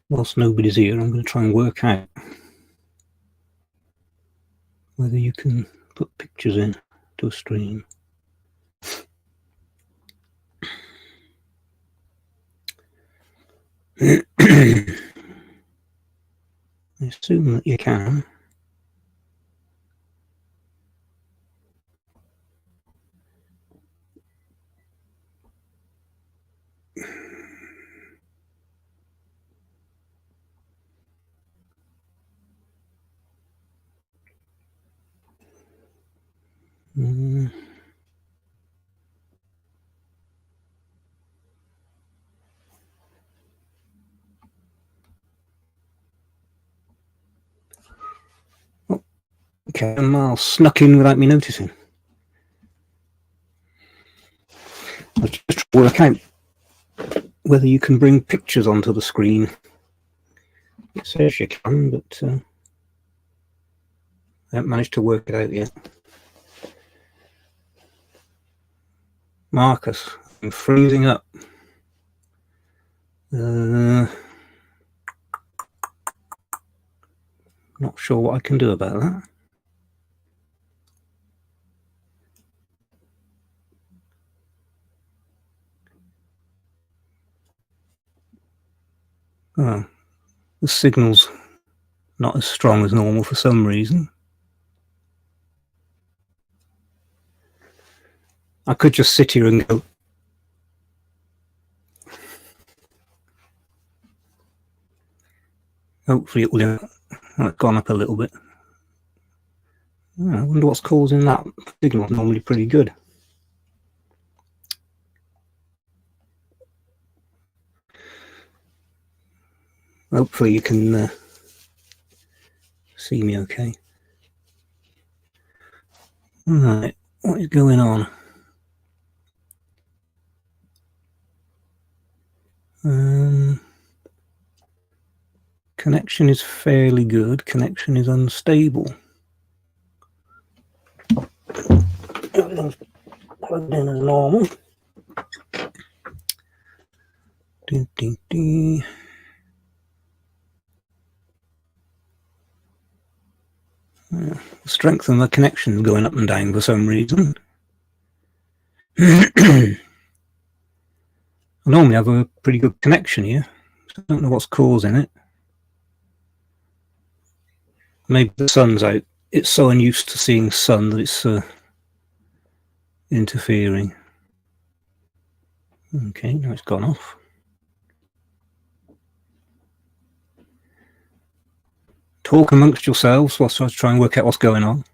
Whilst nobody's here, I'm going to try and work out whether you can put pictures in to a stream. I assume that you can. Okay, and Miles snuck in without me noticing. I was just trying to work out whether you can bring pictures onto the screen. It says you can, but I haven't managed to work it out yet. Marcus, I'm freezing up. Not sure what I can do about that. Oh, the signal's not as strong as normal for some reason. I could just sit here and go. Hopefully it will. It's gone up a little bit. Oh, I wonder what's causing that. Signal's normally pretty good. Hopefully you can see me okay. Alright, what is going on? Connection is fairly good. Connection is unstable. Everything's plugged in as normal. Ding, ding, ding. The strength of the connection is going up and down for some reason. I normally have a pretty good connection here. I don't know what's causing it. Maybe the sun's out. It's so unused to seeing sun that it's interfering. Okay, now it's gone off. Talk amongst yourselves whilst I try and work out what's going on.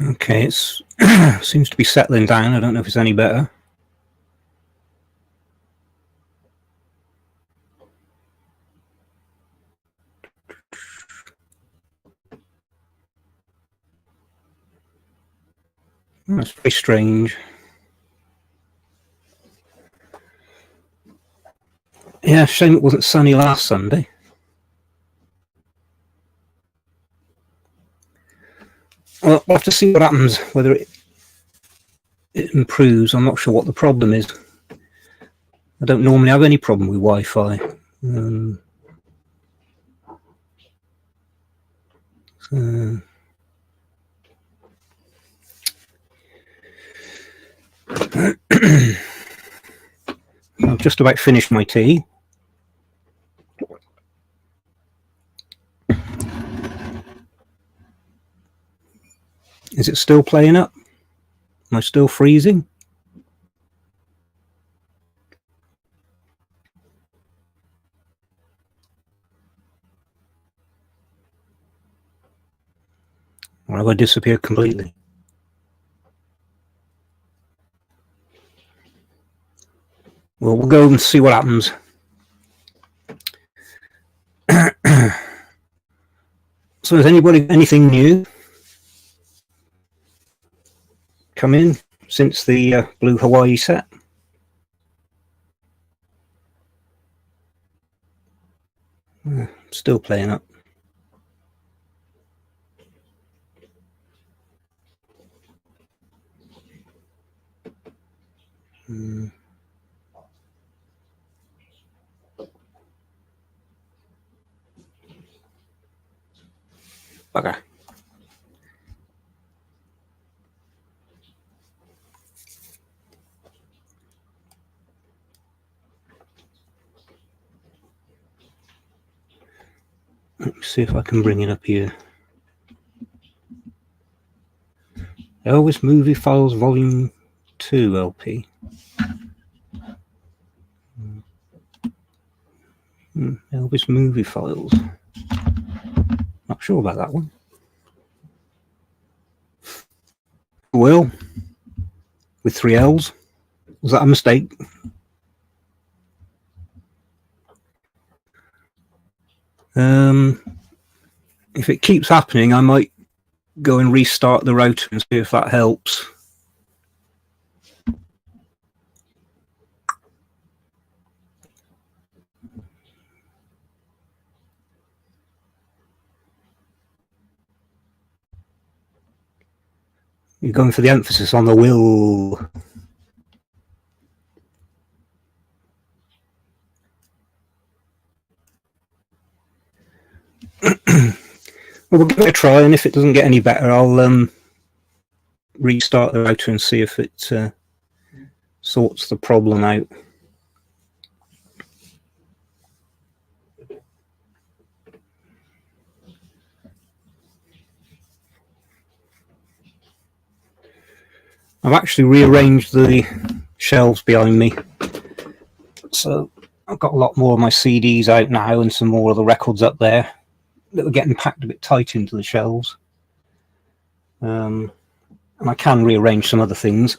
Okay, it seems to be settling down. I don't know if it's any better. That's very strange. Yeah, shame it wasn't sunny last Sunday. Well, we'll have to see what happens, whether it improves. I'm not sure what the problem is. I don't normally have any problem with Wi-Fi. I've just about finished my tea. Is it still playing up? Am I still freezing? Or have I disappeared completely? Well, we'll go and see what happens. So has anybody anything new come in since the Blue Hawaii set? Still playing up. Okay. Let's see if I can bring it up here. Elvis Movie Files Volume 2 LP. Elvis Movie Files. Not sure about that one. Will with 3 L's. Was that a mistake? If it keeps happening, I might go and restart the router and see if that helps. You're going for the emphasis on the will. Well, we'll give it a try, and if it doesn't get any better, I'll restart the router and see if it sorts the problem out. I've actually rearranged the shelves behind me, so I've got a lot more of my CDs out now and some more of the records up there that were getting packed a bit tight into the shelves. And I can rearrange some other things.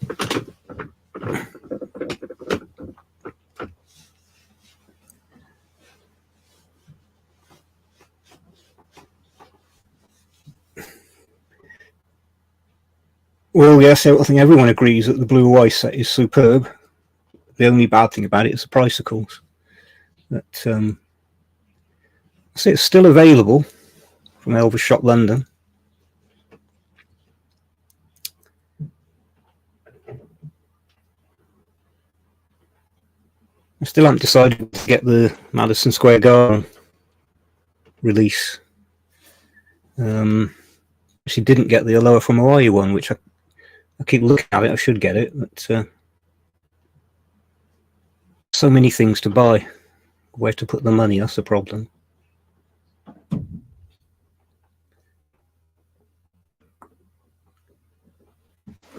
Well, yes, I think everyone agrees that the Blue Hawaii set is superb. The only bad thing about it is the price, of course. But I say it's still available from Elvis Shop London. I still haven't decided to get the Madison Square Garden release. She didn't get the Aloha from Hawaii one, which I keep looking at it. I should get it, but so many things to buy. Where to put the money, that's the problem.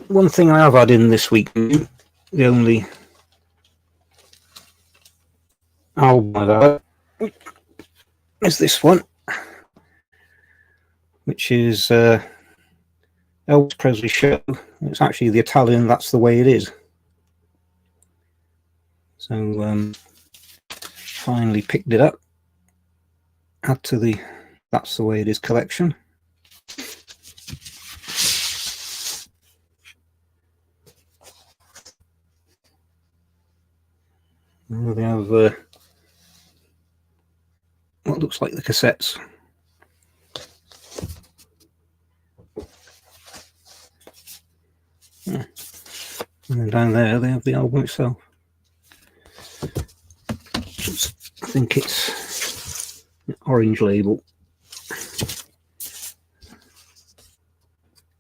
One thing I have had in this week, the only album I've had, is this one, which is Elvis Presley Show. It's actually the Italian That's the Way It Is. So finally picked it up, add to the That's the Way It Is collection. They have what looks like the cassettes. Yeah. And then down there they have the album itself. I think it's an orange label.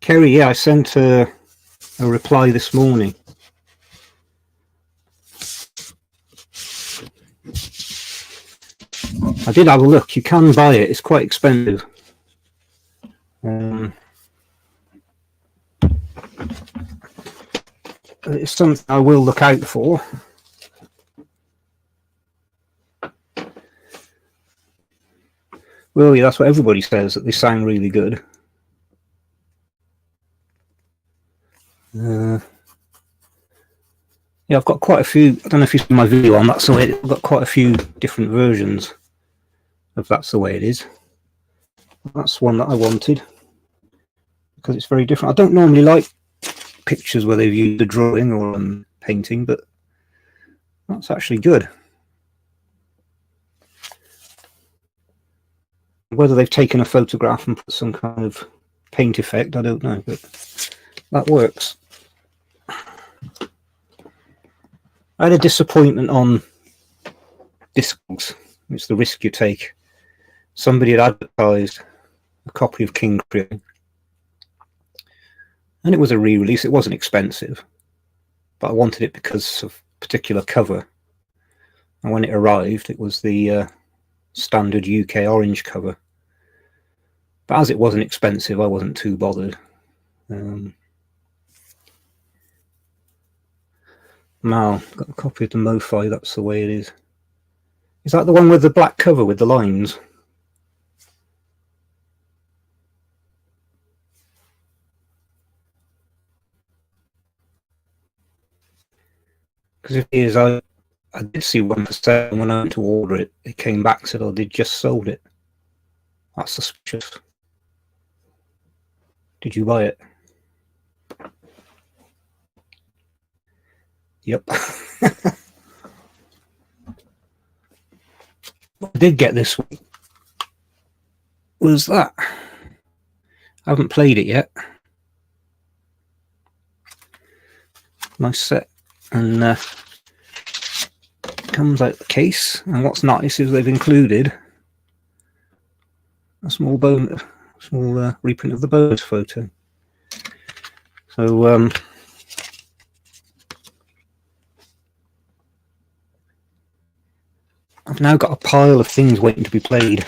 Kerry, yeah, I sent her a reply this morning. I did have a look. You can buy it. It's quite expensive. It's something I will look out for. Well, yeah, that's what everybody says, that they sound really good. Yeah, I've got quite a few. I don't know if you see my video on That's the Way It Is. I've got quite a few different versions of That's the Way It Is. That's one that I wanted because it's very different. I don't normally like pictures where they've used a drawing or painting, but that's actually good. Whether they've taken a photograph and put some kind of paint effect, I don't know, but that works. I had a disappointment on discogs. It's the risk you take. Somebody had advertised a copy of King Creole, and it was a re-release. It wasn't expensive, but I wanted it because of a particular cover. And when it arrived, it was the standard UK orange cover. But as it wasn't expensive, I wasn't too bothered. Mal, got a copy of the Mo-Fi, That's the Way It Is. Is that the one with the black cover with the lines? Because if it is, I did see one for sale, and when I went to order it, it came back and said, oh, they just sold it. That's suspicious. Did you buy it? Yep. What I did get this week was that. I haven't played it yet. Nice set. And comes out the case. And what's nice is they've included a small reprint of the bonus photo. So I've now got a pile of things waiting to be played.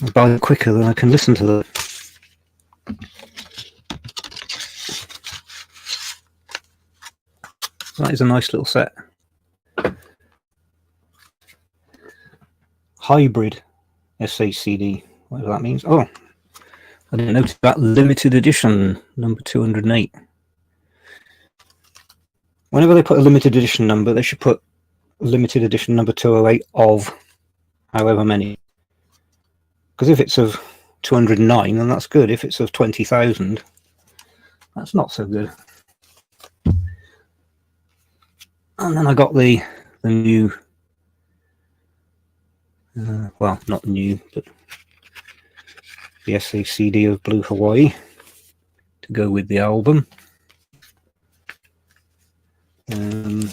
I'll buy them quicker than I can listen to them. That is a nice little set. Hybrid SACD, whatever that means. Oh, I didn't notice that. Limited edition, number 208. Whenever they put a limited edition number, they should put limited edition number 208 of however many. Because if it's of 209, then that's good. If it's of 20,000, that's not so good. And then I got the new, well, not new, but the SACD of Blue Hawaii to go with the album. And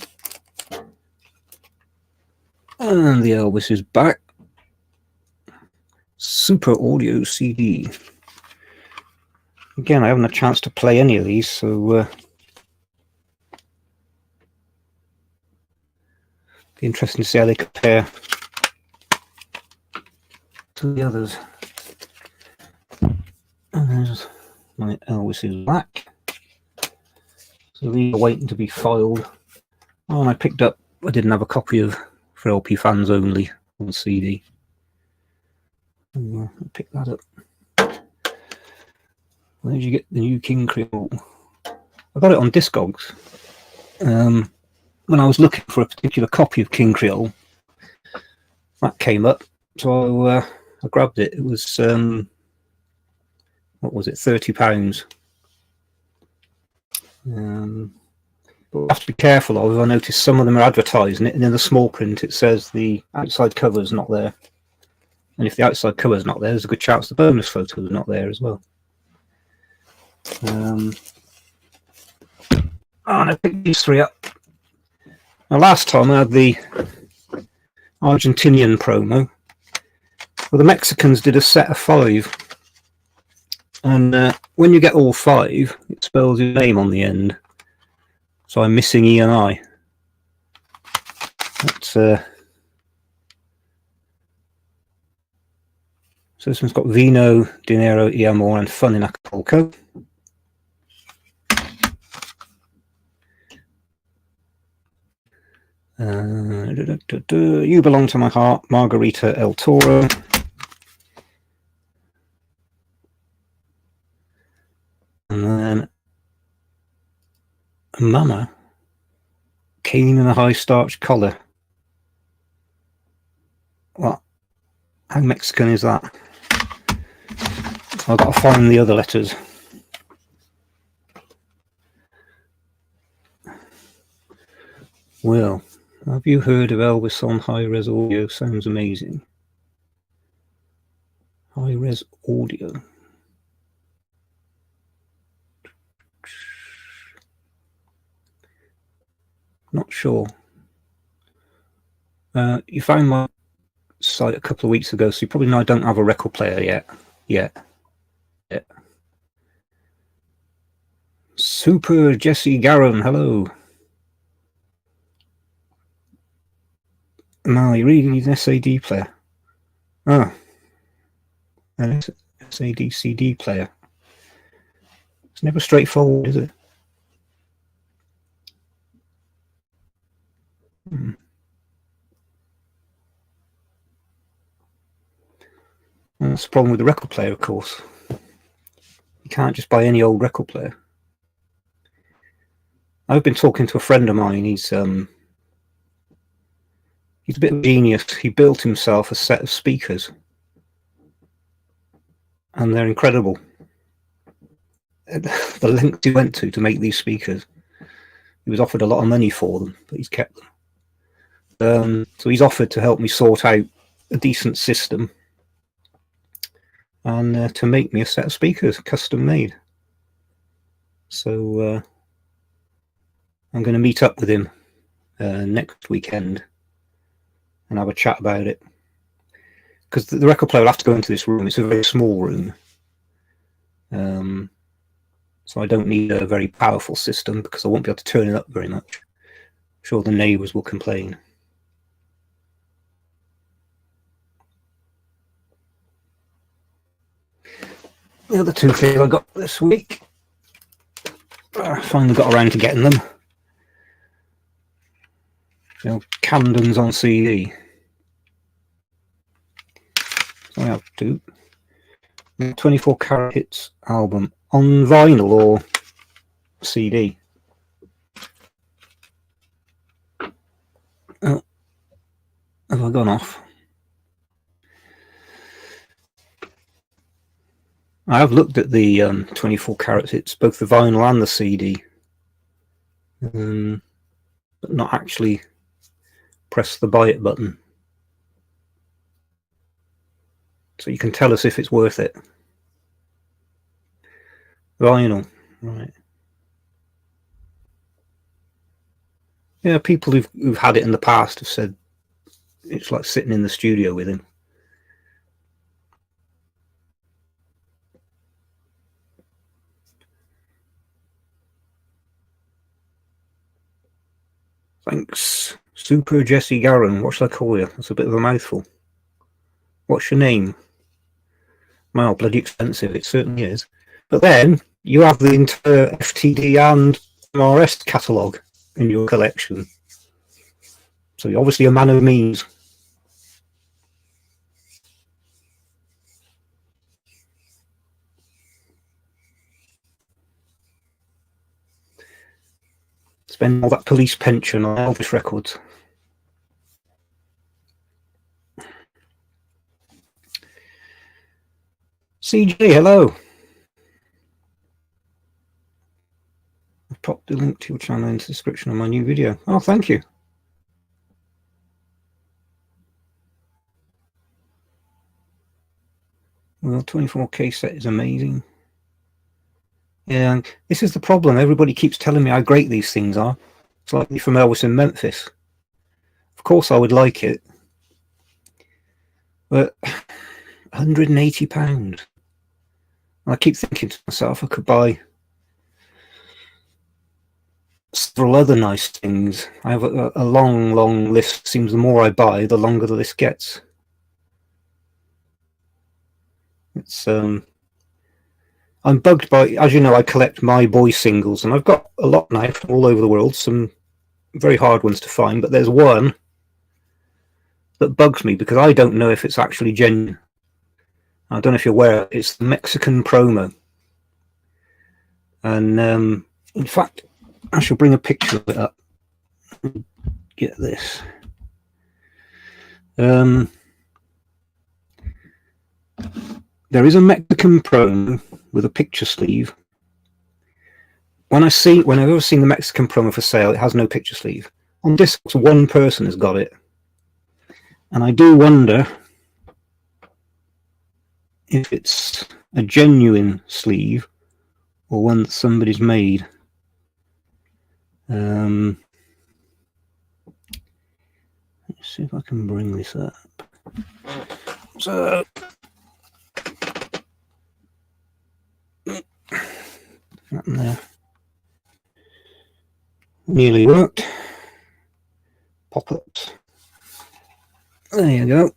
the Elvis is back. Super Audio CD. Again, I haven't had a chance to play any of these, so be interesting to see how they compare to the others. And there's my Elvis is back. So these are waiting to be filed. Oh, and I picked up, I didn't have a copy of For LP Fans Only on CD. I'll pick that up. Where did you get the new King Creole? I got it on discogs. When I was looking for a particular copy of King Creole, that came up, so I grabbed it. It was what was it, £30. But I have to be careful of. I noticed some of them are advertising it, and in the small print it says the outside cover is not there. And if the outside cover is not there, there's a good chance the bonus photo is not there as well. And I picked these three up. Now, last time I had the Argentinian promo. Well, the Mexicans did a set of 5. And when you get all 5, it spells your name on the end. So I'm missing E and I. That's, so this one's got Vino, Dinero, y Amor, and Fun in Acapulco. You Belong to My Heart, Margarita El Toro. And then Mama, Keen in a High Starch Collar. What? How Mexican is that? I've got to find the other letters. Well, have you heard of Elvis on high-res audio? Sounds amazing. High-res audio. Not sure. You found my site a couple of weeks ago, so you probably know I don't have a record player yet. Super Jesse Garon, hello. No, you really need an SAD player. Oh, an SAD CD player. It's never straightforward, is it? That's the problem with the record player, of course. You can't just buy any old record player. I've been talking to a friend of mine. He's a bit of a genius. He built himself a set of speakers, and they're incredible. The length he went to make these speakers. He was offered a lot of money for them, but he's kept them. So he's offered to help me sort out a decent system and to make me a set of speakers, custom made. So I'm going to meet up with him next weekend and have a chat about it. Because the record player will have to go into this room. It's a very small room. So I don't need a very powerful system because I won't be able to turn it up very much. I'm sure the neighbours will complain. The other two things I got this week, I finally got around to getting them. Camden's on CD. So I have two. The 24 Karat Hits album on vinyl or CD. Oh, have I gone off? I have looked at the 24 Karat Hits, both the vinyl and the CD, but not actually pressed the buy it button. So you can tell us if it's worth it. Vinyl, right. Yeah, people who've had it in the past have said it's like sitting in the studio with him. Thanks, Super Jesse Garon. What should I call you? That's a bit of a mouthful. What's your name? Well, bloody expensive, it certainly is. But then you have the entire FTD and MRS catalogue in your collection. So you're obviously a man of means. Spend all that police pension on Elvis records. CJ, hello. I've popped the link to your channel in the description of my new video. Oh, thank you. Well, 24K set is amazing. Yeah, this is the problem. Everybody keeps telling me how great these things are. It's like from Elvis in Memphis. Of course I would like it. But £180. I keep thinking to myself I could buy several other nice things. I have a long list. It seems the more I buy, the longer the list gets. It's I'm bugged by, as you know, I collect my boy singles, and I've got a lot now from all over the world. Some very hard ones to find, but there's one that bugs me because I don't know if it's actually genuine. I don't know if you're aware, it's the Mexican promo. And in fact, I shall bring a picture of it up. Get this. There is a Mexican promo with a picture sleeve. When I've ever seen the Mexican promo for sale, it has no picture sleeve. On discs, one person has got it. And I do wonder if it's a genuine sleeve or one that somebody's made. Let's see if I can bring this up. So, that there. Nearly worked. Pop-ups. There you go.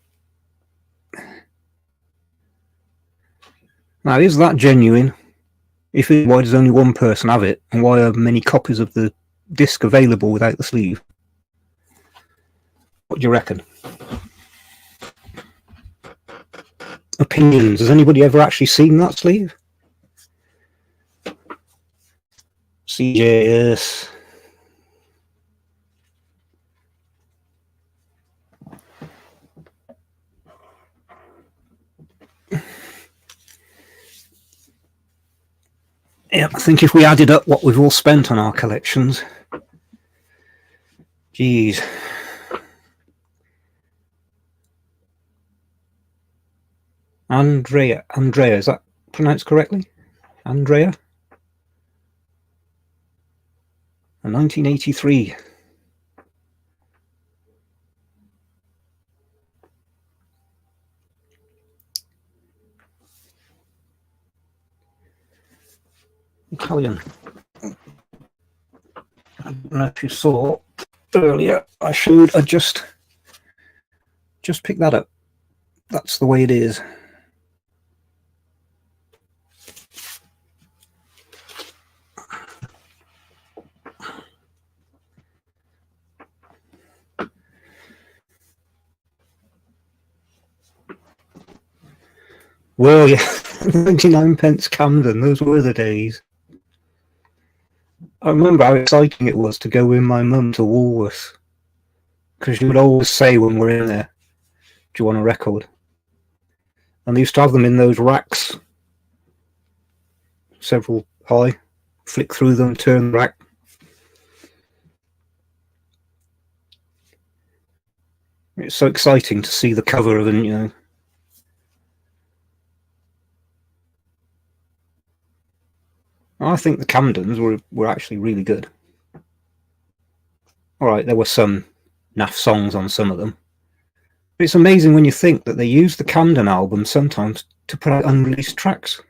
Now, is that genuine? If it, why does only one person have it? And why are many copies of the disc available without the sleeve? What do you reckon? Opinions. Has anybody ever actually seen that sleeve? CJS. Yeah, I think if we added up what we've all spent on our collections, geez. Andrea, is that pronounced correctly? Andrea? A 1983. Italian. I don't know if you saw earlier, I showed, I just picked that up. That's the way it is. Well, yeah, 99 pence Camden, those were the days. I remember how exciting it was to go with my mum to Woolworths, because she would always say when we're in there, do you want a record? And they used to have them in those racks, several high, flick through them, turn the rack. It's so exciting to see the cover of them, you know. I think the Camdens were actually really good. Alright, there were some naff songs on some of them. But it's amazing when you think that they use the Camden album sometimes to put out unreleased tracks.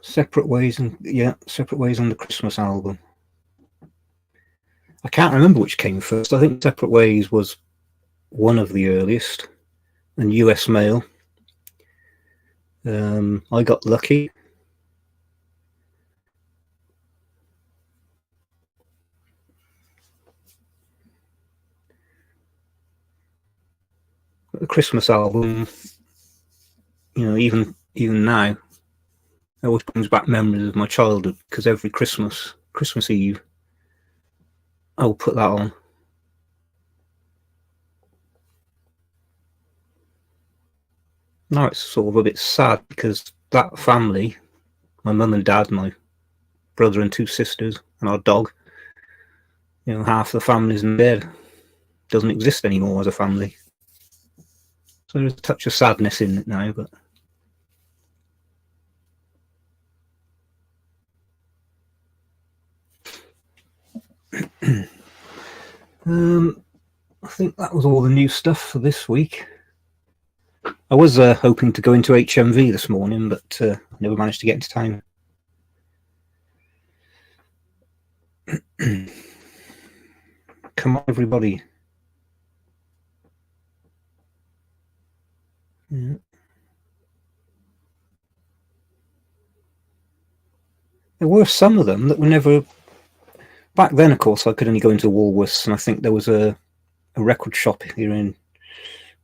Separate Ways on the Christmas album. I can't remember which came first. I think Separate Ways was one of the earliest, and US Mail. I Got Lucky. The Christmas album, you know, even now, it always brings back memories of my childhood, because every Christmas Eve, I'll put that on. Now it's sort of a bit sad because that family, my mum and dad, my brother and two sisters, and our dog, you know, half the family's in bed. Doesn't exist anymore as a family. So there's a touch of sadness in it now, but I think that was all the new stuff for this week. I was hoping to go into HMV this morning, but never managed to get into time. Come on, everybody. Yeah. There were some of them that were never... Back then, of course, I could only go into Woolworths, and I think there was a record shop here in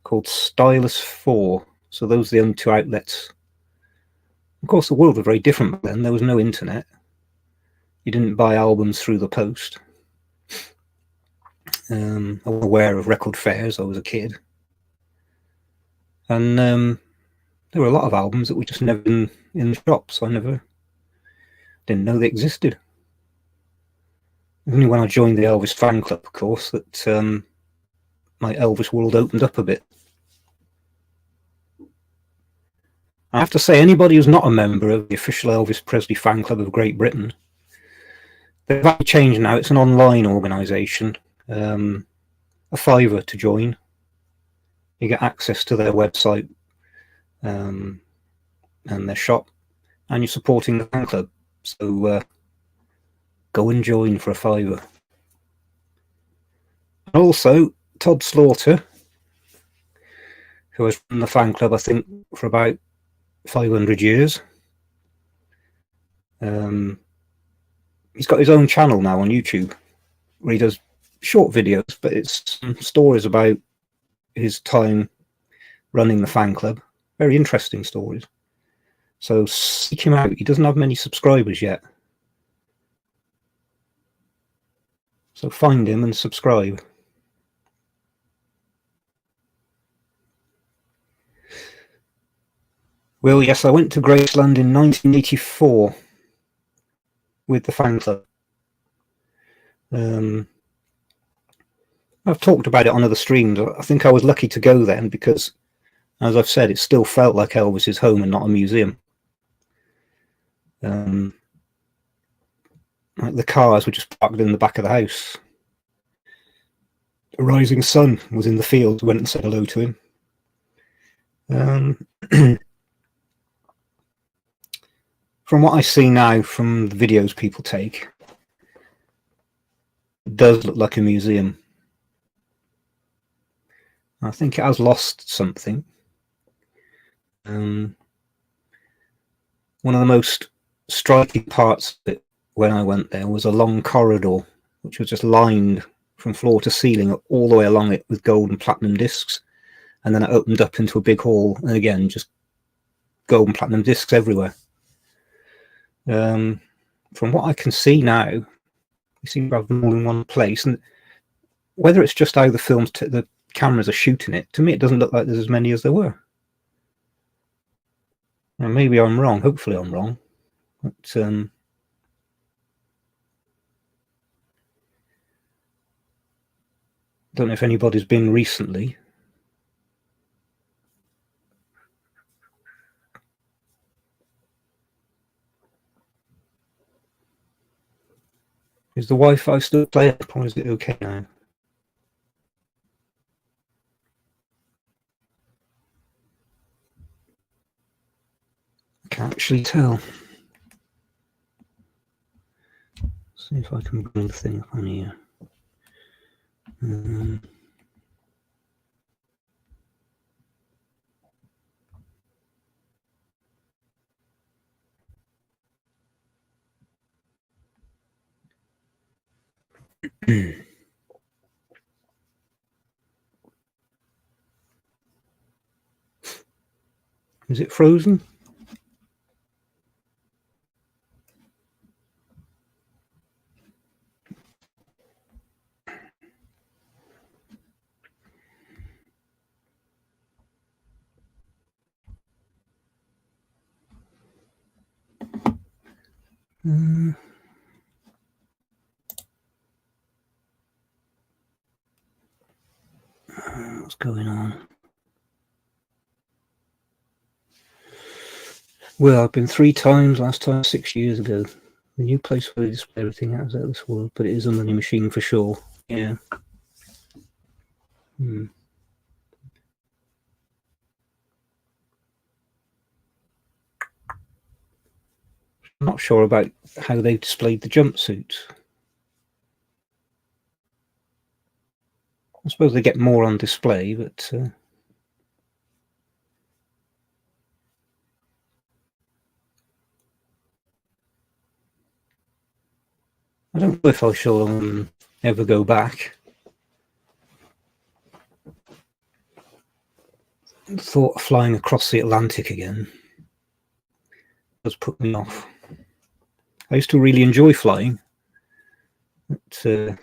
called Stylus 4. So those are the only two outlets. Of course, the world was very different then. There was no internet. You didn't buy albums through the post. I was aware of record fairs. I was a kid. And there were a lot of albums that were just never in the shops. I didn't know they existed. Only when I joined the Elvis fan club, of course, that my Elvis world opened up a bit. I have to say, anybody who's not a member of the official Elvis Presley fan club of Great Britain, they've actually changed now. It's an online organisation. A £5 to join. You get access to their website and their shop, and you're supporting the fan club. So go and join for a £5. Also, Todd Slaughter, who has run the fan club, I think, for about 500 years. He's got his own channel now on YouTube where he does short videos, but it's some stories about his time running the fan club. Very interesting stories. So seek him out. He doesn't have many subscribers yet. So find him and subscribe. Well, yes, I went to Graceland in 1984 with the fan club. I've talked about it on other streams. I think I was lucky to go then because, as I've said, it still felt like Elvis's home and not a museum. Like the cars were just parked in the back of the house. The rising sun was in the field. Went and said hello to him. From what I see now from the videos people take, it does look like a museum. I think it has lost something. One of the most striking parts of it when I went there was a long corridor, which was just lined from floor to ceiling all the way along it with gold and platinum discs. And then it opened up into a big hall, and again, just gold and platinum discs everywhere. From what I can see now, we seem to have them all in one place. And whether it's just how the cameras are shooting it, to me it doesn't look like there's as many as there were. Now, maybe I'm wrong. Hopefully I'm wrong. But don't know if anybody's been recently. Is the Wi-Fi still playing up, or is it okay now? I can't actually tell. See if I can bring the thing up on here. Is it frozen? What's going on? Well, I've been 3 times. Last time 6 years ago. The new place where they display everything out of this world, but it is a money machine for sure. Yeah. I'm not sure about how they displayed the jumpsuits. I suppose they get more on display, but don't know if I shall ever go back. The thought of flying across the Atlantic again has put me off. I used to really enjoy flying, but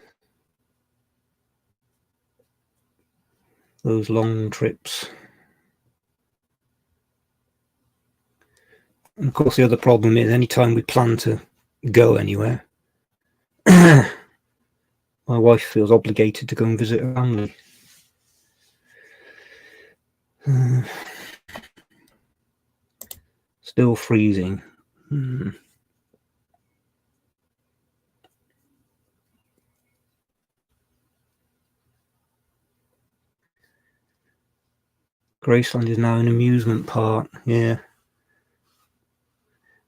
those long trips. And of course, the other problem is anytime we plan to go anywhere, my wife feels obligated to go and visit her family. Still freezing. Graceland is now an amusement park. Yeah,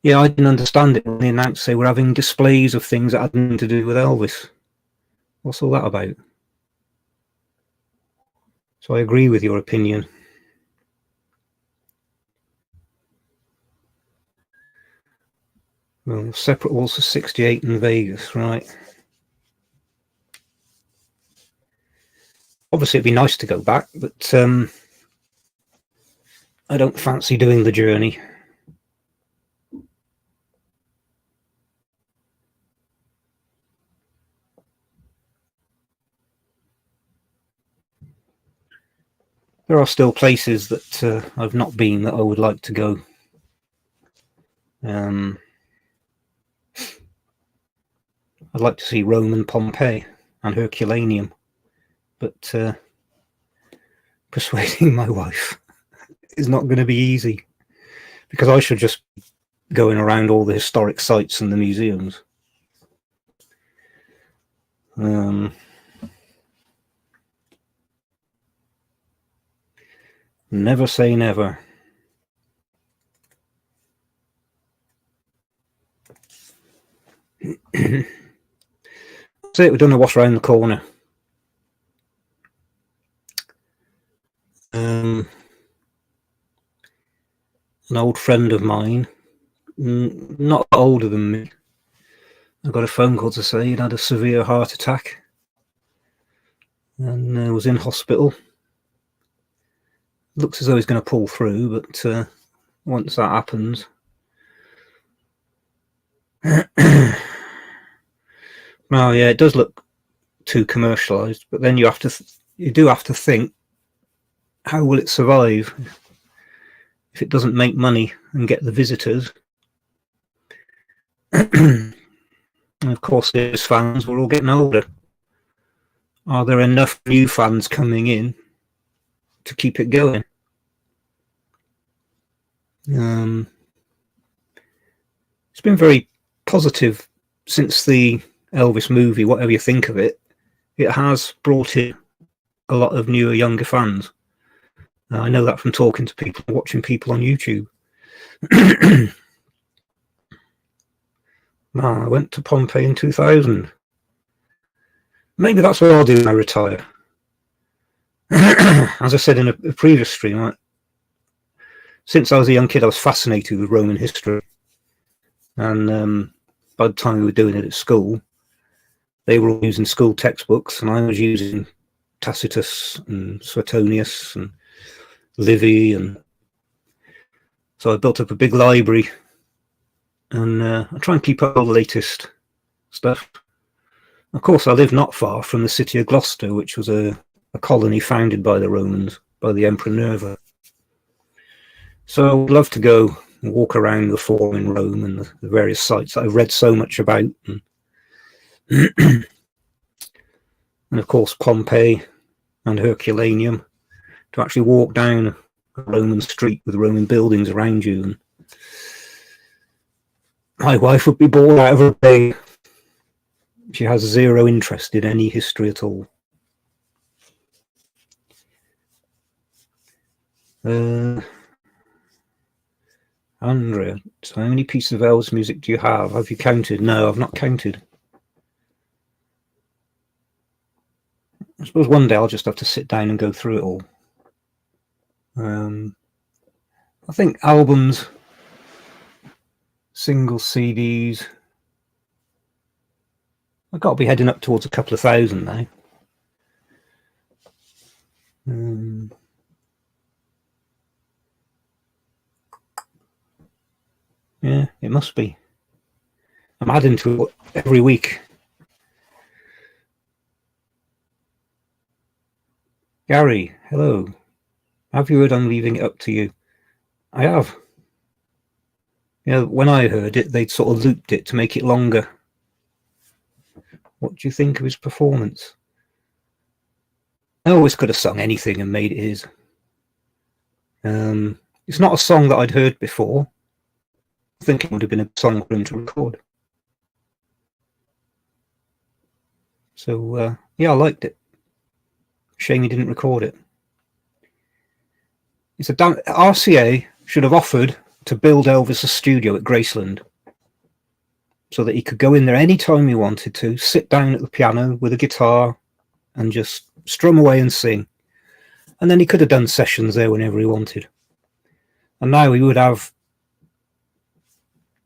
I didn't understand it when they announced they were having displays of things that had nothing to do with Elvis. What's all that about? So I agree with your opinion. Well, separate walls for 68 in Vegas, right? Obviously, it'd be nice to go back, but I don't fancy doing the journey. There are still places that I've not been that I would like to go. I'd like to see Rome and Pompeii and Herculaneum, but persuading my wife is not going to be easy, because I should just be going around all the historic sites and the museums. Never say never. That's it, we've done a wash around the corner. An old friend of mine, not older than me, I got a phone call to say he'd had a severe heart attack and was in hospital. Looks as though he's going to pull through, but once that happens, well, yeah, it does look too commercialized, but then you do have to think, how will it survive if it doesn't make money and get the visitors? And of course, those fans were all getting older. Are there enough new fans coming in to keep it going? It's been very positive since the Elvis movie, whatever you think of it. It has brought in a lot of newer, younger fans. I know that from talking to people, watching people on YouTube. I went to Pompeii in 2000. Maybe that's what I'll do when I retire. As I said in a previous stream, since I was a young kid, I was fascinated with Roman history. And by the time we were doing it at school, they were all using school textbooks, and I was using Tacitus and Suetonius and Livy, and so I built up a big library, and I try and keep up all the latest stuff. Of course, I live not far from the city of Gloucester, which was a colony founded by the Romans, by the Emperor Nerva. So I would love to go and walk around the Forum in Rome and the various sites that I've read so much about. And of course, Pompeii and Herculaneum, to actually walk down a Roman street with Roman buildings around you. And my wife would be bored out of her day. She has zero interest in any history at all. Andrea, so how many pieces of Elvis music do you have? Have you counted? No, I've not counted. I suppose one day I'll just have to sit down and go through it all. I think albums, single CDs, I've got to be heading up towards a couple of thousand now. Yeah, it must be. I'm adding to it every week. Gary, hello. Have you heard I'm leaving it up to you? I have. When I heard it, they'd sort of looped it to make it longer. What do you think of his performance? Elvis could have sung anything and made it his. It's not a song that I'd heard before. I think it would have been a song for him to record. So, yeah, I liked it. Shame he didn't record it. It's RCA should have offered to build Elvis a studio at Graceland so that he could go in there anytime he wanted to, sit down at the piano with a guitar and just strum away and sing. And then he could have done sessions there whenever he wanted. And now he would have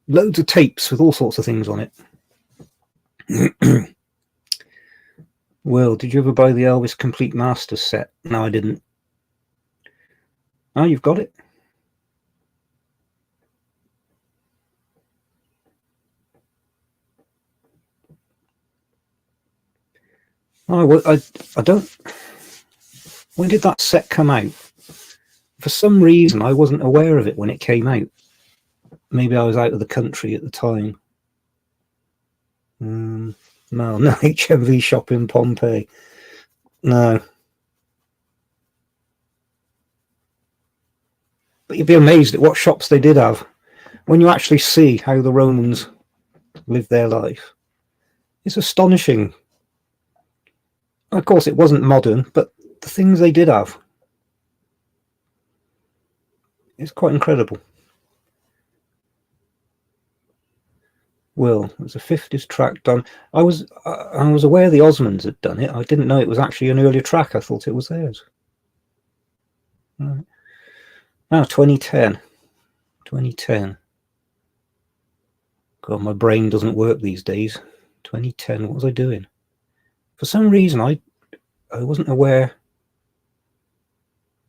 loads of tapes with all sorts of things on it. Well, did you ever buy the Elvis Complete Masters set? No, I didn't. Oh, you've got it? Oh, well, I don't... When did that set come out? For some reason, I wasn't aware of it when it came out. Maybe I was out of the country at the time. No, HMV shop in Pompeii. No. But you'd be amazed at what shops they did have. When you actually see how the Romans lived their life, it's astonishing. Of course, it wasn't modern, but the things they did have, it's quite incredible. Well, there's a 50s track done. I was aware the Osmonds had done it. I didn't know it was actually an earlier track. I thought it was theirs. Right. Now, 2010. 2010. God, my brain doesn't work these days. 2010, what was I doing? For some reason, I wasn't aware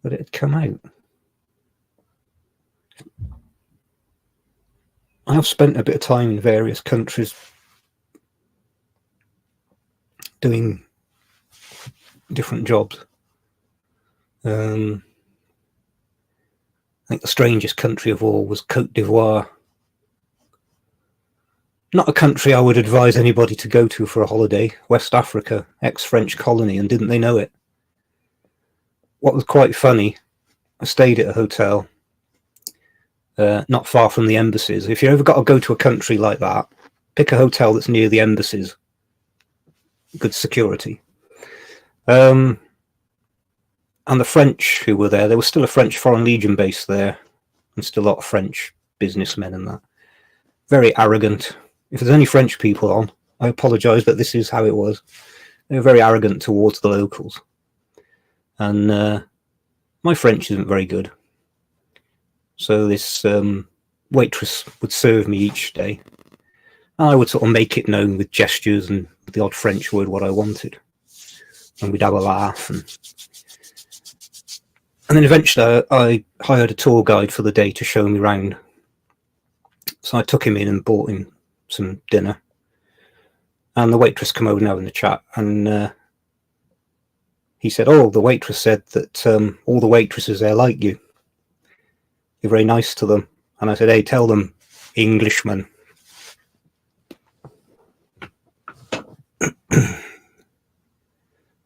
that it had come out. I have spent a bit of time in various countries doing different jobs. I think the strangest country of all was Côte d'Ivoire. Not a country I would advise anybody to go to for a holiday. West Africa, ex-French colony, and didn't they know it? What was quite funny, I stayed at a hotel not far from the embassies. If you ever got to go to a country like that, pick a hotel that's near the embassies. Good security. And the French who were there was still a French Foreign Legion base there, and still a lot of French businessmen and that. Very arrogant. If there's any French people on, I apologise, but this is how it was. They were very arrogant towards the locals. And my French isn't very good. So this waitress would serve me each day. And I would sort of make it known with gestures and the odd French word what I wanted. And we'd have a laugh. And then eventually I hired a tour guide for the day to show me around. So I took him in and bought him some dinner. And the waitress came over and having a chat. And he said, oh, the waitress said that all the waitresses there like you. You're very nice to them. And I said, hey, tell them, Englishman.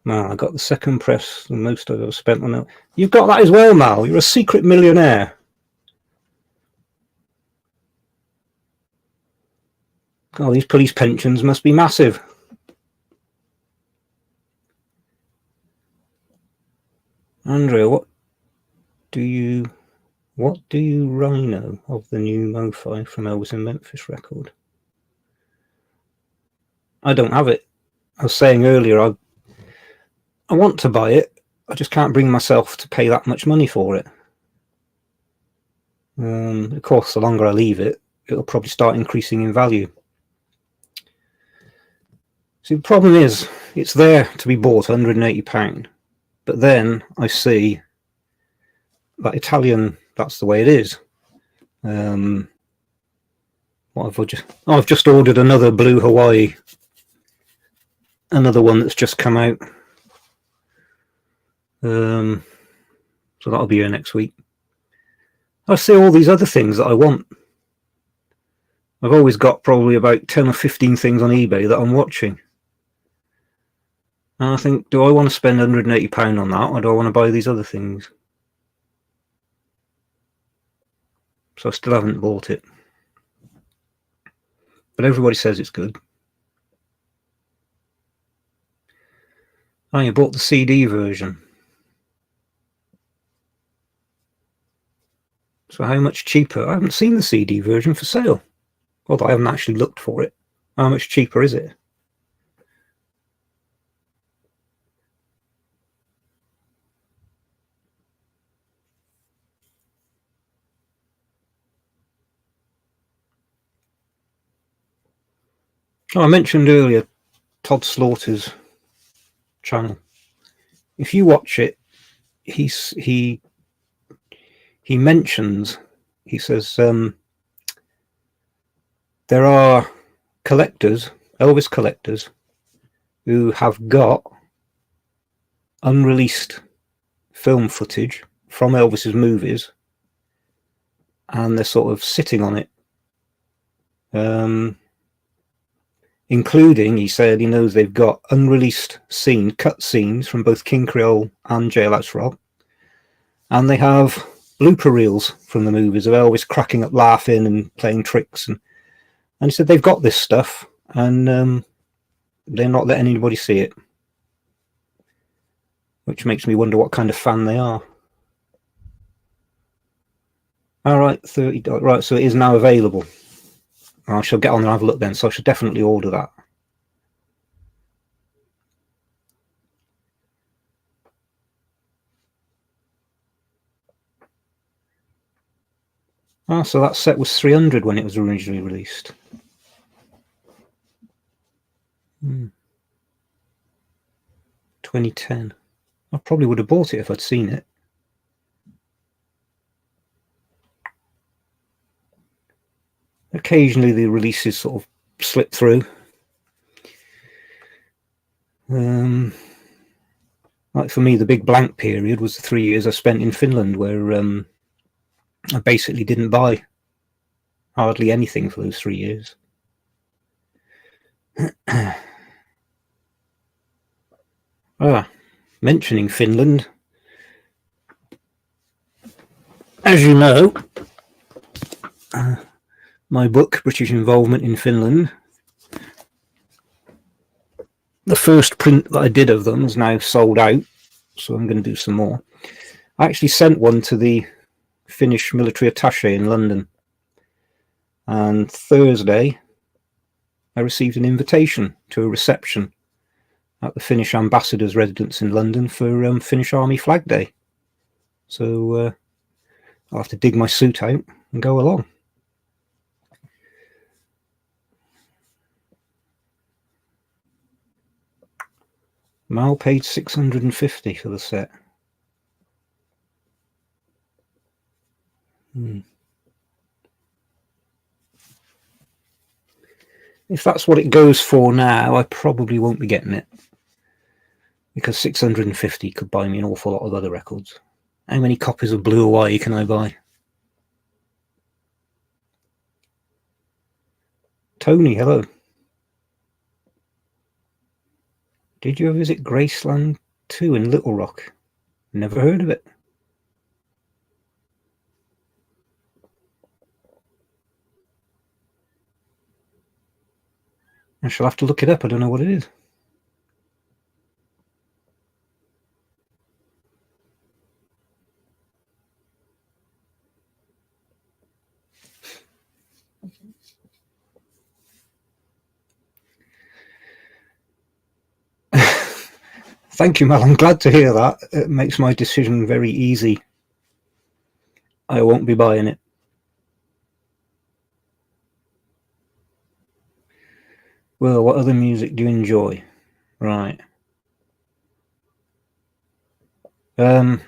Mal, I got the second press, the most I've ever spent on it. You've got that as well, Mal. You're a secret millionaire. Oh, these police pensions must be massive. Andrea, what do you rhino of the new Mo-Fi from Elvis in Memphis record? I don't have it. I was saying earlier, I want to buy it. I just can't bring myself to pay that much money for it. Of course, the longer I leave it, it'll probably start increasing in value. See, the problem is, it's there to be bought, £180, but then I see that Italian, that's the way it is. What have I just... Oh, I've just ordered another Blue Hawaii, another one that's just come out. So that'll be here next week. I see all these other things that I want. I've always got probably about 10 or 15 things on eBay that I'm watching. And I think, do I want to spend £180 on that, or do I want to buy these other things? So I still haven't bought it. But everybody says it's good. Oh, you bought the CD version. So how much cheaper? I haven't seen the CD version for sale. Although I haven't actually looked for it. How much cheaper is it? Oh, I mentioned earlier Todd Slaughter's channel. If you watch it, he mentions, he says, there are collectors, Elvis collectors, who have got unreleased film footage from Elvis's movies, and they're sort of sitting on it. Including, he said, he knows they've got unreleased cut scenes from both King Creole and Jailhouse Rock, and they have blooper reels from the movies of Elvis cracking up laughing and playing tricks, and he said they've got this stuff, and they're not letting anybody see it, which makes me wonder what kind of fan they are. All right, $30. Right, so it is now available. I shall get on and have a look then, so I should definitely order that. Ah, so that set was 300 when it was originally released. 2010. I probably would have bought it if I'd seen it. Occasionally the releases sort of slip through. Like for me, the big blank period was the 3 years I spent in Finland, where I basically didn't buy hardly anything for those 3 years. Mentioning Finland, as you know, my book, British Involvement in Finland, the first print that I did of them is now sold out, so I'm going to do some more. I actually sent one to the Finnish military attaché in London, and Thursday I received an invitation to a reception at the Finnish ambassador's residence in London for Finnish Army Flag Day. So I'll have to dig my suit out and go along. Mal paid $650 for the set. If that's what it goes for now, I probably won't be getting it, because $650 could buy me an awful lot of other records. How many copies of Blue Hawaii can I buy? Tony, hello. Did you ever visit Graceland 2 in Little Rock? Never heard of it. I shall have to look it up. I don't know what it is. Thank you, Mel. I'm glad to hear that. It makes my decision very easy. I won't be buying it. Well, what other music do you enjoy? Right. Over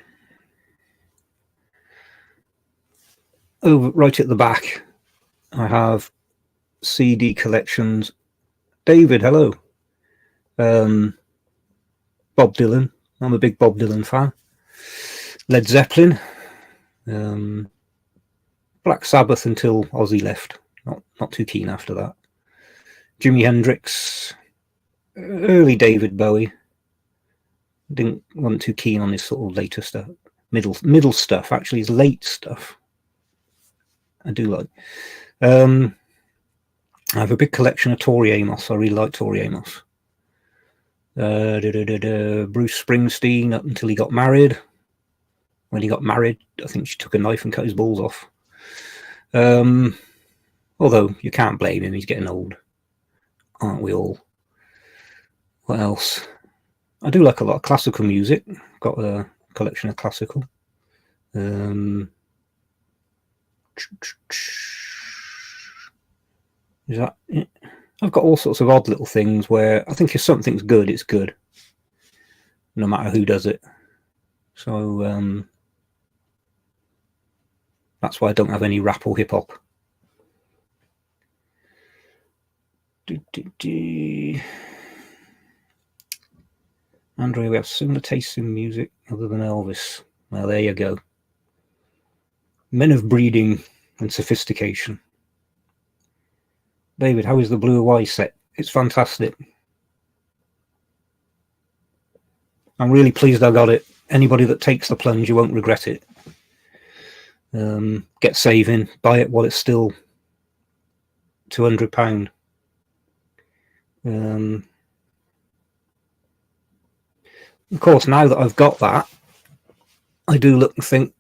right at the back, I have CD collections. David, hello. Bob Dylan. I'm a big Bob Dylan fan. Led Zeppelin. Black Sabbath until Ozzy left. Not too keen after that. Jimi Hendrix. Early David Bowie. Wasn't too keen on his sort of later stuff. Middle stuff. Actually, his late stuff I do like. I have a big collection of Tori Amos. I really like Tori Amos. Bruce Springsteen up until he got married. When he got married, I think she took a knife and cut his balls off. Although you can't blame him, he's getting old. Aren't we all? What else? I do like a lot of classical music. Got a collection of classical. Is that it? I've got all sorts of odd little things where I think if something's good, it's good, no matter who does it. So that's why I don't have any rap or hip hop. Andrea, we have similar tastes in music other than Elvis. Well, there you go. Men of breeding and sophistication. David, how is the Blue Hawaii set? It's fantastic. I'm really pleased I got it. Anybody that takes the plunge, you won't regret it. Get saving, buy it while it's still £200. Of course, now that I've got that, I do look and think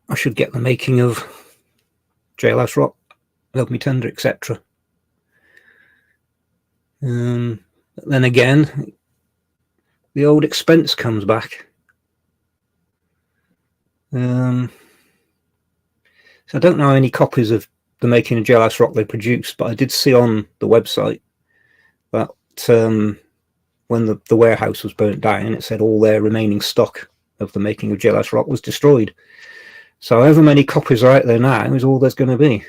I should get the making of Jailhouse Rock, Love Me Tender, etc. Then again, the old expense comes back. So I don't know how many copies of the making of Jailhouse Rock they produced, but I did see on the website that when the warehouse was burnt down, it said all their remaining stock of the making of Jailhouse Rock was destroyed. So however many copies are out there now is all there's going to be.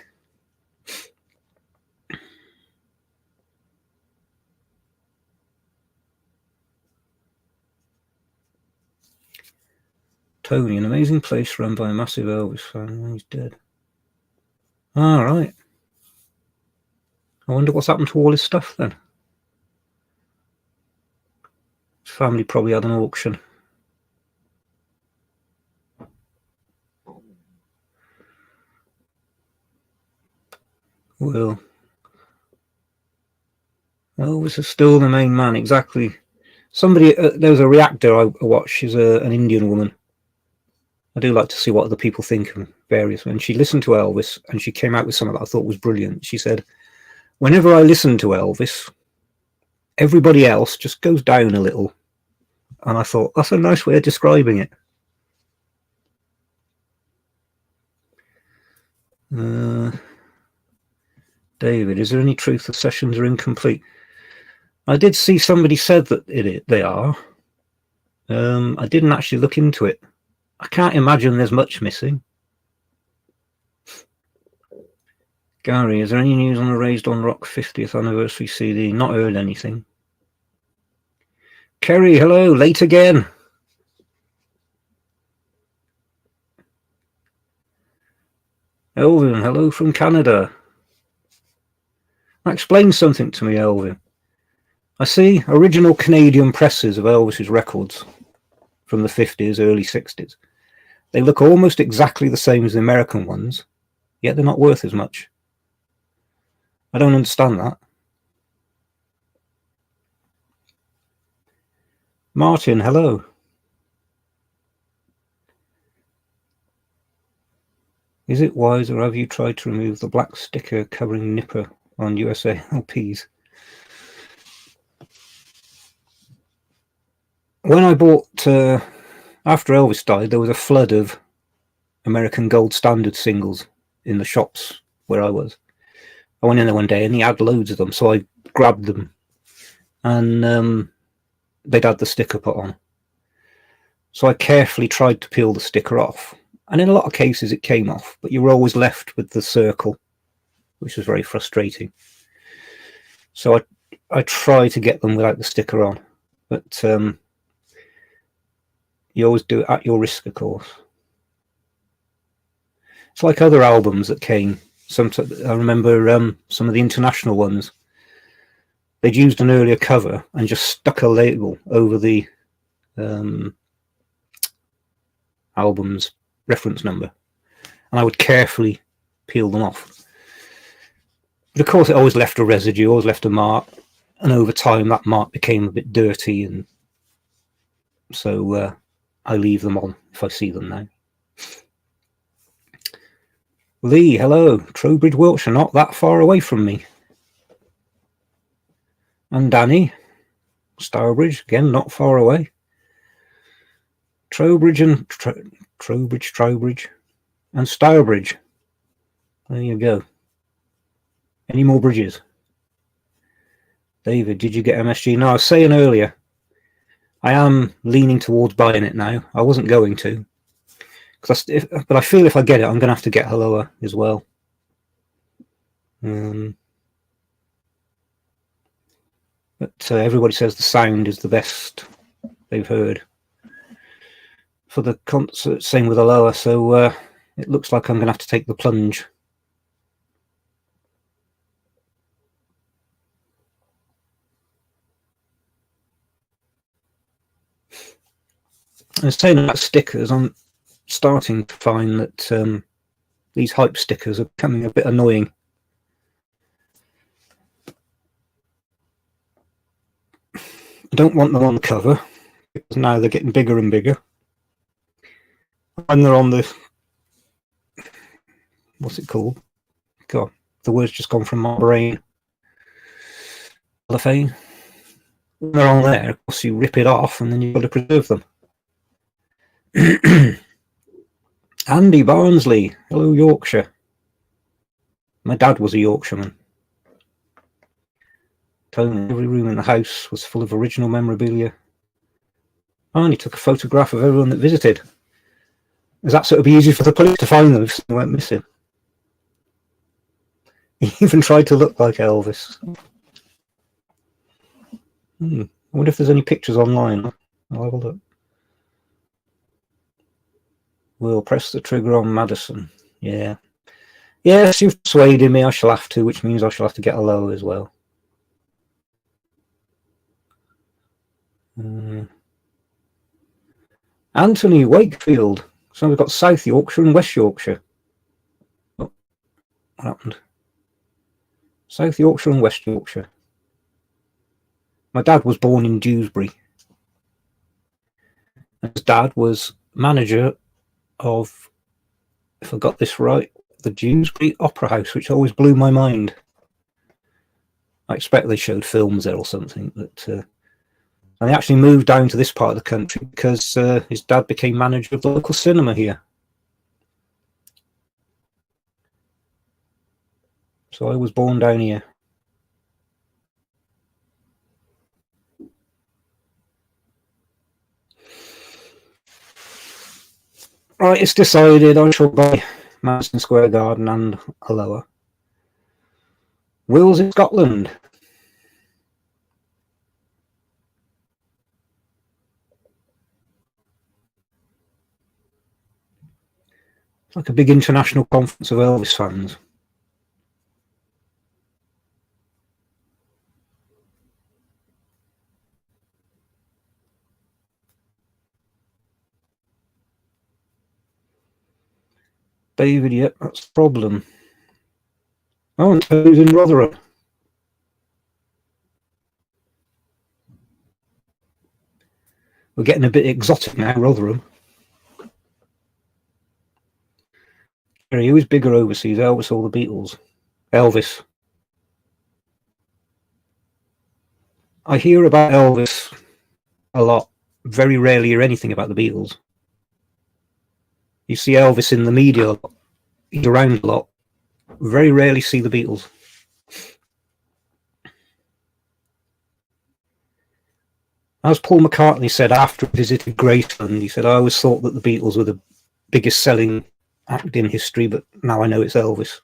Tony, an amazing place run by a massive Elvis fan. He's dead. All right. I wonder what's happened to all his stuff then. His family probably had an auction. Well, Elvis is still the main man, exactly. Somebody, there was a reactor I watched. She's an Indian woman. I do like to see what other people think of various. And she listened to Elvis, and she came out with something that I thought was brilliant. She said, "Whenever I listen to Elvis, everybody else just goes down a little." And I thought, that's a nice way of describing it. David, is there any truth the sessions are incomplete? I did see somebody said that they are. I didn't actually look into it. I can't imagine there's much missing. Gary, is there any news on the Raised on Rock 50th anniversary CD? Not heard anything. Kerry, hello, late again. Elvin, hello from Canada. Explain something to me, Elvin. I see original Canadian presses of Elvis's records from the 50s, early 60s. They look almost exactly the same as the American ones, yet they're not worth as much. I don't understand that. Martin, hello. Is it wise, or have you tried to remove the black sticker covering Nipper on USA LPs? When I bought, after Elvis died, there was a flood of American Gold Standard singles in the shops where I was. I went in there one day and he had loads of them, so I grabbed them, and they'd had the sticker put on. So I carefully tried to peel the sticker off, and in a lot of cases it came off, but you were always left with the circle, which was very frustrating. So I tried to get them without the sticker on, but you always do it at your risk, of course. It's like other albums that came. I remember some of the international ones. They'd used an earlier cover and just stuck a label over the album's reference number, and I would carefully peel them off. But of course, it always left a residue, always left a mark, and over time that mark became a bit dirty, and so I leave them on if I see them now. Lee, hello. Trowbridge, Wiltshire, not that far away from me. And Danny, Stourbridge, again, not far away. Trowbridge and Trowbridge, and Stourbridge. There you go. Any more bridges? David, did you get MSG? No, I was saying earlier, I am leaning towards buying it now. I wasn't going to. But I feel if I get it, I'm going to have to get Helloa as well. But everybody says the sound is the best they've heard for the concert. Same with Helloa, so it looks like I'm going to have to take the plunge. I was saying about stickers, I'm starting to find that these hype stickers are becoming a bit annoying. I don't want them on the cover because now they're getting bigger and bigger. And they're on the, what's it called? God, the word's just gone from my brain. Cellophane. When they're on there, of course, you rip it off and then you've got to preserve them. Andy Barnsley, hello Yorkshire. My dad was a Yorkshireman. Tony, every room in the house was full of original memorabilia. Oh, and he took a photograph of everyone that visited. Is that so it would be easy for the police to find them if they went missing? He even tried to look like Elvis. I wonder if there's any pictures online. I'll have a look. We'll press the trigger on Madison. Yeah. Yes, you've persuaded me. I shall have to, which means I shall have to get a low as well. Anthony Wakefield. So we've got South Yorkshire and West Yorkshire. Oh, what happened? South Yorkshire and West Yorkshire. My dad was born in Dewsbury. His dad was manager of, if I got this right, the Dewsbury Opera House, which always blew my mind. I expect they showed films there or something, but and they actually moved down to this part of the country because his dad became manager of the local cinema here. So I was born down here. Right, it's decided. I shall buy Madison Square Garden and Helloa. Will's in Scotland. It's like a big international conference of Elvis fans. David, yep, that's the problem. Oh, and who's in Rotherham? We're getting a bit exotic now, Rotherham. Who was bigger overseas, Elvis or the Beatles? Elvis. I hear about Elvis a lot. Very rarely hear anything about the Beatles. You see Elvis in the media a lot. He's around a lot. Very rarely see the Beatles. As Paul McCartney said after he visited Graceland, he said, I always thought that the Beatles were the biggest selling act in history, but now I know it's Elvis.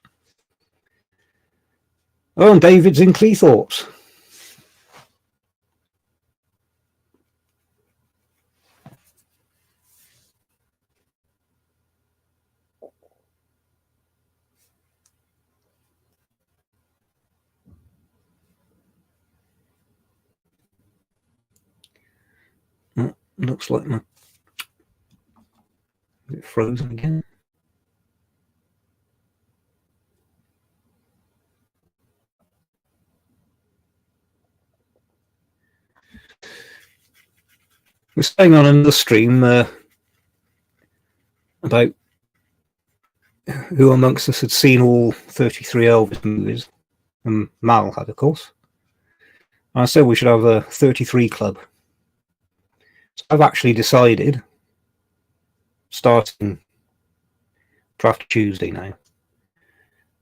Oh, and David's in Cleethorpes. Oh, looks like my... Is it frozen again? We're staying on another stream about who amongst us had seen all 33 Elvis movies. And Mal had, of course. And I said we should have a 33 club. So I've actually decided, starting after Tuesday now,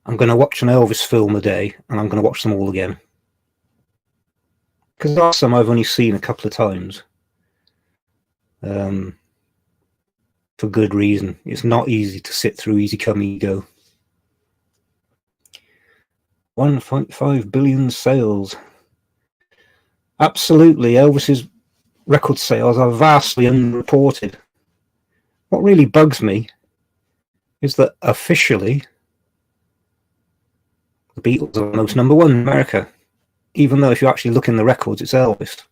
I'm going to watch an Elvis film a day, and I'm going to watch them all again. Because there are some I've only seen a couple of times. For good reason. It's not easy to sit through Easy Come, Easy Go. 1.5 billion sales. Absolutely, Elvis's record sales are vastly unreported. What really bugs me is that officially the Beatles are almost number one in America, even though if you actually look in the records, it's Elvis.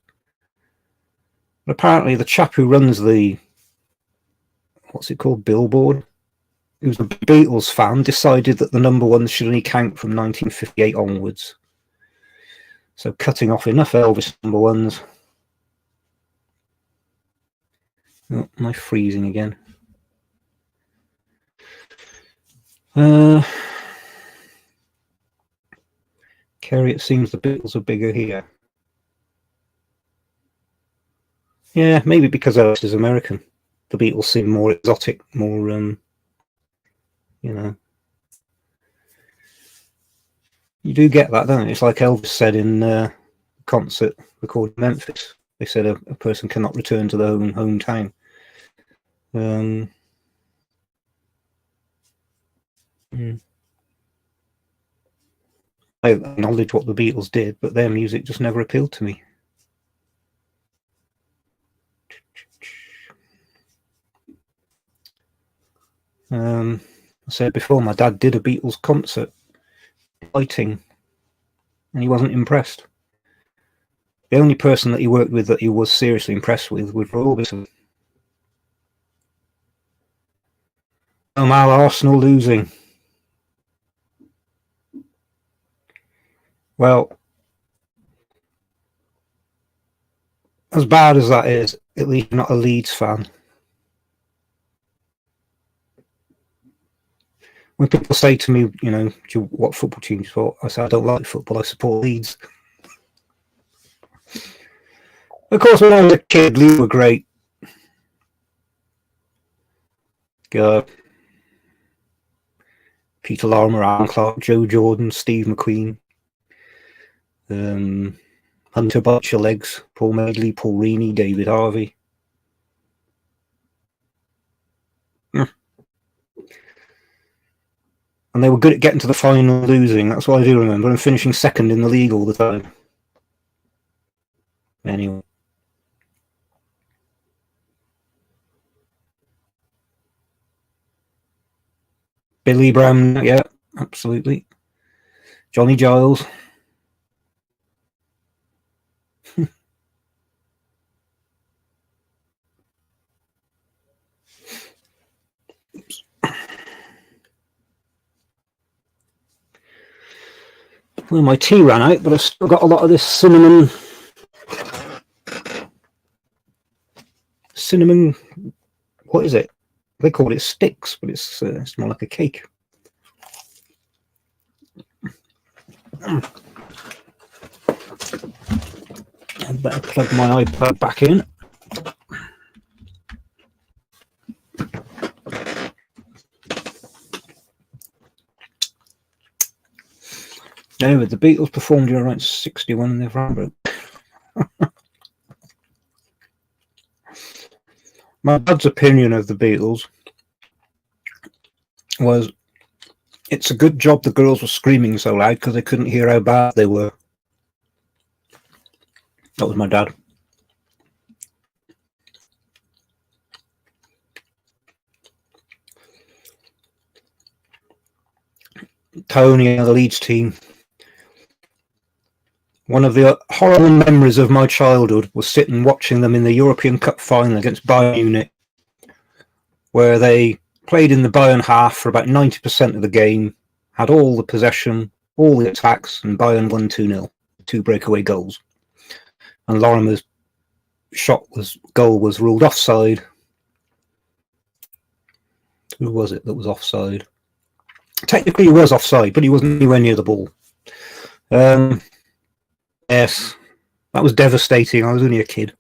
But apparently the chap who runs the, what's it called, Billboard, who's a Beatles fan, decided that the number ones should only count from 1958 onwards. So cutting off enough Elvis number ones. Oh, am I freezing again? Kerry, it seems the Beatles are bigger here. Yeah, maybe because Elvis is American. The Beatles seem more exotic, more, you know. You do get that, don't you? It's like Elvis said in a concert recorded in Memphis. They said a person cannot return to their own hometown. I acknowledge what the Beatles did, but their music just never appealed to me. I said before, my dad did a Beatles concert, fighting, and he wasn't impressed. The only person that he worked with that he was seriously impressed with was Elvis. Oh, Mal, Arsenal losing. Well, as bad as that is, at least you're not a Leeds fan. When people say to me, you know, what football team you support, I say I don't like football, I support Leeds. Of course, when I was a kid, Leeds were great. Peter Lorimer, Alan Clark, Joe Jordan, Steve McQueen, Hunter Butcherlegs, Paul Medley, Paul Reaney, David Harvey. And they were good at getting to the final, losing. That's what I do remember. And finishing second in the league all the time. Anyway. Billy Brown, yeah, absolutely. Johnny Giles. Well, my tea ran out, but I've still got a lot of this cinnamon, what is it? They call it sticks, but it's more like a cake. I'd better plug my iPad back in. Anyway, the Beatles performed around 61 in their Rambo. My dad's opinion of the Beatles was, it's a good job the girls were screaming so loud because they couldn't hear how bad they were. That was my dad. Tony and the Leeds team. One of the horrible memories of my childhood was sitting watching them in the European Cup final against Bayern Munich, where they played in the Bayern half for about 90% of the game, had all the possession, all the attacks, and Bayern won 2-0, 2 breakaway goals. And Lorimer's goal was ruled offside. Who was it that was offside? Technically he was offside, but he wasn't anywhere near the ball. Yes, that was devastating. I was only a kid.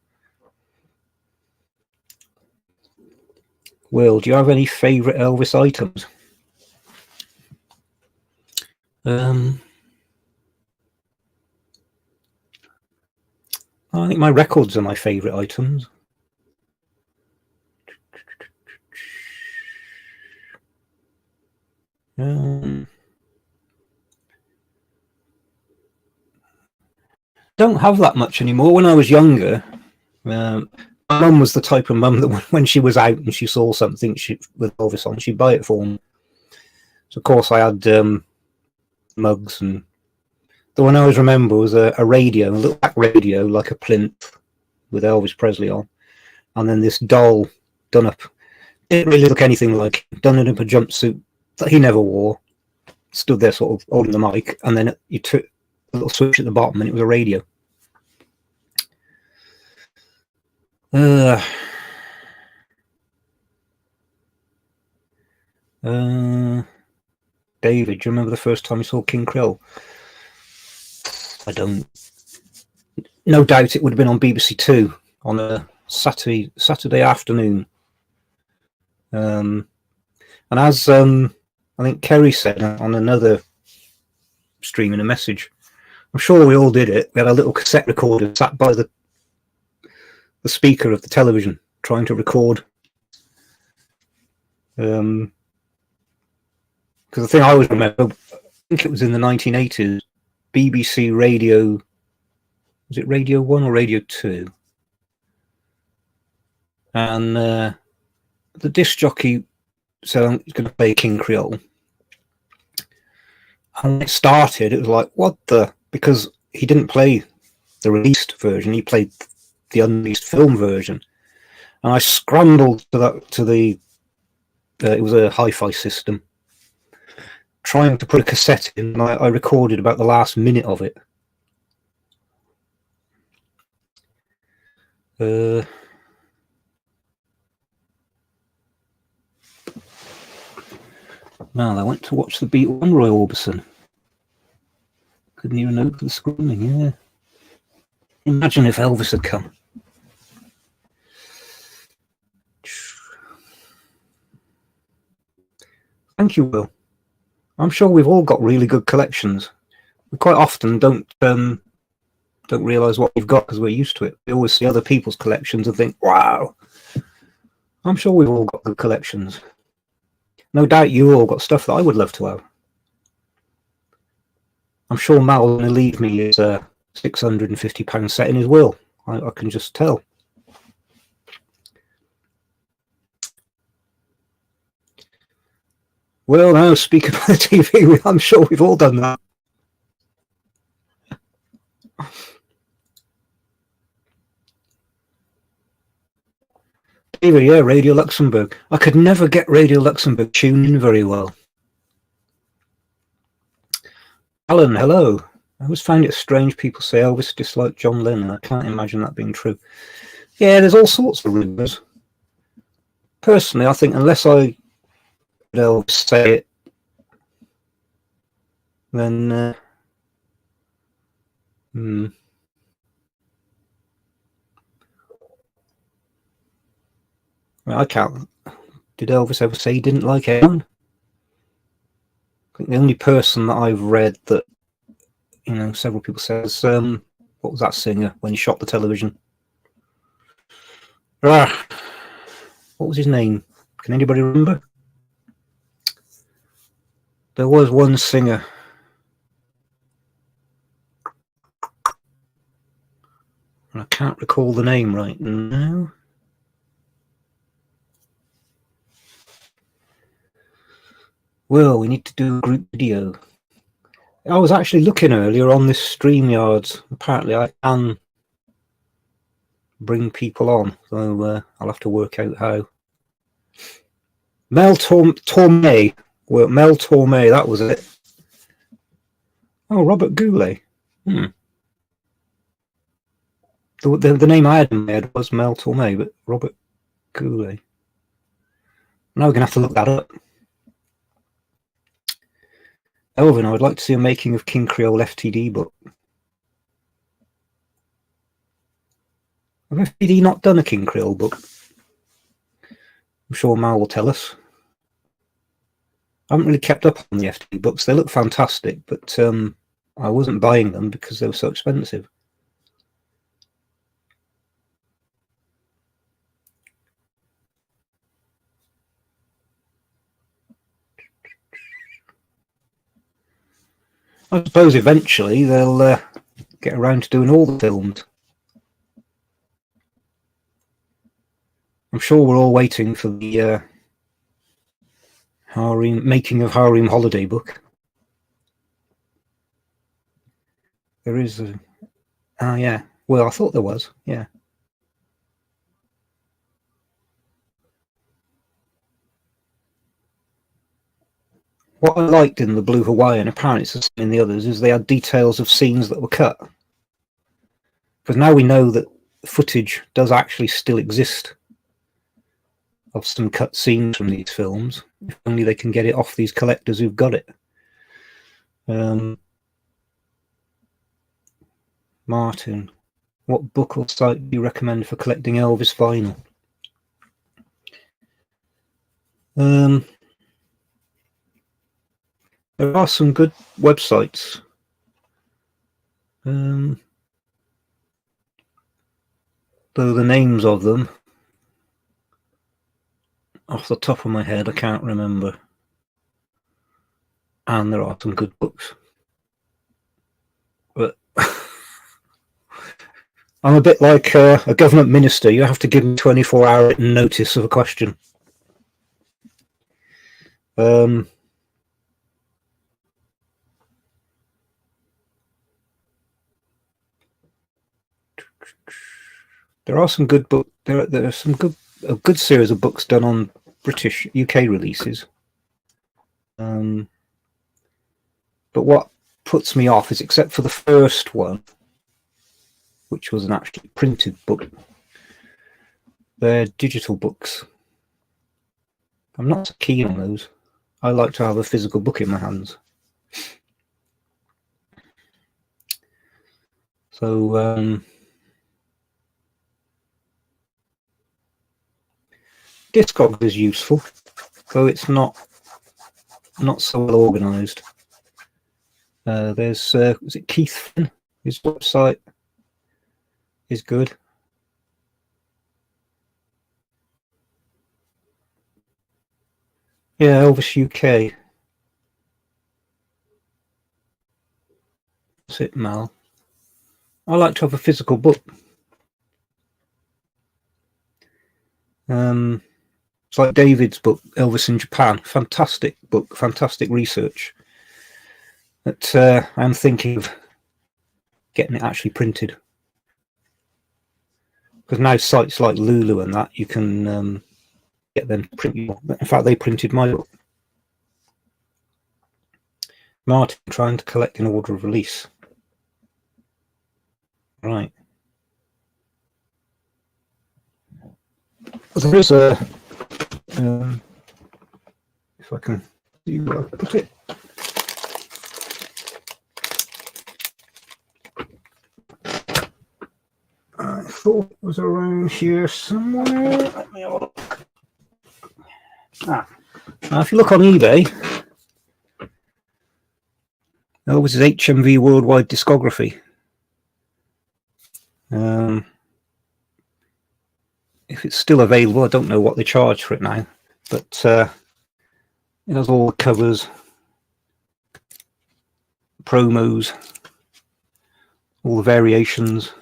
Will, do you have any favourite Elvis items? I think my records are my favourite items. Don't have that much anymore. When I was younger, my mum was the type of mum that when she was out and she saw something with Elvis on, she'd buy it for me. So of course I had mugs, and the one I always remember was a radio, a little black radio like a plinth with Elvis Presley on, and then this doll done up. Didn't really look anything like it, done in a jumpsuit that he never wore. Stood there sort of holding the mic, and then you took a little switch at the bottom and it was a radio. David, do you remember the first time you saw King Creole? I don't. No doubt it would have been on BBC Two on a Saturday afternoon. And as I think Kerry said on another stream in a message, I'm sure we all did it. We had a little cassette recorder sat by the speaker of the television trying to record. Because the thing I always remember, I think it was in the 1980s, BBC Radio, was it Radio 1 or Radio 2? And the disc jockey said he's going to play King Creole. And when it started, it was like, what the? Because he didn't play the released version, he played the unreleased film version. And I scrambled to the it was a hi-fi system, trying to put a cassette in, and I recorded about the last minute of it. Well, I went to watch the Beatles on Roy Orbison. Couldn't even open the screening, yeah. Imagine if Elvis had come. Thank you, Will. I'm sure we've all got really good collections. We quite often don't realise what we've got because we're used to it. We always see other people's collections and think, wow. I'm sure we've all got good collections. No doubt you all got stuff that I would love to have. I'm sure Mal's going to leave me his £650 set in his will. I can just tell. Well, now, speaking of the TV, I'm sure we've all done that. David, yeah, Radio Luxembourg. I could never get Radio Luxembourg tuned in very well. Alan, hello. I always find it strange people say Elvis disliked John Lennon. I can't imagine that being true. Yeah, there's all sorts of rumours. Personally, I think unless I heard Elvis say it, then I can't. Did Elvis ever say he didn't like anyone? I think the only person that I've read that, you know, several people says, what was that singer when he shot the television? What was his name? Can anybody remember? There was one singer. I can't recall the name right now. Well, we need to do a group video. I was actually looking earlier on this StreamYards. Apparently I can bring people on, so I'll have to work out how. Mel Torme. Well, Mel Torme, that was it. Oh, Robert Goulet. The name I had in my head was Mel Torme, but Robert Goulet. Now we're going to have to look that up. Elvin, I would like to see a making of King Creole FTD book. Have FTD not done a King Creole book? I'm sure Mal will tell us. I haven't really kept up on the FTD books. They look fantastic, but I wasn't buying them because they were so expensive. I suppose eventually they'll get around to doing all the films. I'm sure we're all waiting for the making of Harem Holiday book. There is a... Ah, yeah. Well, I thought there was, yeah. What I liked in the Blue Hawaiian, apparently it's the same in the others, is they had details of scenes that were cut. Because now we know that footage does actually still exist of some cut scenes from these films. If only they can get it off these collectors who've got it. Martin, what book or site do you recommend for collecting Elvis vinyl? There are some good websites. Though the names of them, off the top of my head, I can't remember. And there are some good books. But I'm a bit like a government minister. You have to give me 24-hour written notice of a question. There are some good books. There are some a good series of books done on British UK releases. But what puts me off is, except for the first one, which was an actually printed book, they're digital books. I'm not so keen on those. I like to have a physical book in my hands. So discogs is useful, though it's not so well organised. There's is it Keith Finn? His website is good. Yeah, Elvis UK. That's it, Mal. I like to have a physical book. It's like David's book, Elvis in Japan. Fantastic book, fantastic research. But I'm thinking of getting it actually printed. Because now sites like Lulu and that, you can get them printed. In fact, they printed my book. Martin, trying to collect in order of release. Right. There is a... if I can see where I put it. I thought it was around here somewhere. Let me have a look. Now, if you look on eBay, Elvis is HMV Worldwide Discography. If if it's still available. I don't know what they charge for it now, but it has all the covers, promos, all the variations.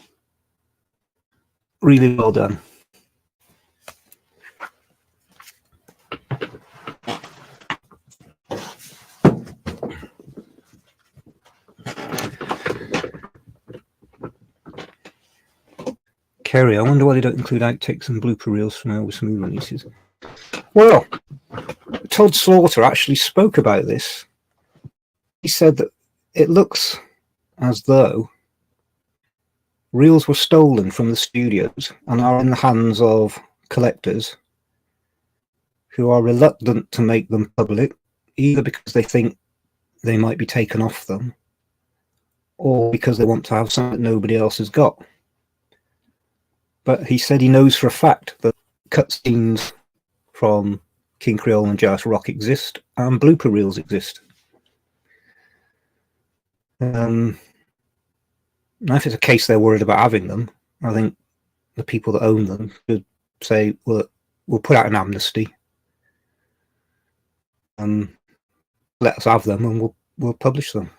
Really well done. Kerry, I wonder why they don't include outtakes and blooper reels from Elvis movie releases. Well, Todd Slaughter actually spoke about this. He said that it looks as though reels were stolen from the studios and are in the hands of collectors who are reluctant to make them public, either because they think they might be taken off them or because they want to have something that nobody else has got. But he said he knows for a fact that cutscenes from King Creole and Jazz Rock exist and blooper reels exist. Now, if it's a case they're worried about having them, I think the people that own them should say, well, we'll put out an amnesty and let us have them and we'll publish them.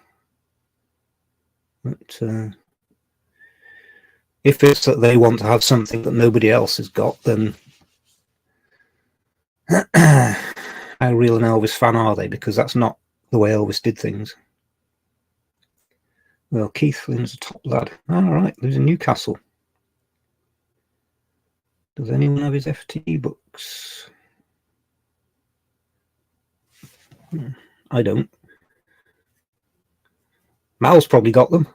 But if it's that they want to have something that nobody else has got, then how real an Elvis fan are they? Because that's not the way Elvis did things. Well, Keith Lynn's a top lad. All right, lives in Newcastle. Does anyone have his FT books? I don't. Mal's probably got them.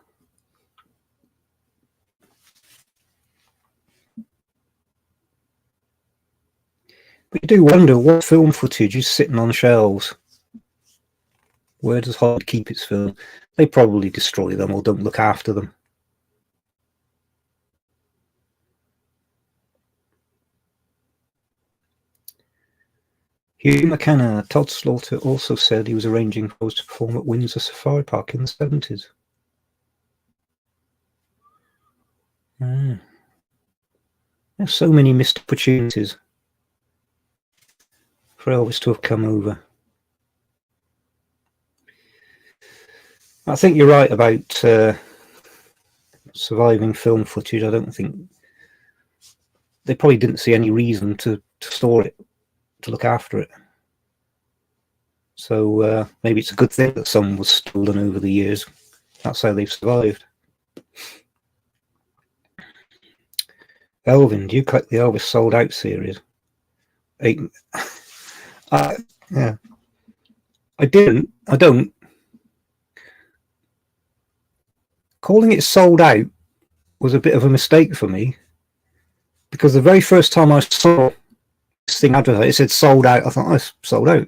But you do wonder what film footage is sitting on shelves. Where does Hollywood keep its film? They probably destroy them or don't look after them. Hugh McKenna, Todd Slaughter also said he was arranging for us to perform at Windsor Safari Park in the 70s. There's so many missed opportunities for Elvis to have come over. I think you're right about surviving film footage. I don't think they probably didn't see any reason to store it, to look after it. So maybe it's a good thing that some was stolen over the years. That's how they've survived. Elvin, do you collect the Elvis Sold Out series? Yeah. I don't. Calling it sold out was a bit of a mistake for me, because the very first time I saw this thing advertised, it said sold out. I thought, oh, it's sold out.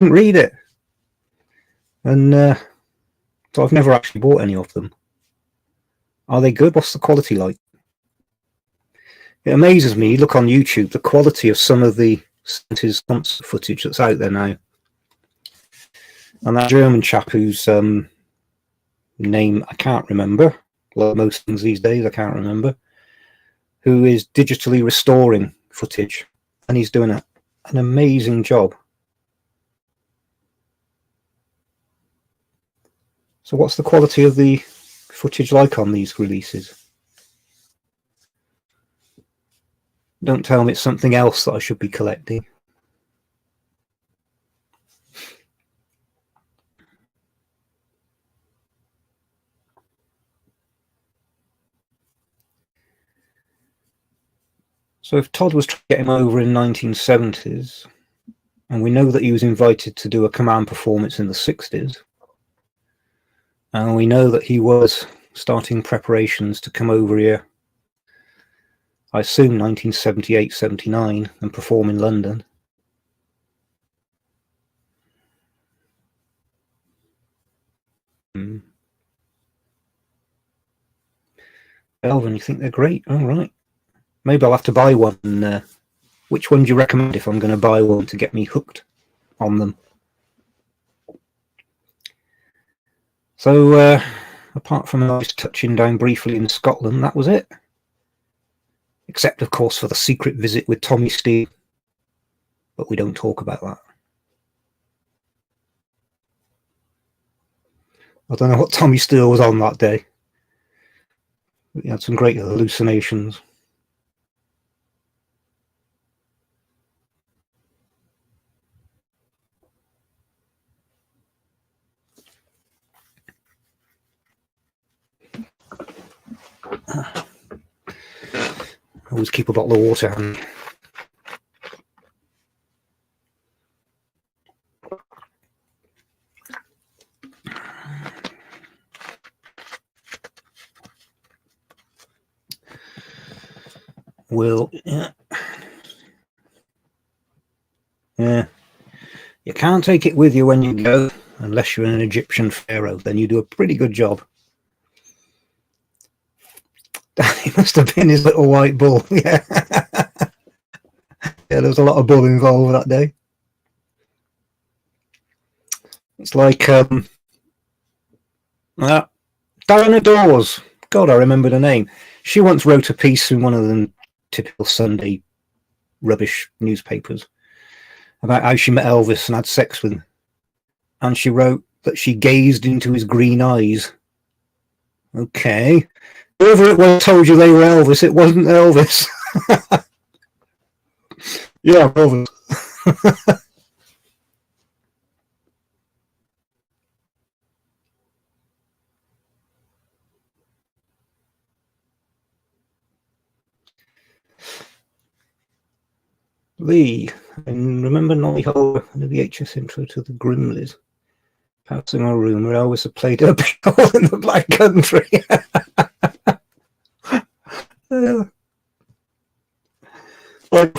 Didn't read it. And so I've never actually bought any of them. Are they good? What's the quality like? It amazes me, you look on YouTube, the quality of some of the 70s concert footage that's out there now. And that German chap whose name I can't remember, like most things these days I can't remember, who is digitally restoring footage, and he's doing an amazing job. So what's the quality of the footage like on these releases? Don't tell me it's something else that I should be collecting. So if Todd was trying to get him over in 1970s, and we know that he was invited to do a command performance in the 60s, and we know that he was starting preparations to come over here, I assume 1978, 79, and perform in London. Elvin, you think they're great? All right. Maybe I'll have to buy one. Which one do you recommend if I'm going to buy one to get me hooked on them? So, apart from Elvis touching down briefly in Scotland, that was it. except of course for the secret visit with Tommy Steele, but we don't talk about that. I don't know what Tommy Steele was on that day. He had some great hallucinations. Always keep a bottle of water handy. Well, yeah. You can't take it with you when you go, unless you're an Egyptian pharaoh. Then you do a pretty good job. He must have been his little white bull. Yeah. Yeah, there was a lot of bull involved that day. It's like Diana Dawes. God, I remember the name. She once wrote a piece in one of the typical Sunday rubbish newspapers about how she met Elvis and had sex with him. And she wrote that she gazed into his green eyes. Okay. Whoever it was told you they were Elvis, it wasn't Elvis. Yeah, Elvis. Lee, and remember Nolly Hole in the VHS intro to the Grimleys? Passing our room where Elvis had played a big hole in the Black Country. Like,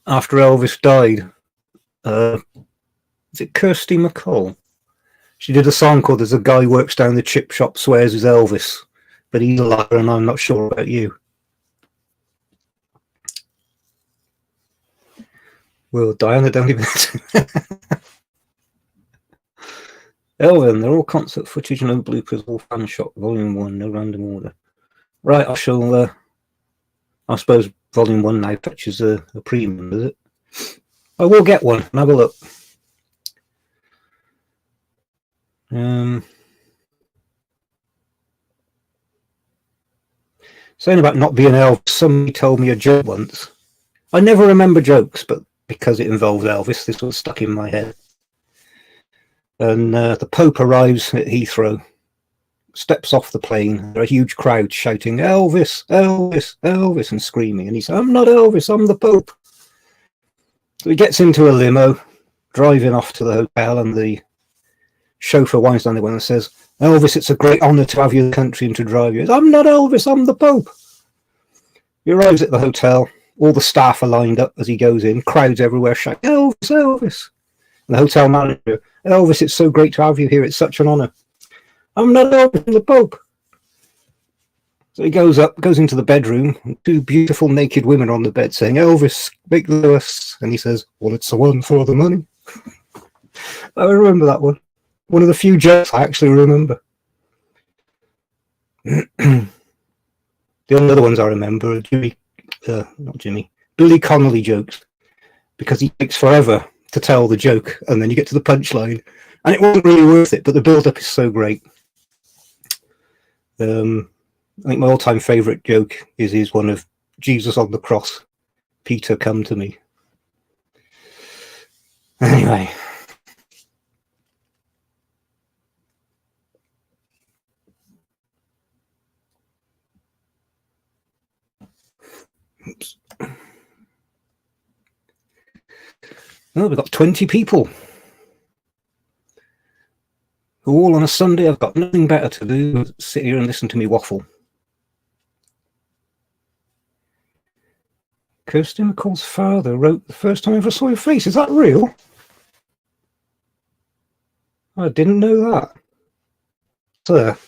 after Elvis died, is it Kirsty MacColl? She did a song called "There's a Guy Works Down the Chip Shop, Swears He's Elvis, but he's a liar and I'm not sure about you." Well, Diana, don't even. Elvin, they're all concert footage, no bloopers, all fan shot, volume 1, no random order. Right, I shall. I suppose volume 1 now fetches a premium, does it? I will get one and have a look. Saying about not being Elvis, somebody told me a joke once. I never remember jokes, but because it involves Elvis, this was stuck in my head. And the Pope arrives at Heathrow, steps off the plane. There are a huge crowd shouting, "Elvis, Elvis, Elvis," and screaming. And he says, "I'm not Elvis, I'm the Pope." So he gets into a limo, driving off to the hotel, and the chauffeur winds down the window and says, "Elvis, it's a great honour to have you in the country and to drive you." He says, "I'm not Elvis, I'm the Pope." He arrives at the hotel. All the staff are lined up as he goes in. Crowds everywhere shouting, "Elvis, Elvis." And the hotel manager, "Elvis, it's so great to have you here. It's such an honour." "I'm not Elvis, I'm the Pope." So he goes into the bedroom. And 2 beautiful naked women on the bed saying, "Elvis, make Lewis." And he says, "Well, it's the one for the money." I remember that one. One of the few jokes I actually remember. The only other ones I remember are Billy Connolly jokes, because he takes forever to tell the joke and then you get to the punchline and it wasn't really worth it, but the build-up is so great. I think my all-time favourite joke is one of Jesus on the cross. "Peter, come to me." Anyway. Oops. Oh, we've got 20 people. All on a Sunday. I've got nothing better to do than sit here and listen to me waffle. Kirsty MacColl's father wrote "The First Time I Ever Saw Your Face." Is that real? I didn't know that. It's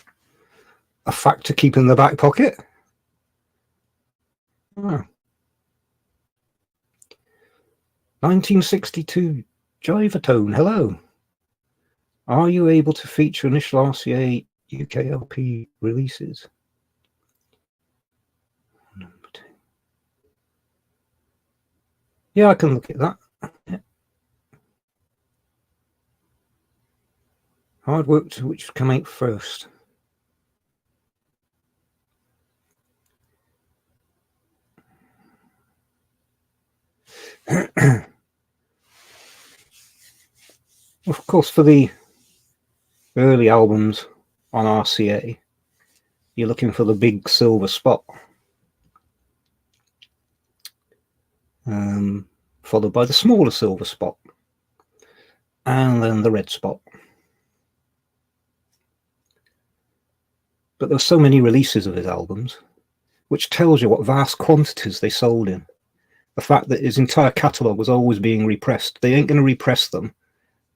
a fact to keep in the back pocket. Oh. 1962, Jivatone, hello. Are you able to feature initial RCA UK LP releases? Number 10. Yeah, I can look at that. Yeah. Hard work to which come out first. Of course, for the early albums on RCA, you're looking for the big silver spot, followed by the smaller silver spot, and then the red spot. But there were so many releases of his albums, which tells you what vast quantities they sold in. The fact that his entire catalogue was always being repressed. They ain't going to repress them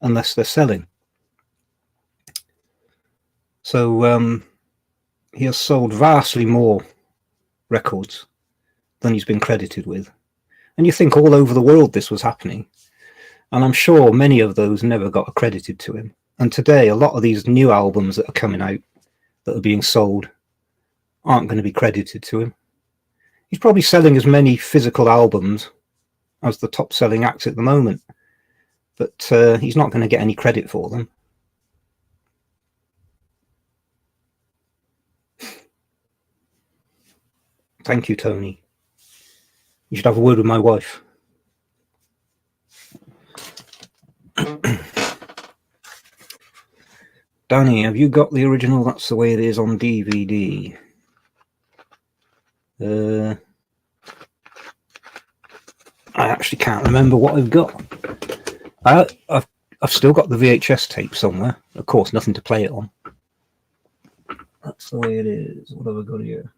unless they're selling. So he has sold vastly more records than he's been credited with. And you think all over the world this was happening. And I'm sure many of those never got accredited to him. And today, a lot of these new albums that are coming out that are being sold aren't going to be credited to him. He's probably selling as many physical albums as the top selling acts at the moment, but he's not going to get any credit for them. Thank you, Tony. You should have a word with my wife. Danny, have you got the original That's the Way It Is on DVD? I actually can't remember what I've got. I've still got the VHS tape somewhere. Of course, nothing to play it on. That's the Way It Is. What have I got here?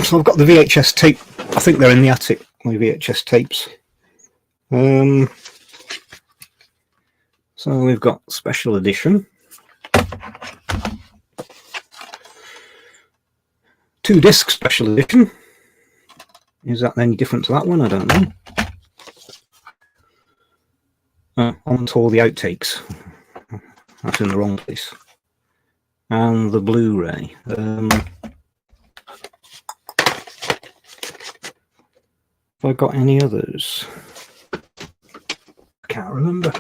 So I've got the VHS tape. I think they're in the attic, my VHS tapes. So we've got special edition. 2-disc special edition. Is that any different to that one? I don't know. On to all the outtakes. That's in the wrong place. And the Blu-ray. Have I got any others? I can't remember.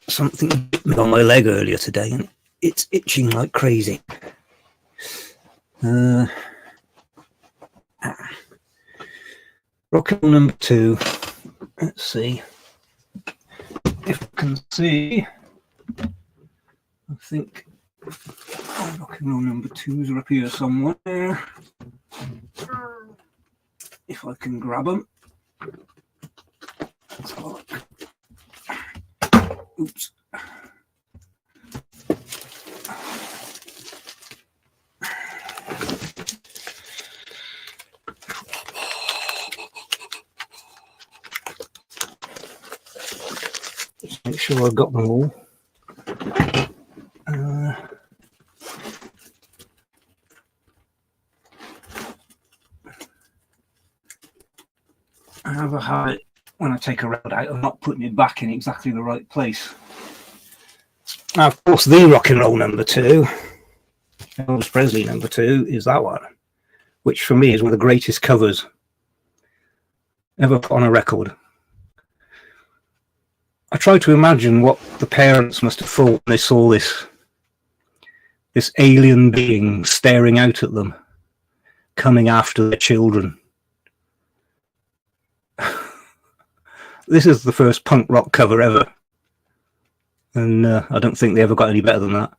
Something hit me on my leg earlier today and it's itching like crazy. Rock and roll number 2. Let's see if I can see. I think rock and roll number 2s are up here somewhere. If I can grab them. Let's have a look. Oops. Just make sure I've got them all. I have a habit when I take a record out of not putting it back in exactly the right place. Now, of course, the rock and roll number 2, Elvis Presley number 2, is that one, which for me is one of the greatest covers ever put on a record. I try to imagine what the parents must have thought when they saw this alien being staring out at them, coming after their children. This is the first punk rock cover ever. And I don't think they ever got any better than that.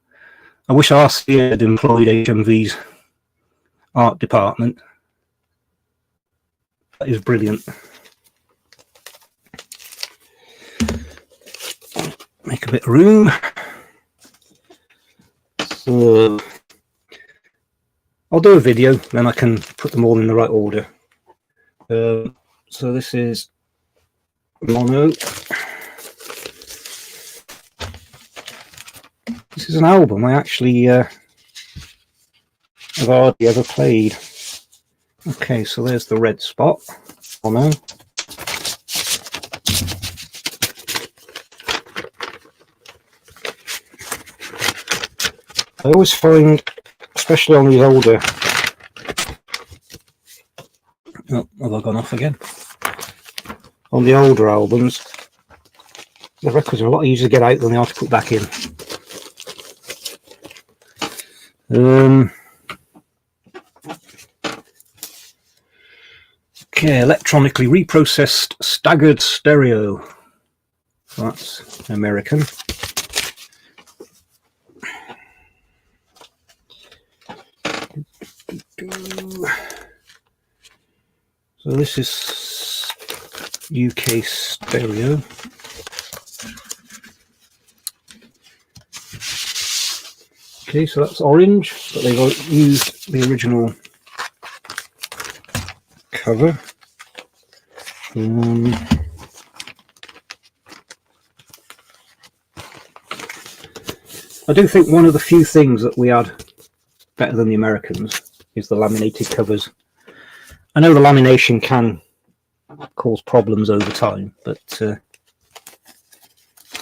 I wish RCA had employed HMV's art department. That is brilliant. Make a bit of room. So I'll do a video, then I can put them all in the right order. So this is mono. This is an album I actually have hardly ever played. Okay, so there's the red spot. Mono. I always find, especially on these older... Oh, have I gone off again? On the older albums, the records are a lot easier to get out than they are to put back in. Okay, electronically reprocessed staggered stereo. That's American. So this is UK stereo. Okay, so that's orange, but they've used the original cover. I do think one of the few things that we had better than the Americans is the laminated covers. I know the lamination can cause problems over time, but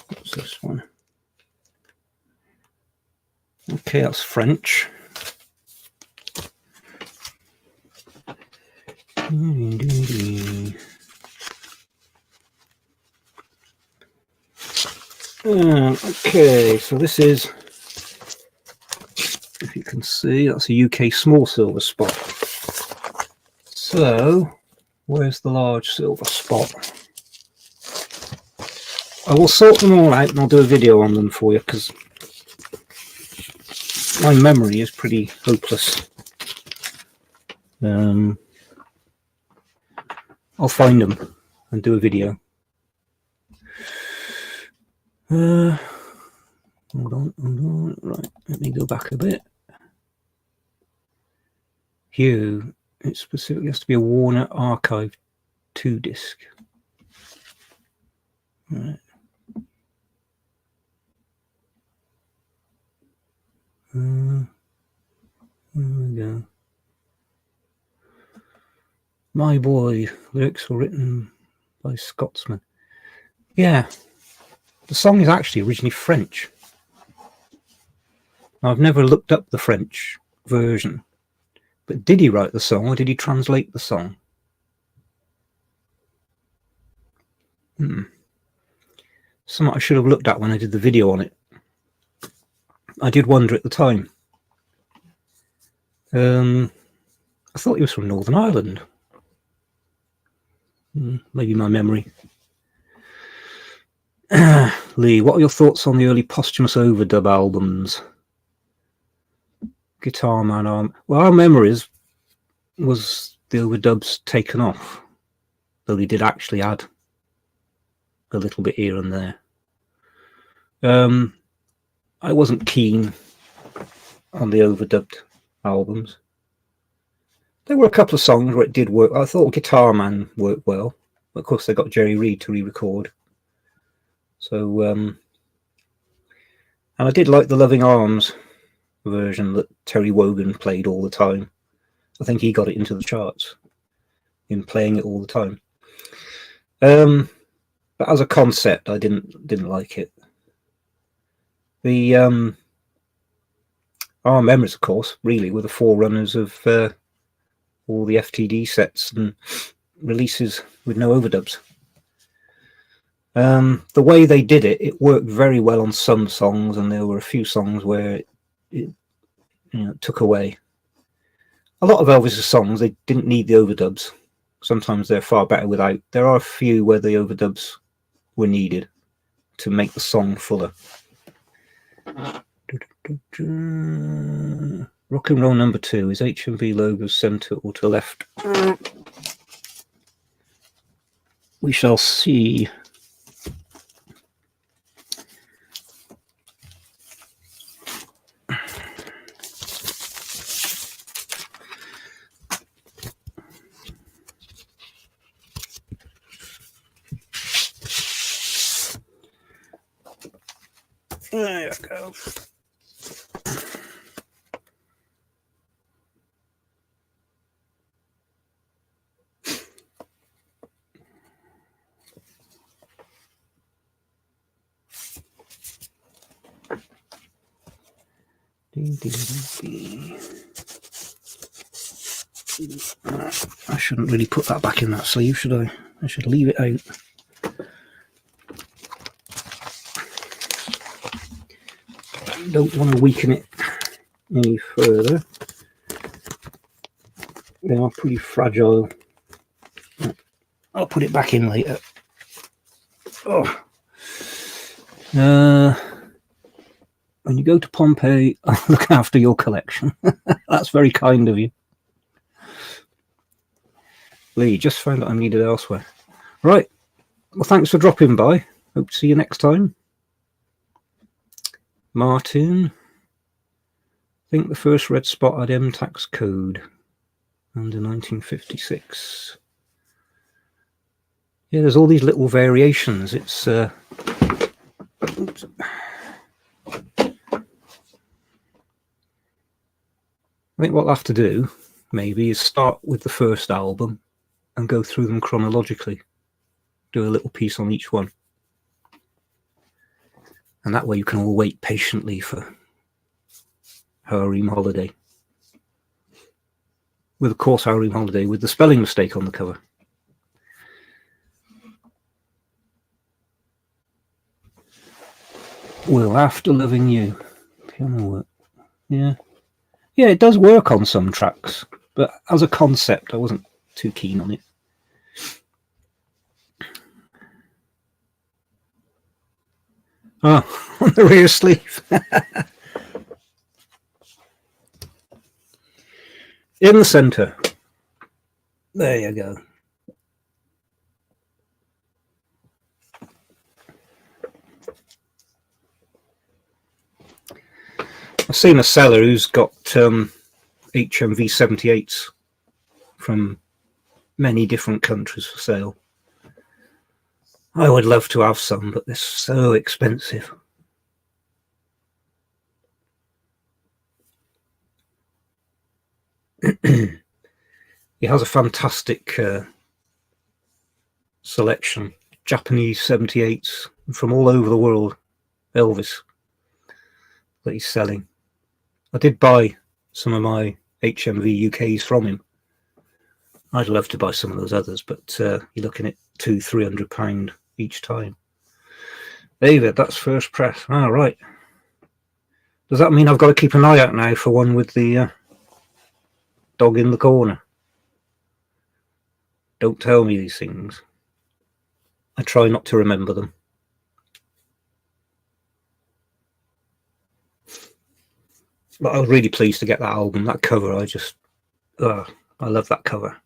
what's this one? Okay, that's French. Okay, so this is, if you can see, that's a UK small silver spot. So, where's the large silver spot? I will sort them all out and I'll do a video on them for you, because my memory is pretty hopeless. I'll find them and do a video. Hold on, right, let me go back a bit. Here, it specifically has to be a Warner Archive 2 disc. Right. There we go. My Boy, lyrics were written by Scotsman. Yeah, the song is actually originally French. I've never looked up the French version, but did he write the song or did he translate the song? Something I should have looked at when I did the video on it. I did wonder at the time. I thought he was from Northern Ireland. Maybe my memory. Lee, what are your thoughts on the early posthumous overdub albums? Guitar Man Arm. Well, our memories was the overdubs taken off, though they did actually add a little bit here and there. I wasn't keen on the overdubbed albums. There were a couple of songs where it did work. I thought Guitar Man worked well. Of course, they got Jerry Reed to re-record. So, and I did like the Loving Arms version that Terry Wogan played all the time. I think he got it into the charts in playing it all the time. But as a concept, I didn't like it. The Our Memories, of course, really were the forerunners of all the FTD sets and releases with no overdubs. The way they did it, it worked very well on some songs, and there were a few songs where it took away. A lot of Elvis's songs, they didn't need the overdubs. Sometimes they're far better without. There are a few where the overdubs were needed to make the song fuller. Rock and Roll number 2 is HMV logos centre or to the left. We shall see. go. I shouldn't really put that back in that sleeve, should I? I should leave it out. Don't want to weaken it any further. They are pretty fragile. I'll put it back in later. Oh. When you go to Pompeii, I'll look after your collection. That's very kind of you. Lee, just found that I'm needed elsewhere. Right. Well, thanks for dropping by. Hope to see you next time. Martin. I think the first red spot had M-Tax code under 1956. Yeah, there's all these little variations. It's oops. I think what I'll have to do maybe is start with the first album and go through them chronologically. Do a little piece on each one. And that way you can all wait patiently for Hareem Holiday. With, of course, Hareem Holiday with the spelling mistake on the cover. Well, After Loving You. Piano work. Yeah. Yeah, it does work on some tracks, but as a concept, I wasn't too keen on it. Oh, on the rear sleeve. In the centre. There you go. I've seen a seller who's got HMV 78s from many different countries for sale. I would love to have some, but they're so expensive. He has a fantastic selection. Japanese 78s from all over the world. Elvis that he's selling. I did buy some of my HMV UKs from him. I'd love to buy some of those others, but you're looking at £200-300 each time. David, that's first press. Ah, right. Does that mean I've got to keep an eye out now for one with the dog in the corner? Don't tell me these things. I try not to remember them. But I was really pleased to get that album, that cover. I love that cover.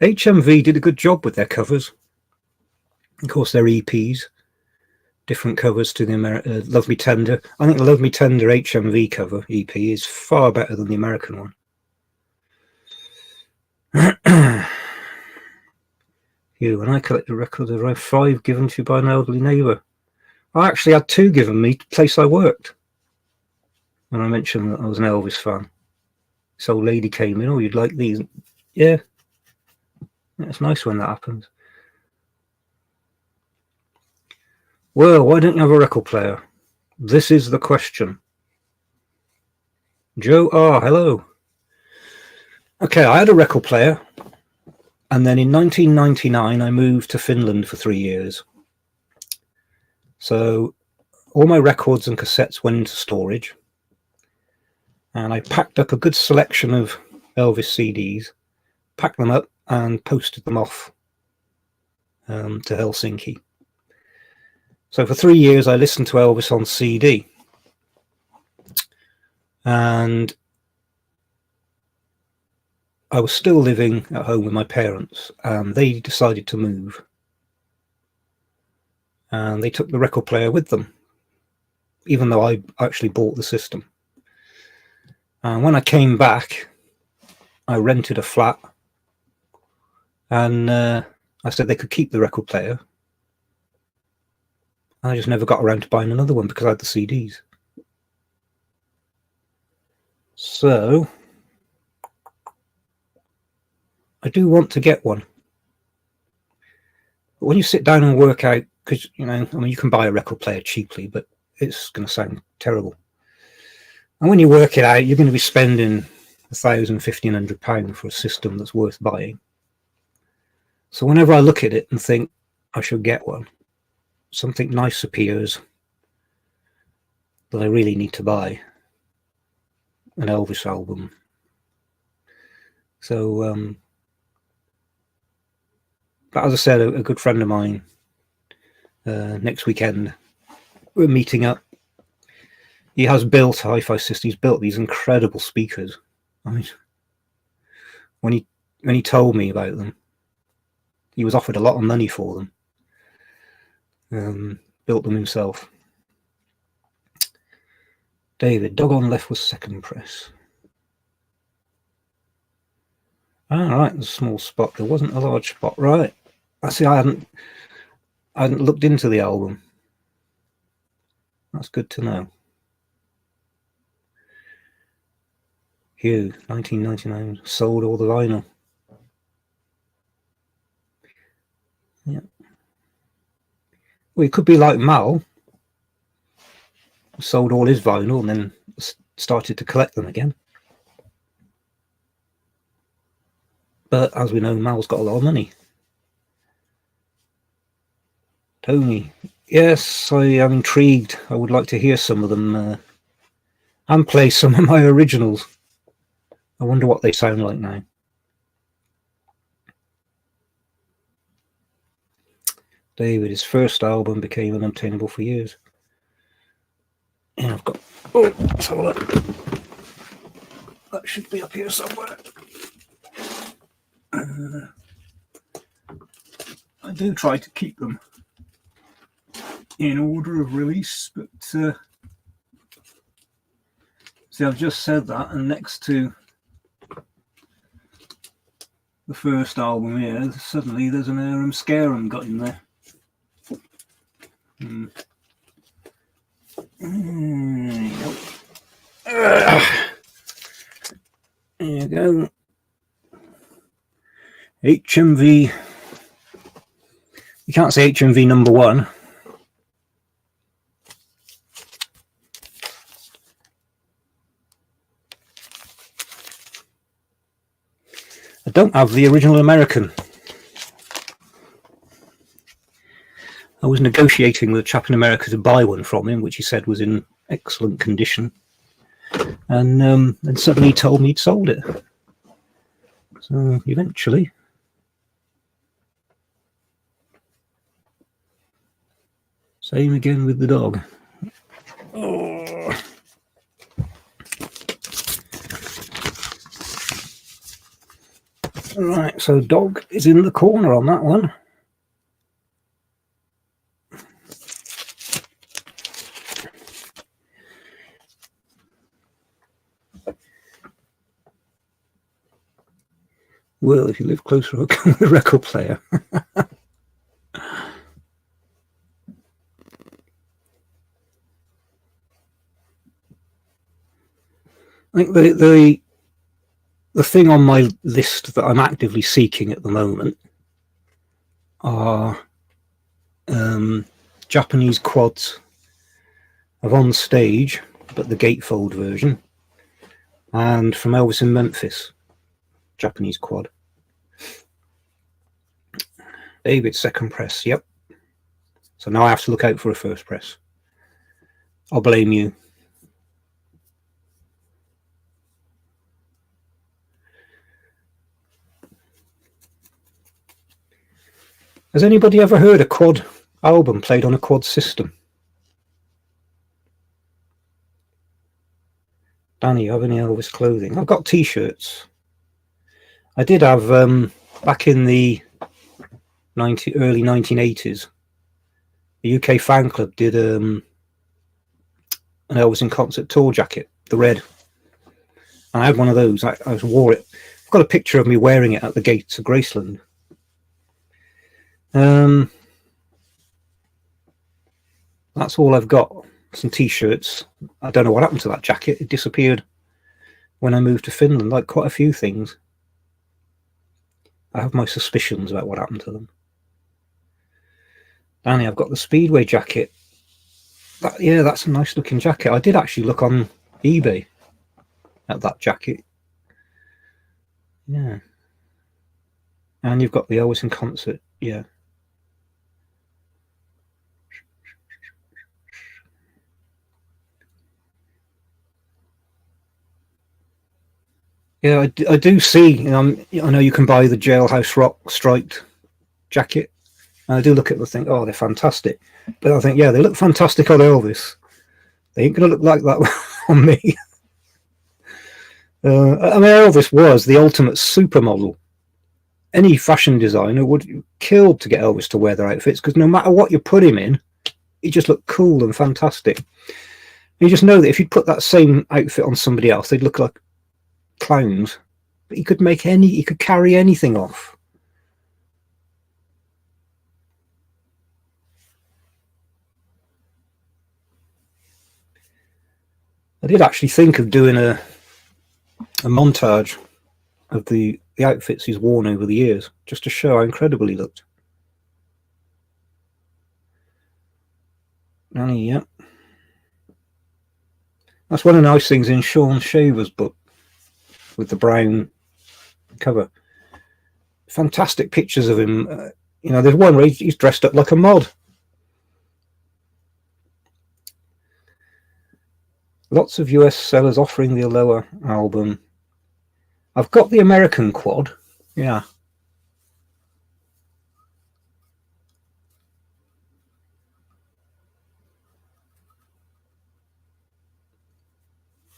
HMV did a good job with their covers. Of course, their EPs, different covers to the Love Me Tender. I think the Love Me Tender HMV cover EP is far better than the American one. When I collected records, I had 5 given to you by an elderly neighbour. I actually had 2 given me to the place I worked. When I mentioned that I was an Elvis fan, this old lady came in. Oh, you'd like these? Yeah, it's nice when that happens. Well, why don't you have a record player? This is the question. Joe R, hello. Okay, I had a record player, and then in 1999 I moved to Finland for 3 years. So all my records and cassettes went into storage. And I packed up a good selection of Elvis CDs, packed them up and posted them off to Helsinki. So for 3 years I listened to Elvis on CD. And I was still living at home with my parents, and they decided to move. And they took the record player with them, even though I actually bought the system. And when I came back, I rented a flat, and I said they could keep the record player, I just never got around to buying another one because I had the CDs. So I do want to get one. But when you sit down and work out, because, you know, I mean, you can buy a record player cheaply, but it's going to sound terrible. And when you work it out, you're going to be spending £1,000, £1,500 for a system that's worth buying. So whenever I look at it and think I should get one, something nice appears that I really need to buy. An Elvis album. So, but as I said, a good friend of mine, next weekend, we're meeting up. He has built hi-fi systems. He's built these incredible speakers. I mean, when he told me about them, he was offered a lot of money for them. Built them himself. David, dog on left was second press. Right, there's a small spot. There wasn't a large spot. Right. I see. I hadn't looked into the album. That's good to know. Hugh, 1999, sold all the vinyl. Yeah. Well, it could be like Mal, sold all his vinyl and then started to collect them again. But as we know, Mal's got a lot of money. Tony, yes, I am intrigued. I would like to hear some of them and play some of my originals. I wonder what they sound like now. David, his first album became unobtainable for years. Yeah, I've got... Oh, let's have a look. That should be up here somewhere. I do try to keep them in order of release, but see, I've just said that, and next to the first album here, suddenly there's an Arum Scarum got in there. There you go. HMV. You can't say HMV number 1. I don't have the original American. I was negotiating with a chap in America to buy one from him, which he said was in excellent condition. And suddenly he told me he'd sold it. So eventually... Same again with the dog. Oh. Right, so dog is in the corner on that one. Well, if you live closer, I'll come with a record player. I think the thing on my list that I'm actively seeking at the moment are Japanese quads of On Stage, but the gatefold version, and from Elvis in Memphis, Japanese quad. David, second press, yep. So now I have to look out for a first press. I'll blame you. Has anybody ever heard a quad album played on a quad system? Danny, you have any Elvis clothing? I've got t-shirts. I did have, back in the early 1980s, the UK fan club did an Elvis in concert tour jacket, the red. And I had one of those. I wore it. I've got a picture of me wearing it at the gates of Graceland. That's all I've got. Some t-shirts. I don't know what happened to that jacket. It disappeared when I moved to Finland, like quite a few things. I have my suspicions about what happened to them. Danny, I've got the Speedway jacket. Yeah, that's a nice looking jacket. I did actually look on eBay at that jacket. Yeah. And you've got the Elvis in concert. Yeah. Yeah, I do see. I know you can buy the Jailhouse Rock striped jacket. And I do look at them and think, oh, they're fantastic. But I think, yeah, they look fantastic on Elvis. They ain't going to look like that on me. I mean, Elvis was the ultimate supermodel. Any fashion designer would kill to get Elvis to wear their outfits, because no matter what you put him in, he just looked cool and fantastic. You just know that if you put that same outfit on somebody else, they'd look like clowns. But he could carry anything off. I did actually think of doing a montage of the outfits he's worn over the years, just to show how incredible he looked. And yeah, that's one of the nice things in Sean Shaver's book with the brown cover. Fantastic pictures of him. You know, there's one where he's dressed up like a mod. Lots of US sellers offering the Aloha album. I've got the American quad. Yeah.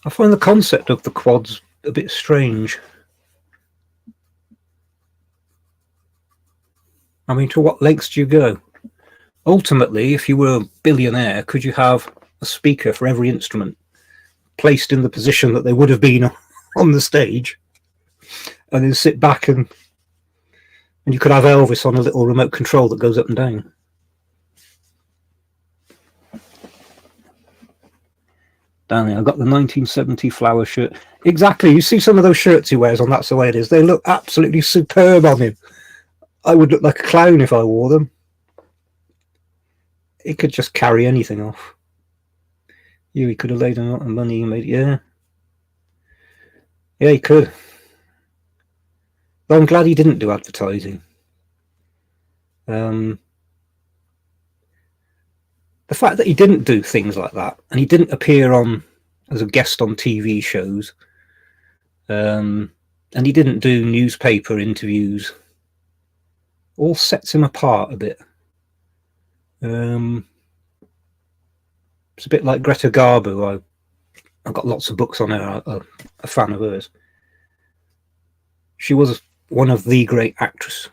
I find the concept of the quads a bit strange. I mean, to what lengths do you go? Ultimately, if you were a billionaire, could you have a speaker for every instrument placed in the position that they would have been on the stage, and then sit back and you could have Elvis on a little remote control that goes up and down? Danny, I've got the 1970 flower shirt. Exactly. You see some of those shirts he wears on That's the Way It Is. They look absolutely superb on him. I would look like a clown if I wore them. He could just carry anything off. He could have laid a lot of money and made, yeah, he could. But I'm glad he didn't do advertising. The fact that he didn't do things like that, and he didn't appear on as a guest on TV shows, and he didn't do newspaper interviews, all sets him apart a bit. It's a bit like Greta Garbo. I've got lots of books on her. I'm a fan of hers. She was one of the great actors,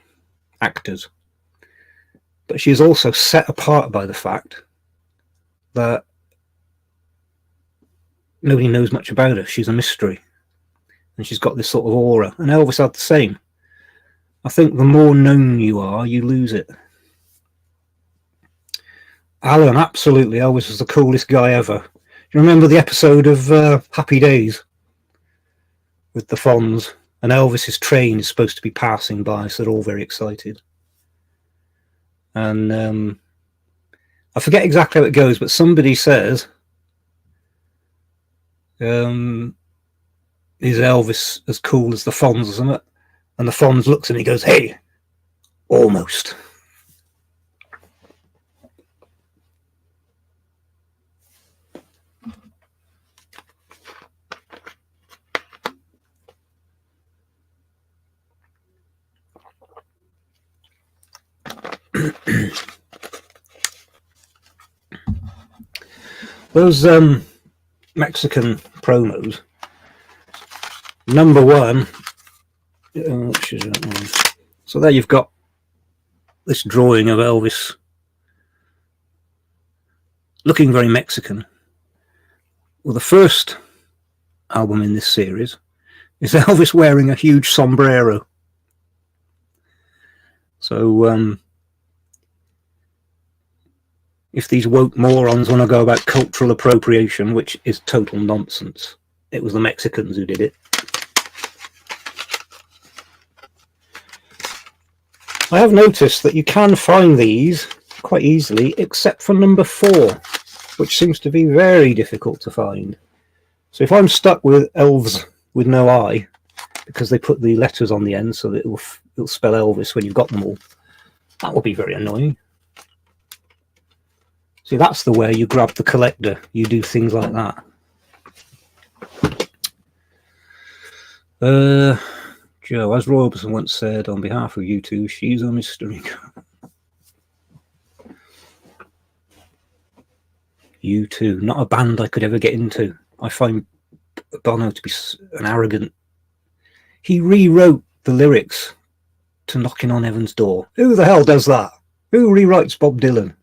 but she is also set apart by the fact that nobody knows much about her. She's a mystery, and she's got this sort of aura. And Elvis had the same. I think the more known you are, you lose it. Alan, absolutely. Elvis was the coolest guy ever. Do you remember the episode of Happy Days with the Fonz? And Elvis's train is supposed to be passing by, so they're all very excited. And I forget exactly how it goes, but somebody says, is Elvis as cool as the Fonz or something? And the Fonz looks and he goes, hey, almost. Those Mexican promos, number one, so there you've got this drawing of Elvis looking very Mexican. Well, the first album in this series is Elvis wearing a huge sombrero. So if these woke morons want to go about cultural appropriation, which is total nonsense. It was the Mexicans who did it. I have noticed that you can find these quite easily, except for number 4, which seems to be very difficult to find. So if I'm stuck with Elves with no I, because they put the letters on the end so that it'll spell Elvis when you've got them all, that will be very annoying. See, that's the way you grab the collector. You do things like that. Joe, as Roy Orbison once said, on behalf of you two, she's a mystery. U2, not a band I could ever get into. I find Bono to be an arrogant. He rewrote the lyrics to Knocking on Heaven's Door. Who the hell does that? Who rewrites Bob Dylan?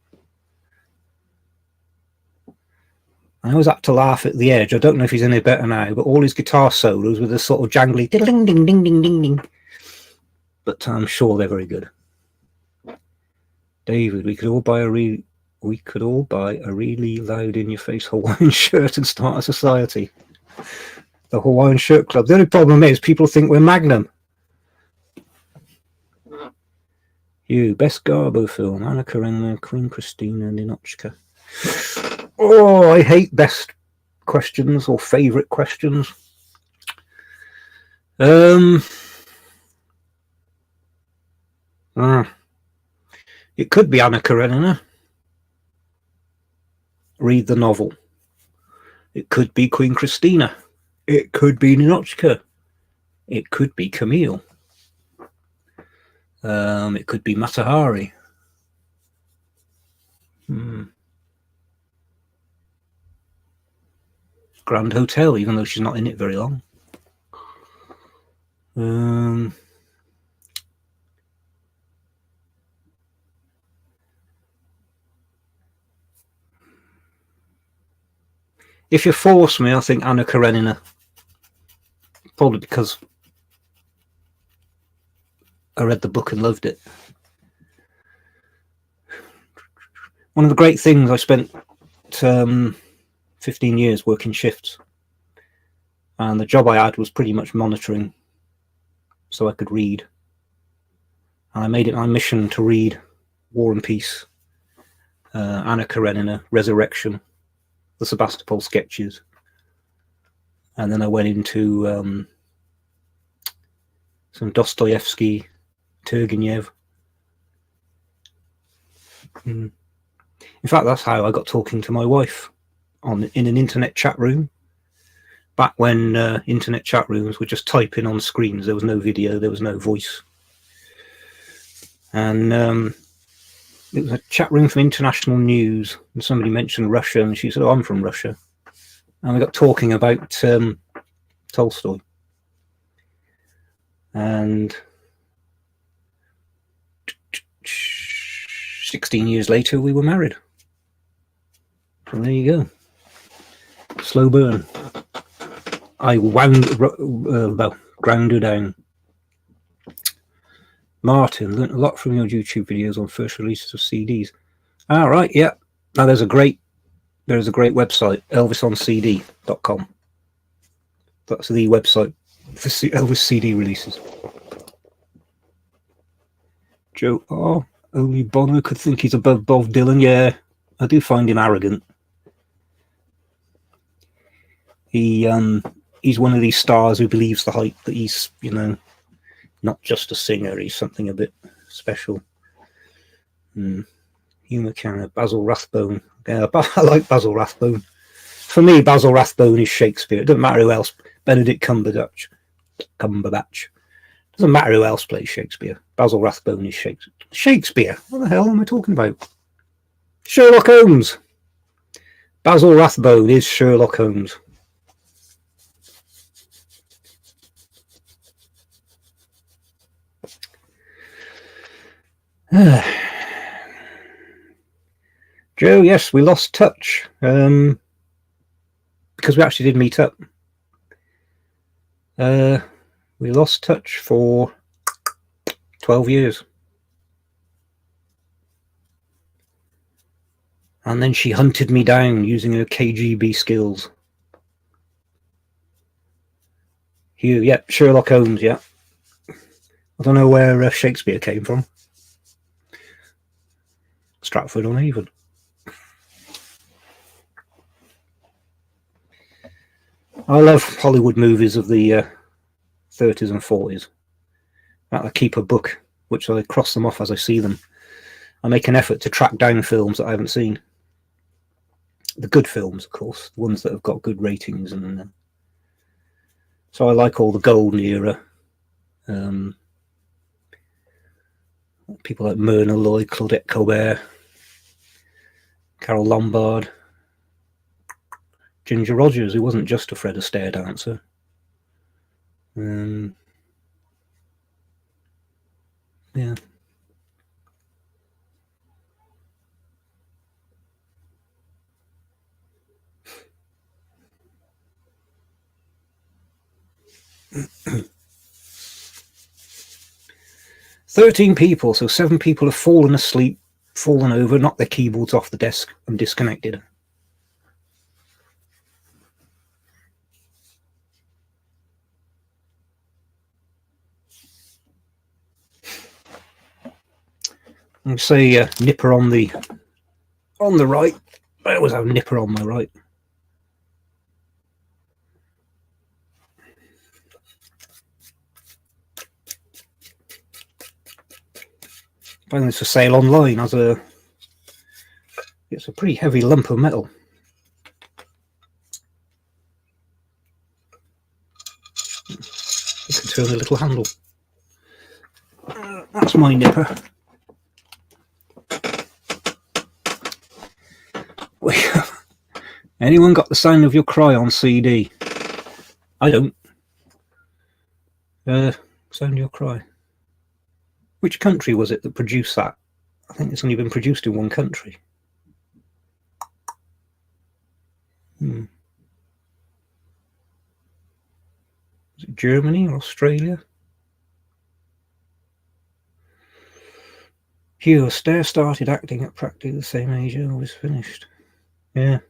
I always have to laugh at the Edge. I don't know if he's any better now, but all his guitar solos with a sort of jangly ding ding ding ding ding ding. But I'm sure they're very good. David, we could all buy a really loud in-your-face Hawaiian shirt and start a society. The Hawaiian Shirt Club. The only problem is people think we're Magnum. You, best Garbo film, Anna Karenina, Queen Christina, Ninochka. Oh, I hate best questions or favourite questions. It could be Anna Karenina. Read the novel. It could be Queen Christina. It could be Ninochka. It could be Camille. It could be Matahari. Grand Hotel, even though she's not in it very long. If you force me, I think Anna Karenina. Probably because I read the book and loved it. One of the great things, I spent 15 years working shifts, and the job I had was pretty much monitoring so I could read, and I made it my mission to read War and Peace, Anna Karenina, Resurrection, the Sebastopol sketches, and then I went into some Dostoevsky, Turgenev. In fact, that's how I got talking to my wife in an internet chat room. Back when internet chat rooms were just typing on screens, there was no video, there was no voice. And it was a chat room from international news, and somebody mentioned Russia, and she said, "Oh, I'm from Russia." And we got talking about Tolstoy. And 16 years later, we were married. So there you go. Slow burn. I ground her down. Martin, learnt a lot from your YouTube videos on first releases of CDs. All right, yeah. Now there's a great website, elvisoncd.com. That's the website for Elvis CD releases. Joe, only Bono could think he's above Bob Dylan. Yeah, I do find him arrogant. He's one of these stars who believes the hype that he's, not just a singer, he's something a bit special. Hugh McKenna, Basil Rathbone. Yeah, I like Basil Rathbone. For me, Basil Rathbone is Shakespeare. It doesn't matter who else. Benedict Cumberbatch. Doesn't matter who else plays Shakespeare. Basil Rathbone is Shakespeare. Shakespeare? What the hell am I talking about? Sherlock Holmes. Basil Rathbone is Sherlock Holmes. Joe, yes, we lost touch because we actually did meet up. We lost touch for 12 years. And then she hunted me down using her KGB skills. Hugh, yep, Sherlock Holmes, yeah. I don't know where Shakespeare came from. Stratford-on-Avon. I love Hollywood movies of the 30s and 40s. I keep a book, which I cross them off as I see them. I make an effort to track down films that I haven't seen. The good films, of course, the ones that have got good ratings. And so I like all the golden era. People like Myrna Loy, Claudette Colbert, Carole Lombard, Ginger Rogers, who wasn't just a Fred Astaire dancer. Yeah. "13 people, so 7 people have fallen asleep, fallen over, knocked their keyboards off the desk and disconnected." And say Nipper on the right. I always have Nipper on my right. Found this for sale online as it's a pretty heavy lump of metal. You can turn the little handle. That's my Nipper. Anyone got The Sound of Your Cry on CD? I don't. Sound of Your Cry. Which country was it that produced that? I think it's only been produced in one country. Is it Germany or Australia? Hugh Astaire started acting at practically the same age Elvis finished. Yeah.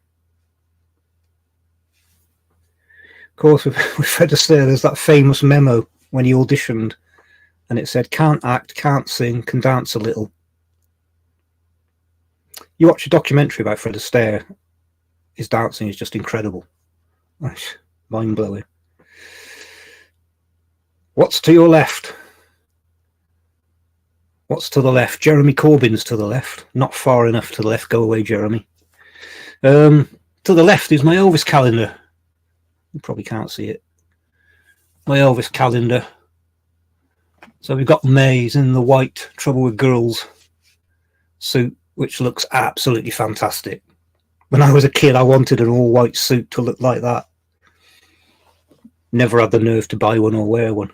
Of course, with Fred Astaire, there's that famous memo when he auditioned, and it said, "Can't act, can't sing, can dance a little." You watch a documentary about Fred Astaire, his dancing is just incredible. Mind-blowing. What's to your left? What's to the left? Jeremy Corbyn's to the left. Not far enough to the left. Go away, Jeremy. To the left is my Elvis calendar. You probably can't see it. My Elvis calendar. So we've got Mays in the white Trouble with Girls suit, which looks absolutely fantastic. When I was a kid, I wanted an all-white suit to look like that. Never had the nerve to buy one or wear one.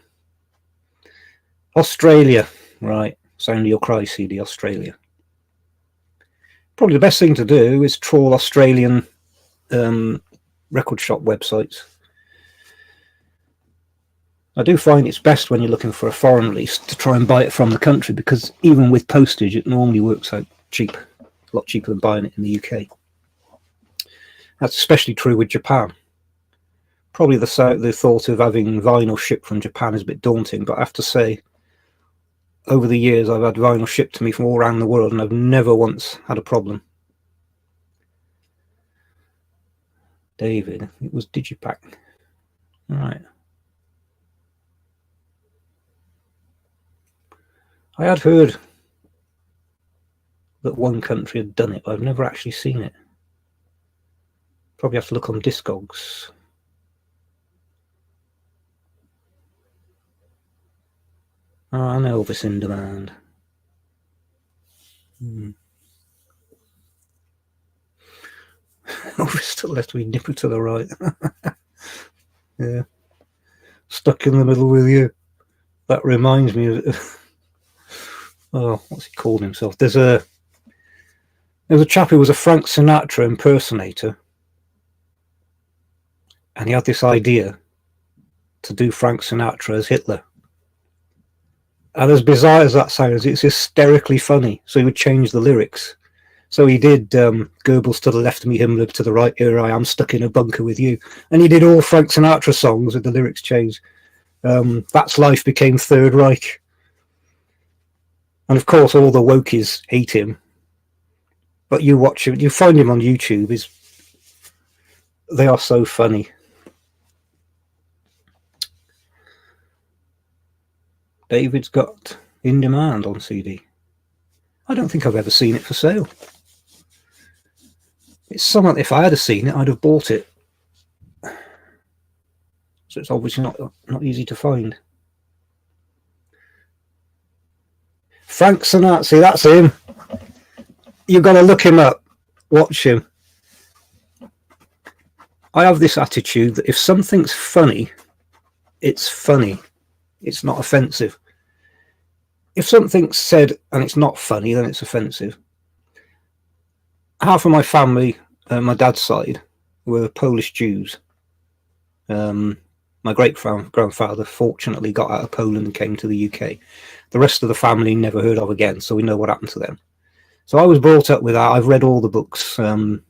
Australia. Right. Sound of Your Cry CD, Australia. Probably the best thing to do is trawl Australian record shop websites. I do find it's best when you're looking for a foreign release to try and buy it from the country, because even with postage it normally works out cheap, a lot cheaper than buying it in the UK. That's especially true with Japan. Probably the thought of having vinyl shipped from Japan is a bit daunting, but I have to say, over the years I've had vinyl shipped to me from all around the world and I've never once had a problem. David, it was Digipack. All right. I had heard that one country had done it, but I've never actually seen it. Probably have to look on discogs. Oh, I know Elvis in Demand. Elvis to the left, we Nipper to the right. Yeah. Stuck in the middle with you. That reminds me of oh, what's he called himself? There's a chap who was a Frank Sinatra impersonator, and he had this idea to do Frank Sinatra as Hitler. And as bizarre as that sounds, it's hysterically funny. So he would change the lyrics So he did Goebbels to the left of me, Himmler to the right, here I am stuck in a bunker with you. And he did all Frank Sinatra songs with the lyrics changed. That's Life became Third Reich. And of course, all the wokies hate him. But you watch him, you find him on YouTube, they are so funny. David's got In Demand on CD. I don't think I've ever seen it for sale. It's something, if I had seen it, I'd have bought it. So it's obviously not easy to find. Frank Sinatra, that's him. You've got to look him up. Watch him. I have this attitude that if something's funny, it's funny. It's not offensive. If something's said and it's not funny, then it's offensive. Half of my family, my dad's side, were Polish Jews. My great-grandfather fortunately got out of Poland and came to the UK. The rest of the family never heard of again, so we know what happened to them. So I was brought up with that. I've read all the books on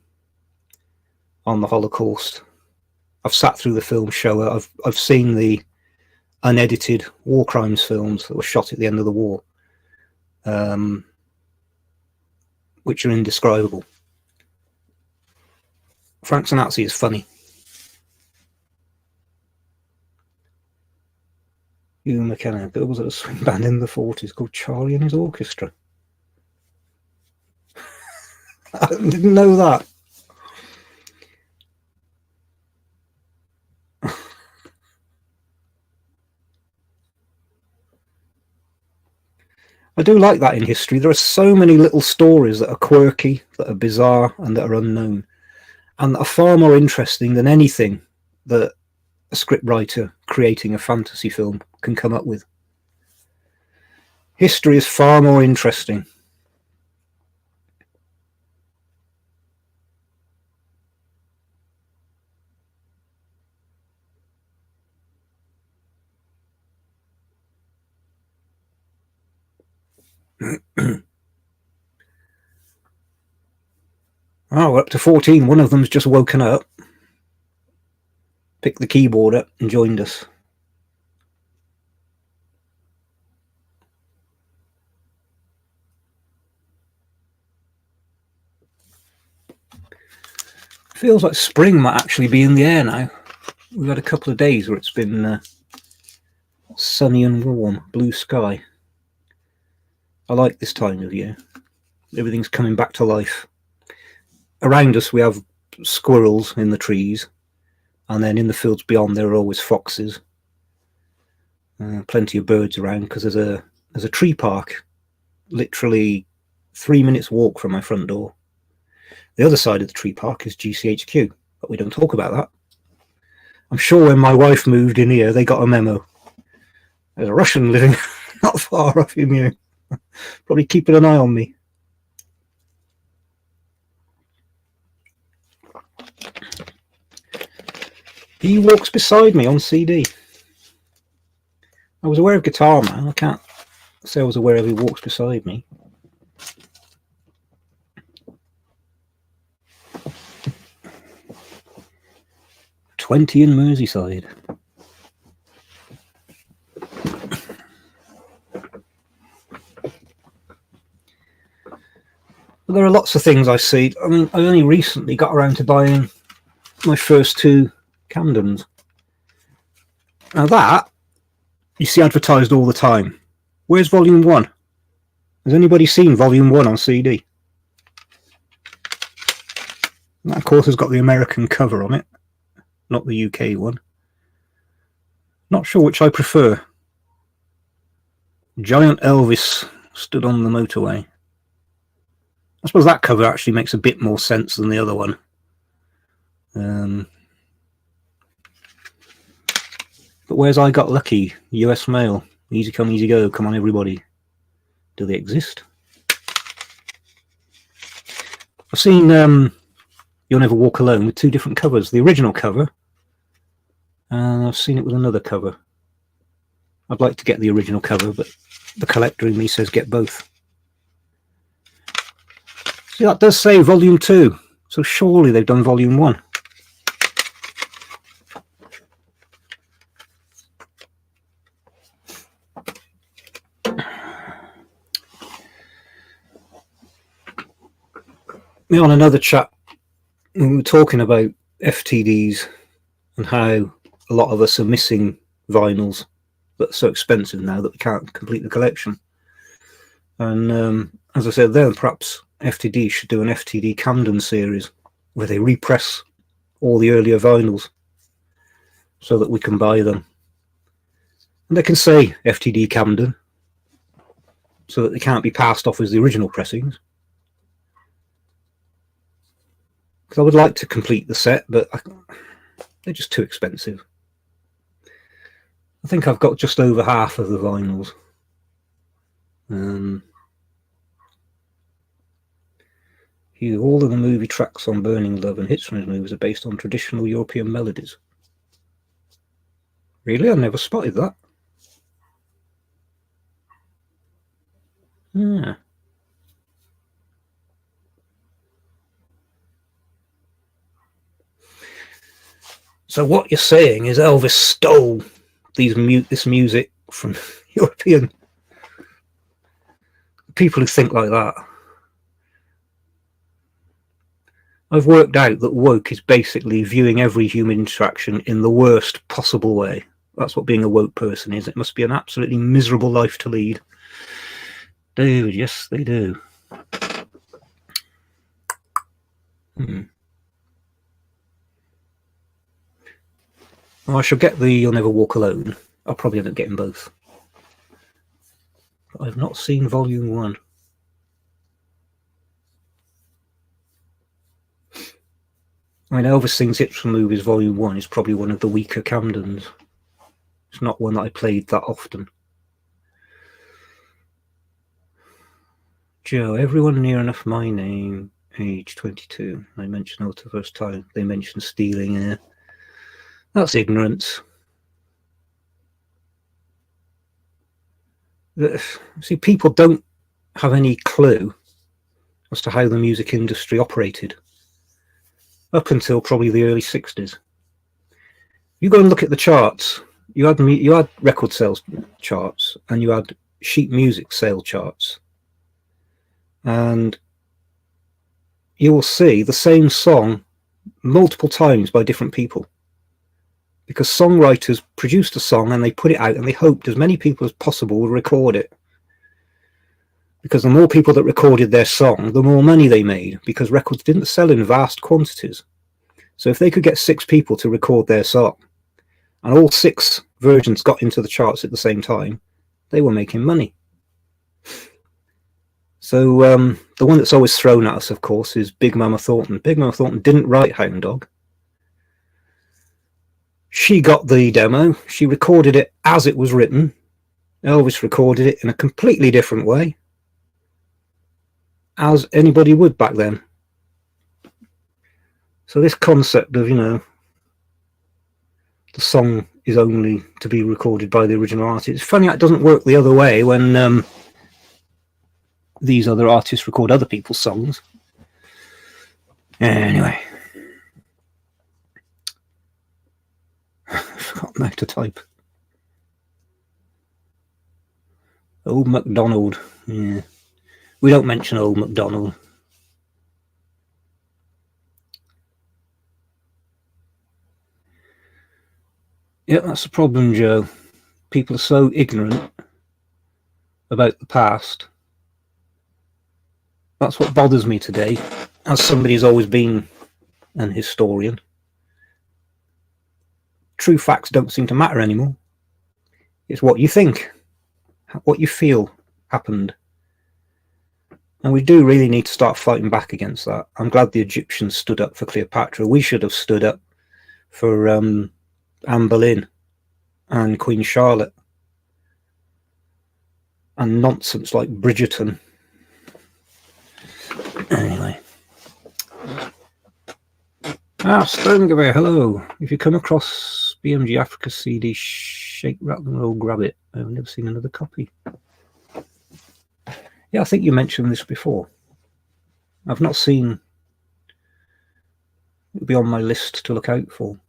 the Holocaust. I've sat through the film Shoah. I've seen the unedited war crimes films that were shot at the end of the war, which are indescribable. Frank Sinatra is funny. Hugh McKenna, Bill was at a swing band in the 40s called Charlie and His Orchestra. I didn't know that. I do like that in history. There are so many little stories that are quirky, that are bizarre, and that are unknown, and that are far more interesting than anything that a scriptwriter creating a fantasy film can come up with. History is far more interesting. Oh, we're up to 14. One of them's just woken up, picked the keyboard up and joined us. Feels like spring might actually be in the air now. We've had a couple of days where it's been sunny and warm, blue sky. I like this time of year. Everything's coming back to life. Around us we have squirrels in the trees, and then in the fields beyond there are always foxes. Plenty of birds around because there's a tree park literally 3 minutes walk from my front door. The other side of the tree park is GCHQ, but we don't talk about that. I'm sure when my wife moved in here, they got a memo. There's a Russian living not far off him here, probably keeping an eye on me. He Walks Beside Me on CD. I was aware of Guitar Man. I can't say I was aware of He Walks Beside Me. "20 in Merseyside." But there are lots of things I see. I mean, I only recently got around to buying my first 2 Camdens. Now that you see advertised all the time. Where's Volume 1? Has anybody seen Volume 1 on CD? That, of course, has got the American cover on it, not the UK one. Not sure which I prefer. Giant Elvis stood on the motorway. I suppose that cover actually makes a bit more sense than the other one. But where's I Got Lucky? US Mail. Easy come, easy go. Come on, everybody. Do they exist? I've seen You'll Never Walk Alone with 2 different covers. The original cover, and I've seen it with another cover. I'd like to get the original cover, but the collector in me says get both. See, that does say volume 2, so surely they've done volume 1. On another chat, we were talking about FTDs and how a lot of us are missing vinyls that are so expensive now that we can't complete the collection. And as I said then, perhaps FTD should do an FTD Camden series where they repress all the earlier vinyls so that we can buy them. And they can say FTD Camden so that they can't be passed off as the original pressings. Because I would like to complete the set, but they're just too expensive. I think I've got just over half of the vinyls. All of the movie tracks on Burning Love and hits from his movies are based on traditional European melodies. Really? I never spotted that. Yeah. So what you're saying is Elvis stole this music from European people who think like that. I've worked out that woke is basically viewing every human interaction in the worst possible way. That's what being a woke person is. It must be an absolutely miserable life to lead. Dude, yes, they do. Well, I shall get the You'll Never Walk Alone. I'll probably end up getting both. But I've not seen volume 1. I mean, Elvis Sings Hits from Movies volume 1 is probably one of the weaker Camdens. It's not one that I played that often. Joe, everyone near enough my name, age 22. I mentioned out the first time. They mentioned stealing here. That's ignorance. See, people don't have any clue as to how the music industry operated up until probably the early 60s. You go and look at the charts. You had record sales charts and you had sheet music sale charts. And you will see the same song multiple times by different people. Because songwriters produced a song and they put it out and they hoped as many people as possible would record it. Because the more people that recorded their song, the more money they made, because records didn't sell in vast quantities. So if they could get 6 people to record their song, and all 6 versions got into the charts at the same time, they were making money. So the one that's always thrown at us, of course, is Big Mama Thornton. Big Mama Thornton didn't write Hound Dog. She got the demo. She recorded it as it was written. Elvis recorded it in a completely different way, as anybody would back then. So this concept of, the song is only to be recorded by the original artist. It's funny that doesn't work the other way when these other artists record other people's songs. Anyway. I forgot how to type. Old MacDonald. Yeah. We don't mention Old MacDonald. Yeah, that's the problem, Joe. People are so ignorant about the past. That's what bothers me today, as somebody who's always been an historian. True facts don't seem to matter anymore. It's what you think, what you feel happened. And we do really need to start fighting back against that. I'm glad the Egyptians stood up for Cleopatra. We should have stood up for Anne Boleyn and Queen Charlotte. And nonsense like Bridgerton. Anyway. Stonegabay, hello. If you come across BMG Africa CD, shake, rattle and roll, grab it. I've never seen another copy. Yeah, I think you mentioned this before. I've not seen. It'll be on my list to look out for.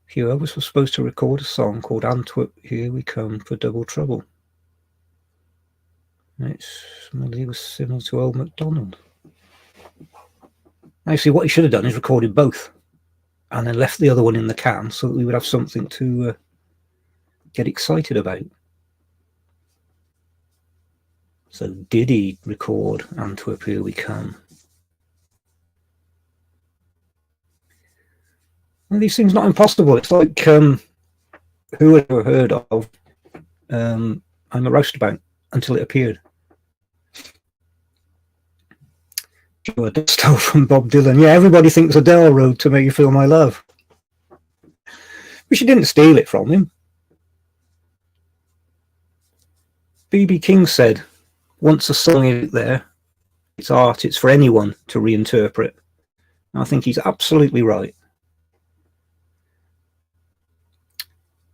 Hugh Elvis was supposed to record a song called Antwerp, Here We Come for Double Trouble. He was similar to Old MacDonald. Actually, what he should have done is recorded both and then left the other one in the can so that we would have something to get excited about. So did he record Antwerp, Here We Come? Well, these things not impossible. It's like, who had ever heard of I'm a Roustabout until it appeared? Sure, stole from Bob Dylan. Yeah, everybody thinks Adele wrote To Make You Feel My Love. But she didn't steal it from him. B.B. King said, once a song is there, it's art, it's for anyone to reinterpret. And I think he's absolutely right.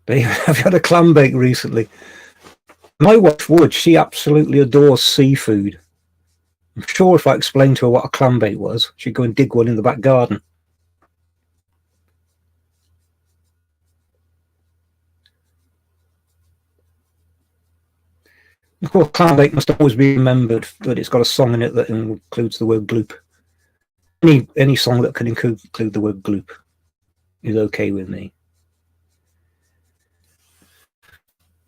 Dave, have you had a clam bake recently? My wife would. She absolutely adores seafood. I'm sure if I explained to her what a clam bake was, she'd go and dig one in the back garden. Of course, clam bake must always be remembered that it's got a song in it that includes the word gloop. Any song that can include the word gloop is okay with me.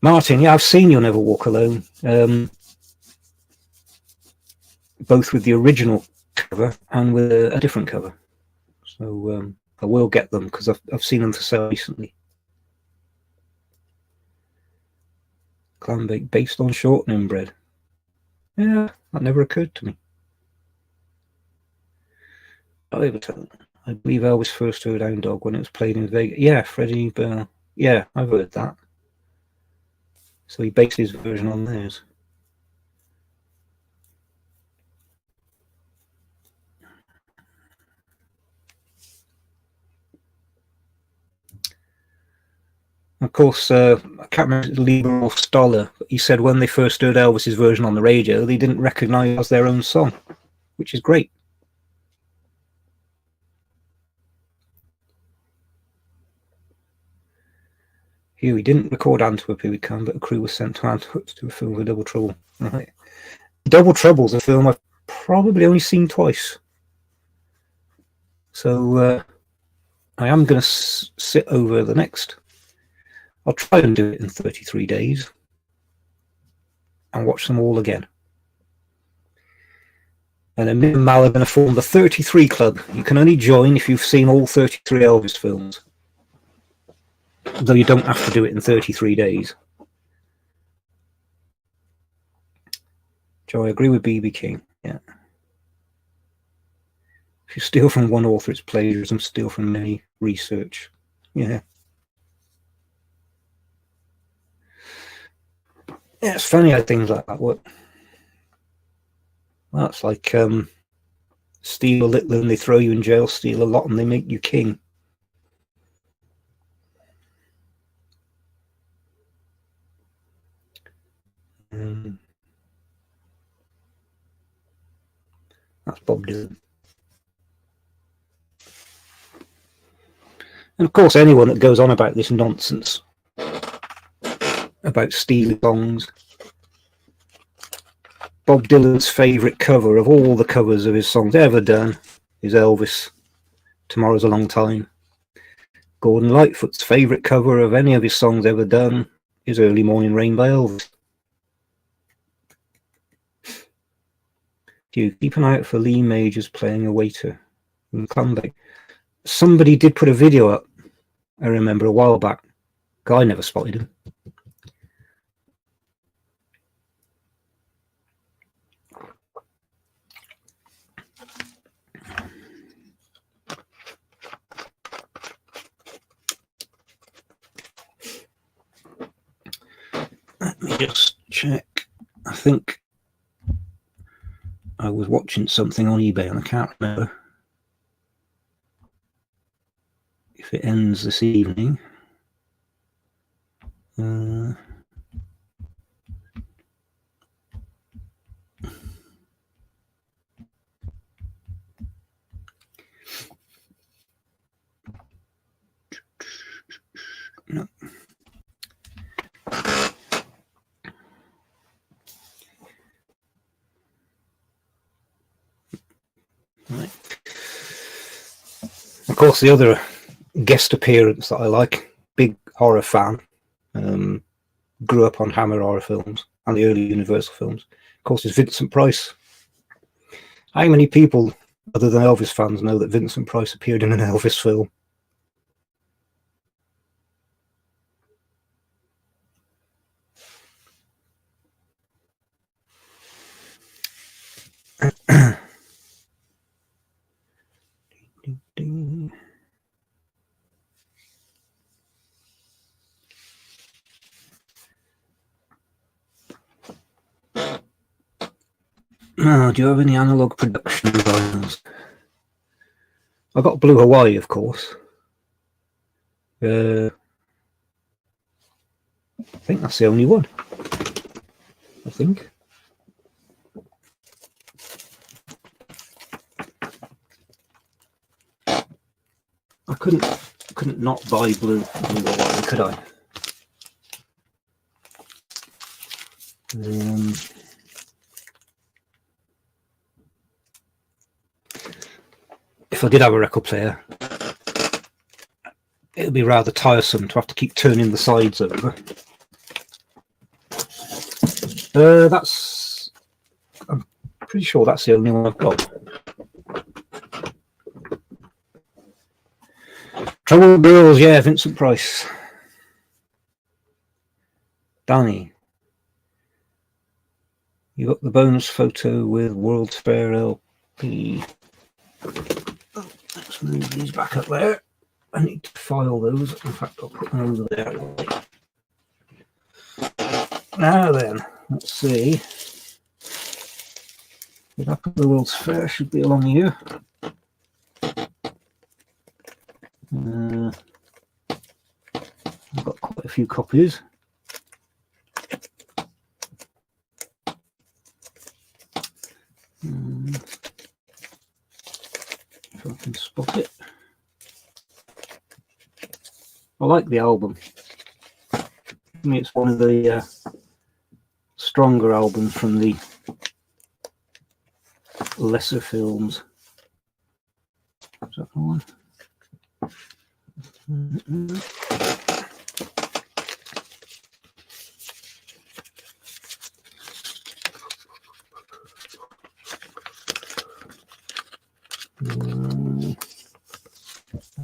Martin, yeah, I've seen You'll Never Walk Alone, both with the original cover and with a different cover. So I will get them because I've seen them for sale recently. Clam bake based on shortening bread. Yeah, that never occurred to me. I believe Elvis first heard Hound Dog when it was played in Vegas. Yeah, Freddie Bell. Yeah, I've heard that. So he based his version on theirs. Of course, I can't remember Lieber or Stoller, but he said when they first heard Elvis's version on the radio, they didn't recognise it as their own song, which is great. Here, he didn't record Antwerp, Here We Come, but a crew was sent to Antwerp to do a film for Double Trouble. Right. Double Trouble's a film I've probably only seen twice. So I am going to sit over the next. I'll try and do it in 33 days and watch them all again. And then me and Mal are going to form the 33 Club. You can only join if you've seen all 33 Elvis films. Though you don't have to do it in 33 days. Joe, I agree with B.B. King. Yeah. If you steal from one author, it's plagiarism. Steal from many, research. Yeah. Yeah, it's funny how things like that work. Well, it's like steal a little and they throw you in jail, steal a lot and they make you king. That's Bob Dylan. And of course, anyone that goes on about this nonsense about stealing songs, Bob Dylan's favourite cover of all the covers of his songs ever done is Elvis, Tomorrow's a Long Time. Gordon Lightfoot's favourite cover of any of his songs ever done is Early Morning Rain by Elvis. You keep an eye out for Lee Majors playing a waiter in Clambake. Somebody did put a video up, I remember, a while back. I never spotted him. Let me just check. I think I was watching something on eBay and I can't remember if it ends this evening. course, the other guest appearance that I like, big horror fan, grew up on Hammer horror films and the early Universal films, of course, is Vincent Price. How many people other than Elvis fans know that Vincent Price appeared in an Elvis film? Oh, do you have any analog production vinyls? I got Blue Hawaii, of course. I think that's the only one. I think. I couldn't not buy Blue Hawaii, could I? If I did have a record player, it would be rather tiresome to have to keep turning the sides over. I'm pretty sure that's the only one I've got. Trouble Girls, yeah, Vincent Price. Danny, you got the bonus photo with World's Fair LP. Oh, let's move these back up there. I need to file those. In fact, I'll put them over there. Now then, let's see. The back of the World's Fair should be along here. I've got quite a few copies. If I can spot it. I like the album. I mean, it's one of the stronger albums from the lesser films. Is that the one? I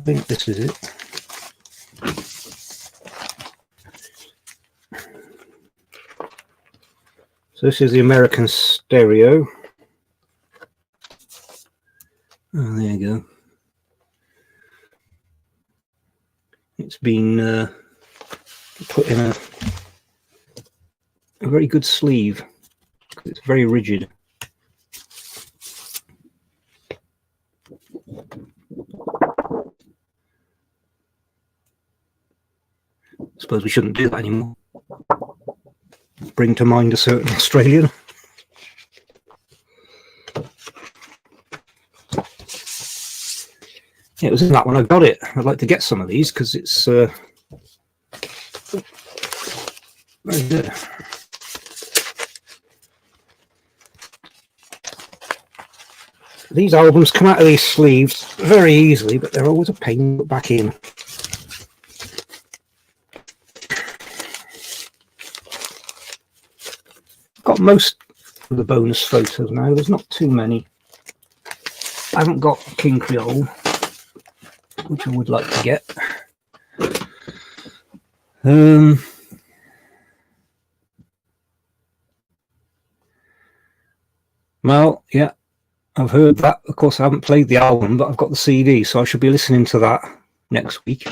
think this is it. So this is the American stereo. Oh, there you go. It's been put in a very good sleeve. It's very rigid. I suppose we shouldn't do that anymore. Bring to mind a certain Australian. Yeah, it was in that one I got it. I'd like to get some of these because it's very good. These albums come out of these sleeves very easily, but they're always a pain to put back in. Got most of the bonus photos now. There's not too many. I haven't got King Creole, which I would like to get. Well, yeah, I've heard that. Of course, I haven't played the album, but I've got the CD, so I should be listening to that next week.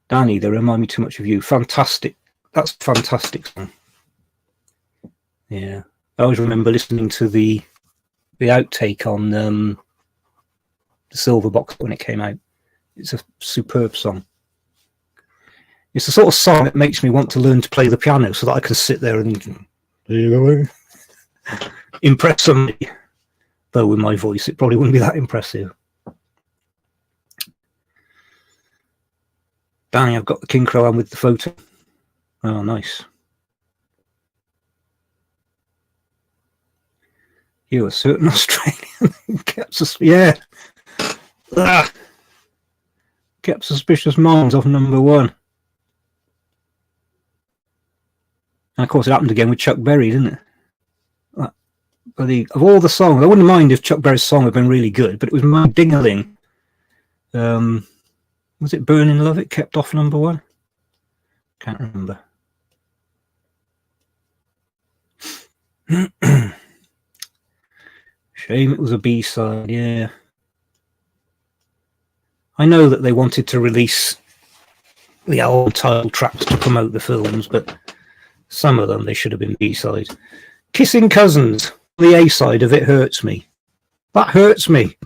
Danny, they remind me too much of you. Fantastic. That's a fantastic song. Yeah. I always remember listening to the outtake on the Silver Box when it came out. It's a superb song. It's the sort of song that makes me want to learn to play the piano so that I can sit there and impress somebody. Though with my voice, it probably wouldn't be that impressive. Danny, I've got the King Crowan with the photo. Oh, nice. You a certain Australian. Yeah. Ah, kept Suspicious Minds off #1. And of course, it happened again with Chuck Berry, didn't it? Of all the songs, I wouldn't mind if Chuck Berry's song had been really good, but it was My Ding-a-Ling. Was it Burning Love it kept off #1? Can't remember. Shame it was a B-side, yeah. I know that they wanted to release the album title tracks to promote the films, but some of them, they should have been B-sides. Kissing Cousins, the A-side of It Hurts Me. That hurts me.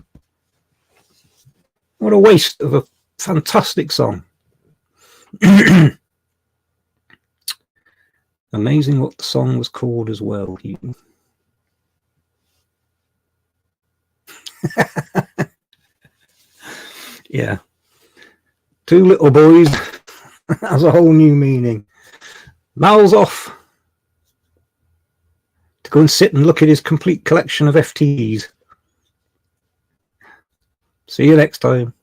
What a waste of a fantastic song. Amazing what the song was called as well. Yeah. Two Little Boys has a whole new meaning. Mal's off to go and sit and look at his complete collection of FTs. See you next time.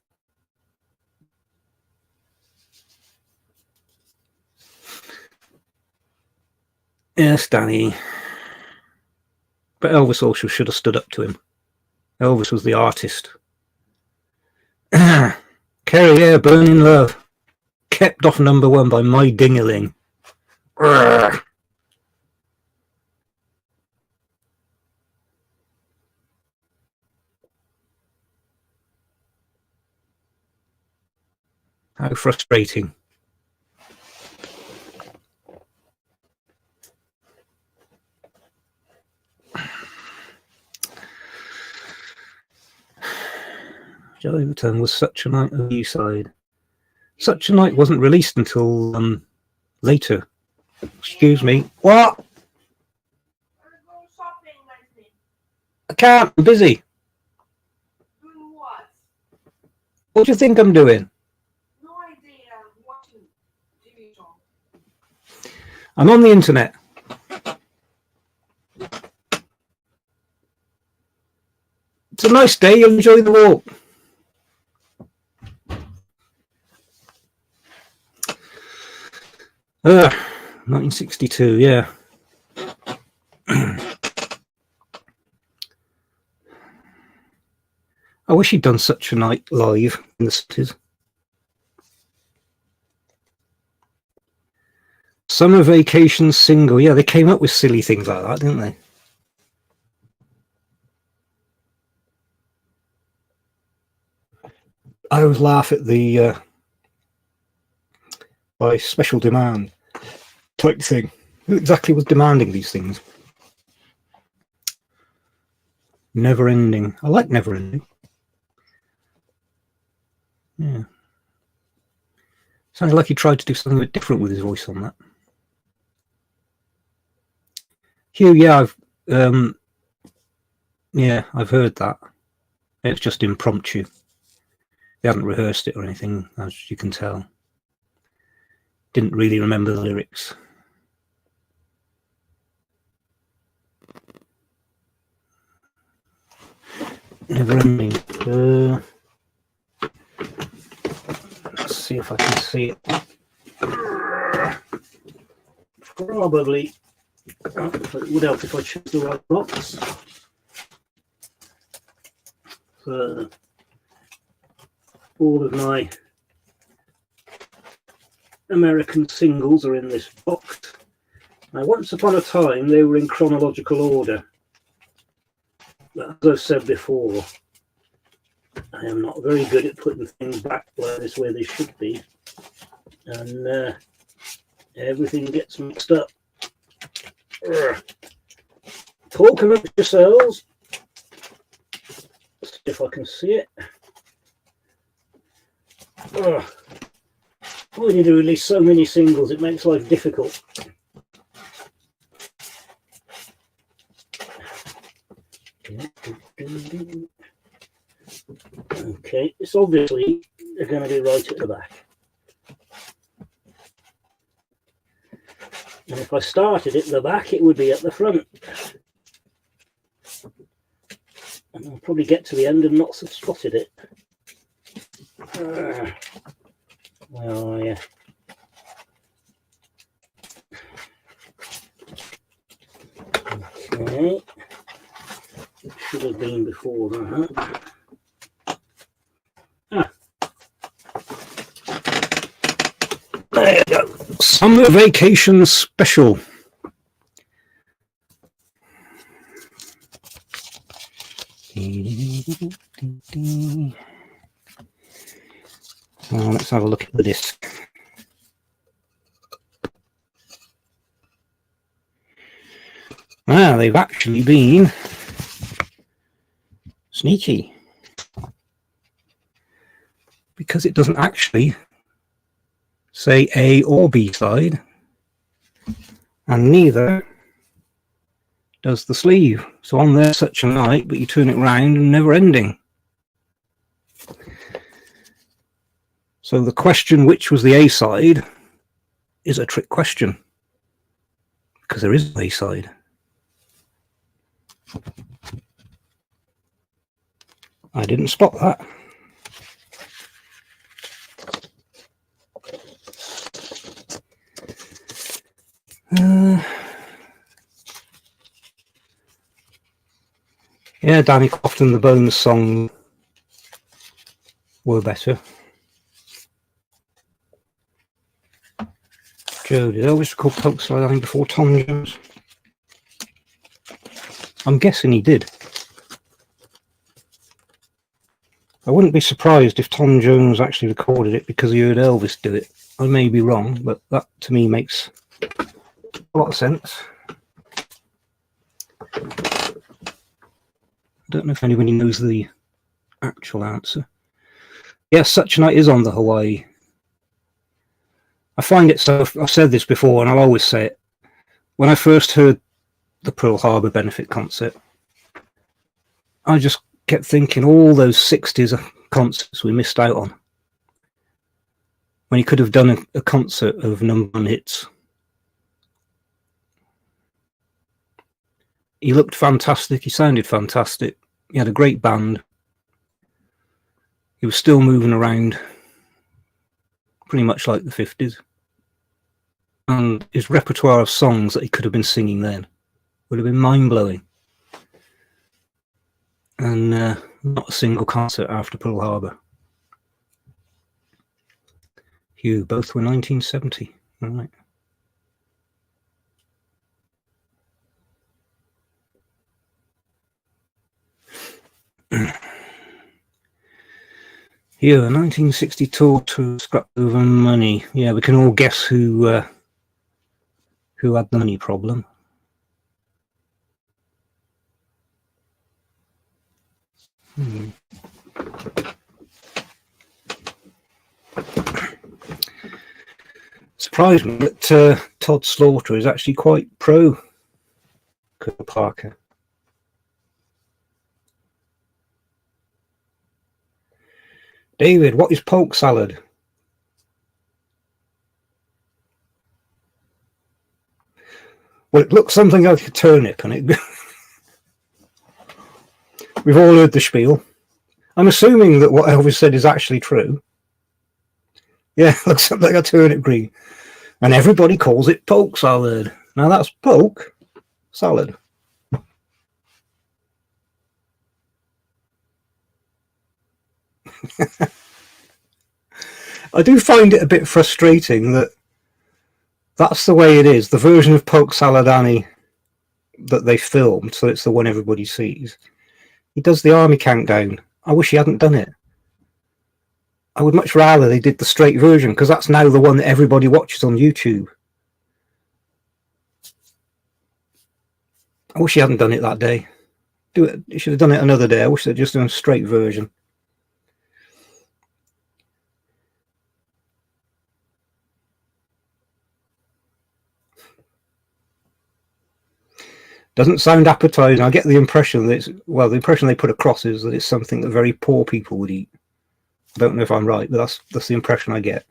Yes, Danny. But Elvis also should have stood up to him. Elvis was the artist. Kerry, yeah, Burning Love. Kept off #1 by My Ding-a-Ling. How frustrating. Overton was Such a Night of B-side. Such a Night wasn't released until later. Excuse me. What? I can't. I'm busy. Doing what? What do you think I'm doing? No idea. Watching TV show. I'm on the internet. It's a nice day. You'll enjoy the walk. Uh, 1962, yeah. I wish he'd done Such a Night live in the cities. Summer Vacation single. Yeah, they came up with silly things like that, didn't they? I always laugh at the by special demand type thing. Who exactly was demanding these things? Never Ending. I like Never Ending. Yeah. Sounds like he tried to do something a bit different with his voice on that. Hugh, yeah, I've heard that. It's just impromptu. They hadn't rehearsed it or anything, as you can tell. Didn't really remember the lyrics. Never Ending. Let's see if I can see it. Probably. It would help if I chose the right box. All of my American singles are in this box. Now, once upon a time, they were in chronological order. But as I've said before, I am not very good at putting things back where they should be. And everything gets mixed up. Talk amongst yourselves. Let's see if I can see it. We need to release so many singles, it makes life difficult. Okay, it's obviously they're going to be right at the back. And if I started at the back, it would be at the front. And I'll probably get to the end and not have spotted it. Where are you? Okay. It should have been before that. Ah. There you go. Summer Vacation Special. Let's have a look at the disc. Wow, they've actually been sneaky, because it doesn't actually say A or B side, and neither does the sleeve. So on there, Such a Night, but you turn it round and Never Ending. So the question, which was the A side, is a trick question, because there is no A side. I didn't spot that. Yeah, Danny Crofton, the Bones song were better. Joe, did Elvis record Polk Slide before Tom Jones? I'm guessing he did. I wouldn't be surprised if Tom Jones actually recorded it because he heard Elvis do it. I may be wrong, but that to me makes a lot of sense. I don't know if anybody knows the actual answer. Yes, Such a Night is on the Hawaii. I find it so, I've said this before and I'll always say it. When I first heard the Pearl Harbor benefit concert, I just kept thinking all those 60s concerts we missed out on, when he could have done a concert of #1 hits. He looked fantastic, he sounded fantastic, he had a great band, he was still moving around pretty much like the 50s, and his repertoire of songs that he could have been singing then would have been mind-blowing. And not a single concert after Pearl Harbor. Hugh, both were 1970. All right. Hugh, a 1960 tour to Scrap Over Money. Yeah, we can all guess who had the money problem. Surprised me that Todd Slaughter is actually quite pro Cooper Parker. David, what is polk salad? Well, it looks something like a turnip, and it. We've all heard the spiel. I'm assuming that what Elvis said is actually true. Yeah, it looks something like a turnip green. And everybody calls it polk salad. Now that's polk salad. I do find it a bit frustrating that that's the way it is. The version of Polk Salad Annie that they filmed, so it's the one everybody sees. He does the army countdown. I wish he hadn't done it. I would much rather they did the straight version, because that's now the one that everybody watches on YouTube. I wish he hadn't done it that day. Do it. He should have done it another day. I wish they'd just done a straight version. Doesn't sound appetizing. I get the impression that it's, well, the impression they put across is that it's something that very poor people would eat. I don't know if I'm right, but that's the impression I get.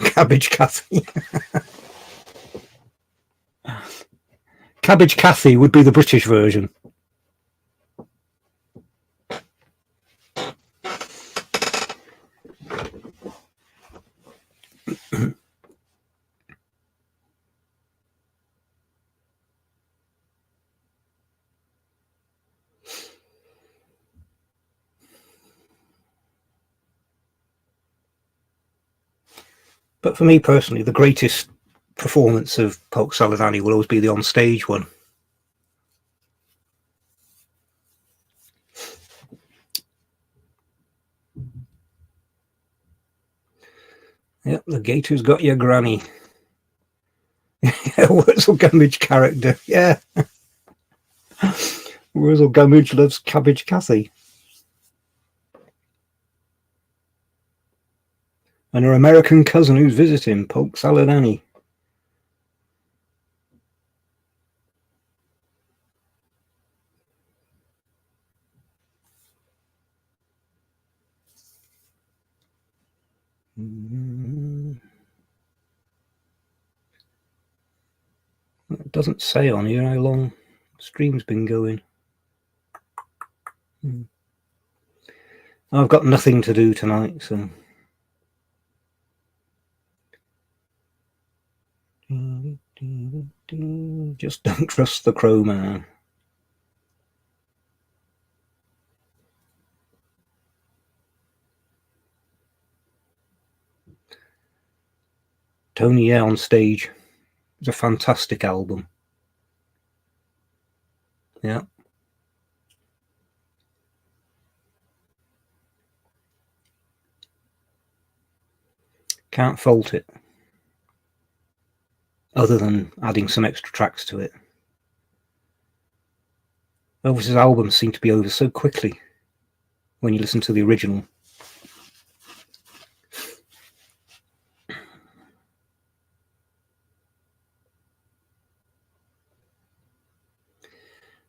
Cabbage Cathy. Cabbage Cathy would be the British version. But for me personally, the greatest performance of Polk Salad Annie will always be the on-stage one. Yep, the gator's got your granny. Wurzel Gummidge character, yeah. Wurzel Gummidge loves Cabbage Cathy. And her American cousin who's visiting, Polk Salad Annie. It doesn't say on here how long the stream's been going. I've got nothing to do tonight, so just don't trust the crow man. Tony, yeah, on stage. It's a fantastic album. Yeah. Can't fault it. Other than adding some extra tracks to it. Elvis's albums seem to be over so quickly when you listen to the original.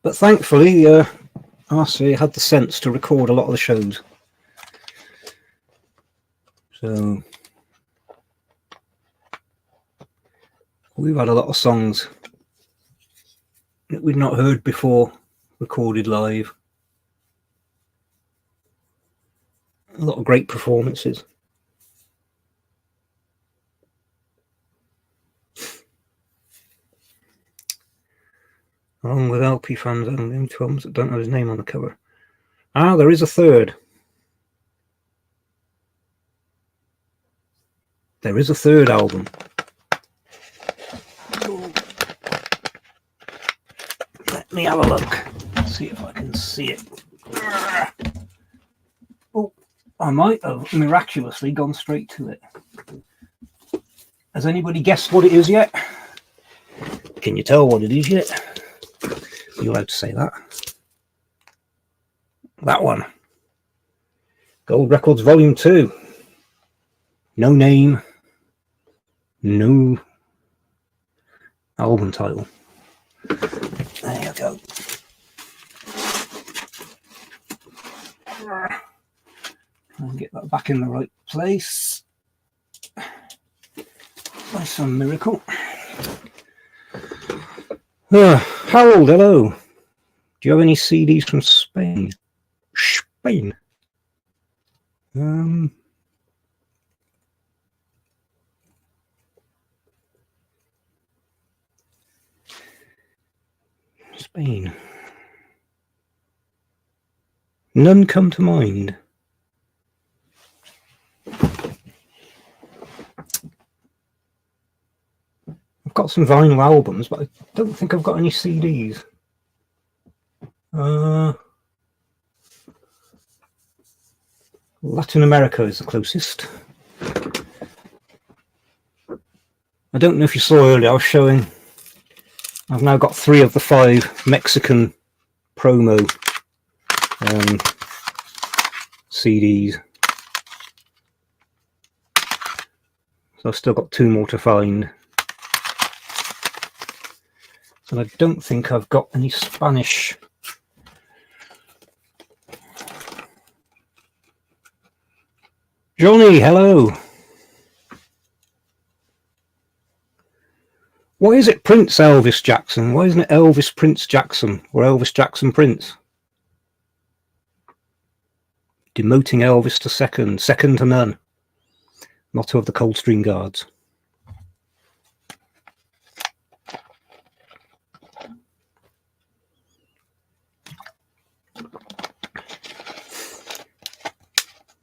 But thankfully, RCA had the sense to record a lot of the shows. So we've had a lot of songs that we'd not heard before recorded live. A lot of great performances. Along with LP fans and them two albums that don't have his name on the cover. Ah, there is a third. There is a third album. Let me have a look. See if I can see it. Oh, I might have miraculously gone straight to it. Has anybody guessed what it is yet? Can you tell what it is yet? You're allowed to say that. That one. Gold Records Volume 2. No name. No album title. There you go. Try and get that back in the right place. By some miracle. Harold, hello. Do you have any CDs from Spain? Spain. Spain. None come to mind. I've got some vinyl albums, but I don't think I've got any CDs. Latin America is the closest. I don't know if you saw earlier, I was showing, I've now got 3 of the 5 Mexican promo CDs. So I've still got 2 more to find. And I don't think I've got any Spanish. Johnny, hello. Why is it Prince Elvis Jackson? Why isn't it Elvis Prince Jackson or Elvis Jackson Prince? Demoting Elvis to second to none. Motto of the Coldstream Guards.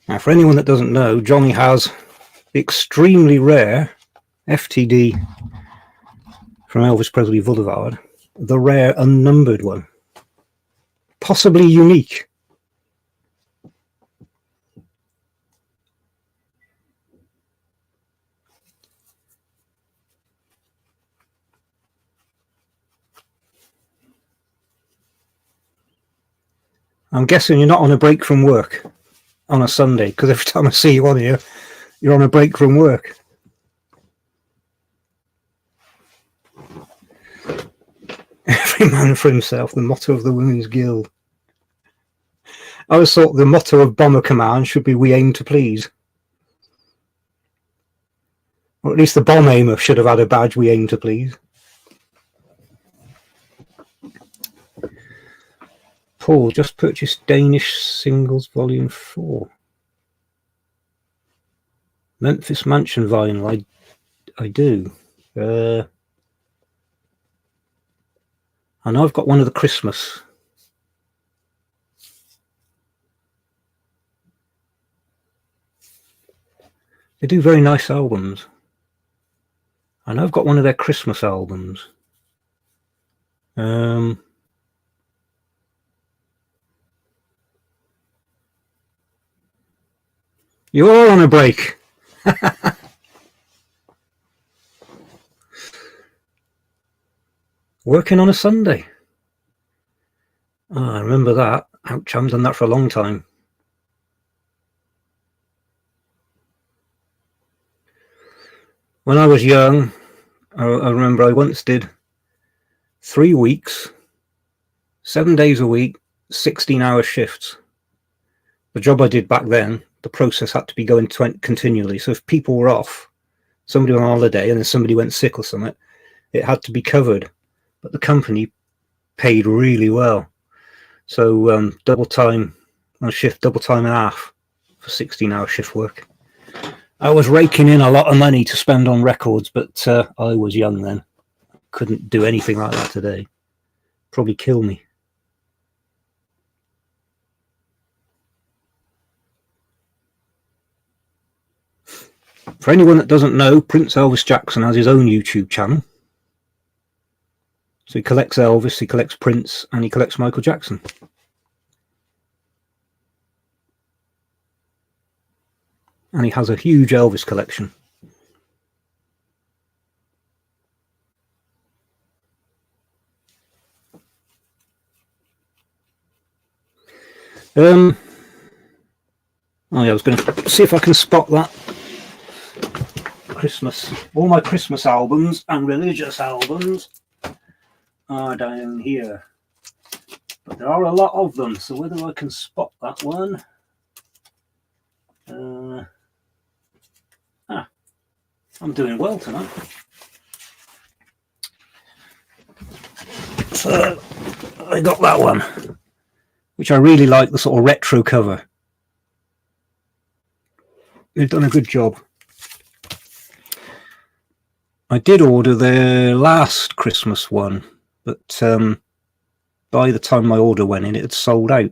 Now, for anyone that doesn't know, Johnny has extremely rare FTD from Elvis Presley Boulevard, the rare unnumbered one, possibly unique. I'm guessing you're not on a break from work on a Sunday, because every time I see you on here, you're on a break from work. Every man for himself, the motto of the Women's Guild. I always thought the motto of Bomber Command should be "We aim to please." Or at least the bomb aimer should have had a badge, "We aim to please." Paul, just purchased Danish Singles Volume 4. Memphis Mansion vinyl, I do. I know I've got one of the Christmas. They do very nice albums. I know I've got one of their Christmas albums. You're on a break. Working on a Sunday. Oh, I remember that. Ouch, I haven't done that for a long time. When I was young, I remember I once did 3 weeks, 7 days a week, 16-hour shifts. The job I did back then, the process had to be going continually. So if people were off, somebody on holiday, and then somebody went sick or something, it had to be covered. But the company paid really well. So double time on shift, double time and a half for 16-hour shift work. I was raking in a lot of money to spend on records, but I was young then. Couldn't do anything like that today. Probably kill me. For anyone that doesn't know, Prince Elvis Jackson has his own YouTube channel. So he collects Elvis, he collects Prince, and he collects Michael Jackson. And he has a huge Elvis collection. Oh yeah, I was going to see if I can spot that. Christmas. All my Christmas albums and religious albums are down here. But there are a lot of them, so whether I can spot that one... I'm doing well tonight. So I got that one, which I really like, the sort of retro cover. They've done a good job. I did order their last Christmas one, but by the time my order went in, it had sold out.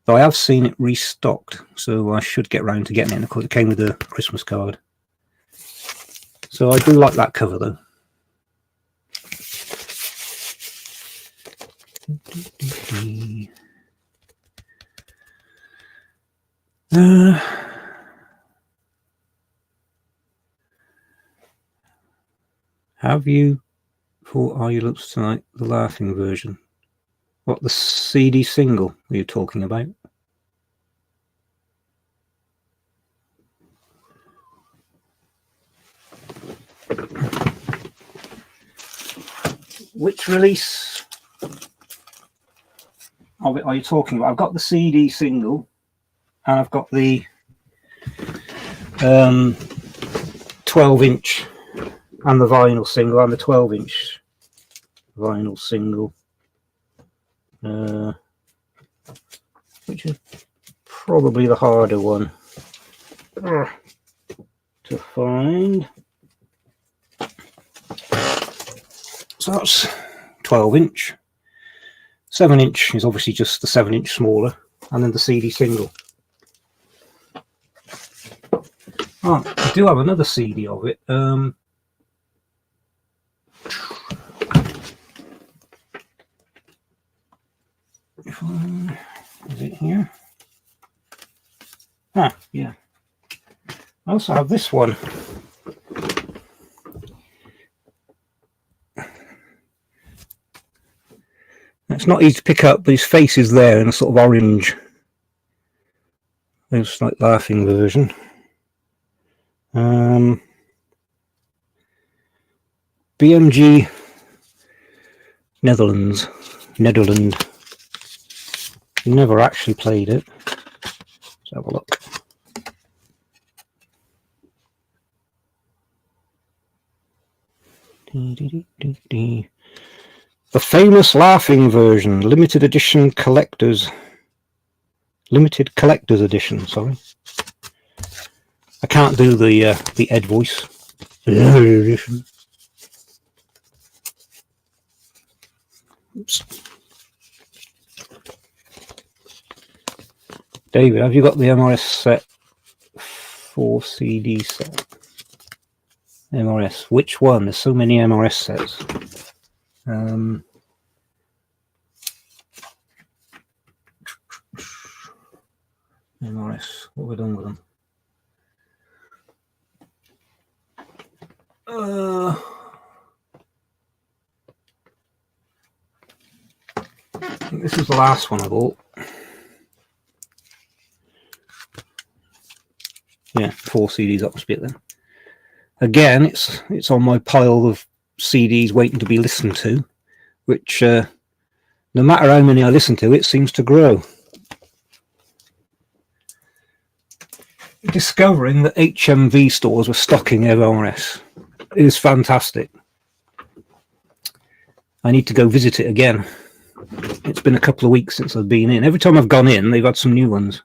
Though I have seen it restocked, so I should get round to getting it. And of course, it came with a Christmas card. So I do like that cover, though. Have you, for Are You Lips Tonight, the laughing version? What, the CD single are you talking about? Which release of it are you talking about? I've got the CD single, and I've got the 12-inch and the vinyl single, and the 12-inch vinyl single, which is probably the harder one to find. So that's 12-inch. 7-inch is obviously just the 7-inch smaller, and then the CD single. Oh, I do have another CD of it. Is it here? Ah, yeah. I also have this one. It's not easy to pick up, but his face is there in a sort of orange. It's like laughing version. BMG Netherlands. Never actually played it. Let's have a look. The famous laughing version, limited collector's edition. Sorry, I can't do the Ed voice. Oops. David, have you got the MRS set 4 CD set? MRS, which one? There's so many MRS sets. MRS, what have we done with them? I think this was the last one I bought. Yeah, 4 CDs, that must be it then. Again, it's on my pile of CDs waiting to be listened to, which no matter how many I listen to, it seems to grow. Discovering that HMV stores were stocking MRS is fantastic. I need to go visit it again. It's been a couple of weeks since I've been in. Every time I've gone in, they've had some new ones.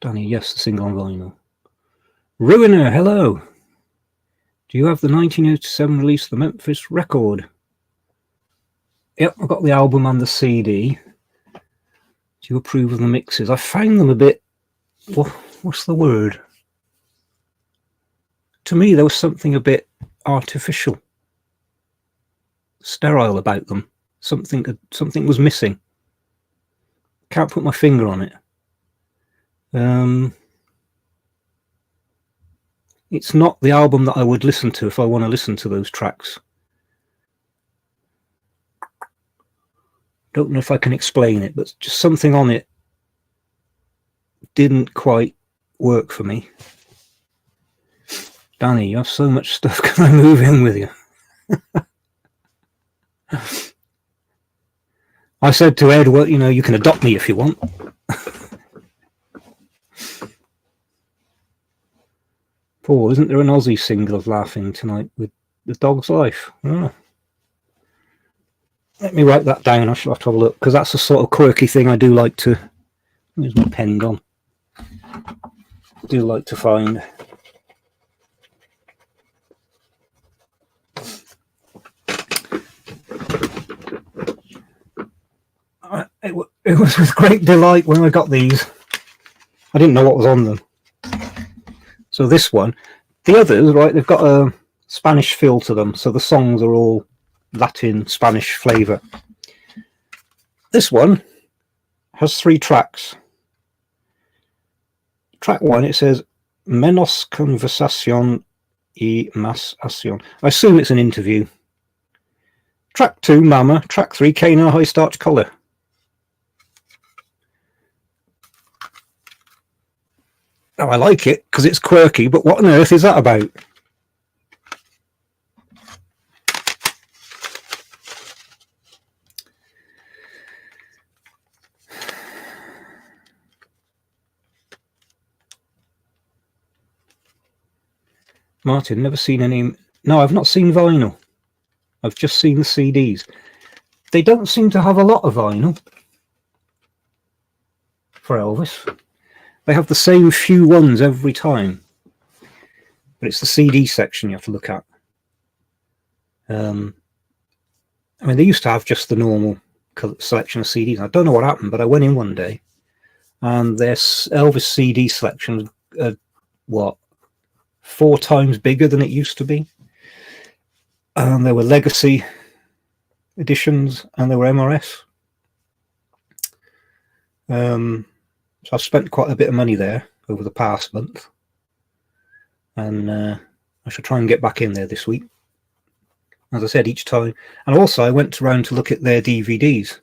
Danny, yes, the single on vinyl. Ruiner, hello. Do you have the 1987 release of the Memphis record? Yep, I've got the album and the CD. Do you approve of the mixes? I found them a bit... What's the word? To me, there was something a bit artificial, sterile about them. Something was missing. Can't put my finger on it. It's not the album that I would listen to if I want to listen to those tracks. Don't know if I can explain it, but just something on it didn't quite work for me. Danny, you have so much stuff. Can I move in with you? I said to Ed, well, you can adopt me if you want. Paul, isn't there an Aussie single of Laughing Tonight with The Dog's Life? Oh. Let me write that down. I shall have to have a look, because that's a sort of quirky thing I do like to... Where's my pen gone? I do like to find. It was with great delight when I got these. I didn't know what was on them. So this one, the others, right, they've got a Spanish feel to them, so the songs are all Latin, Spanish flavour. This one has 3 tracks. Track 1, it says, Menos conversación y más acción. I assume it's an interview. Track 2, Mama. Track 3, Cana High Starch Collar. Now, I like it because it's quirky, but what on earth is that about? Martin, never seen any... No, I've not seen vinyl. I've just seen the CDs. They don't seem to have a lot of vinyl for Elvis. They have the same few ones every time. But it's the CD section you have to look at. I mean, they used to have just the normal selection of CDs. I don't know what happened, but I went in one day and their Elvis CD selection was, what, 4 times bigger than it used to be. And there were legacy editions, and there were MRS. So I've spent quite a bit of money there over the past month, and I shall try and get back in there this week, as I said, each time. And also I went around to look at their DVDs,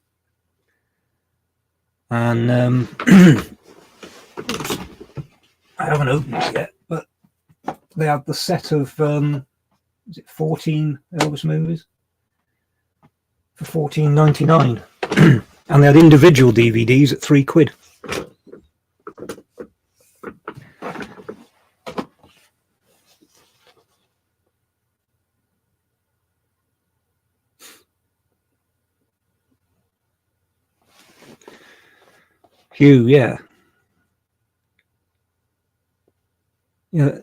and I haven't opened it yet, but they had the set of is it 14 Elvis movies for $14.99, and they had individual DVDs at £3. Hugh, yeah. Yeah,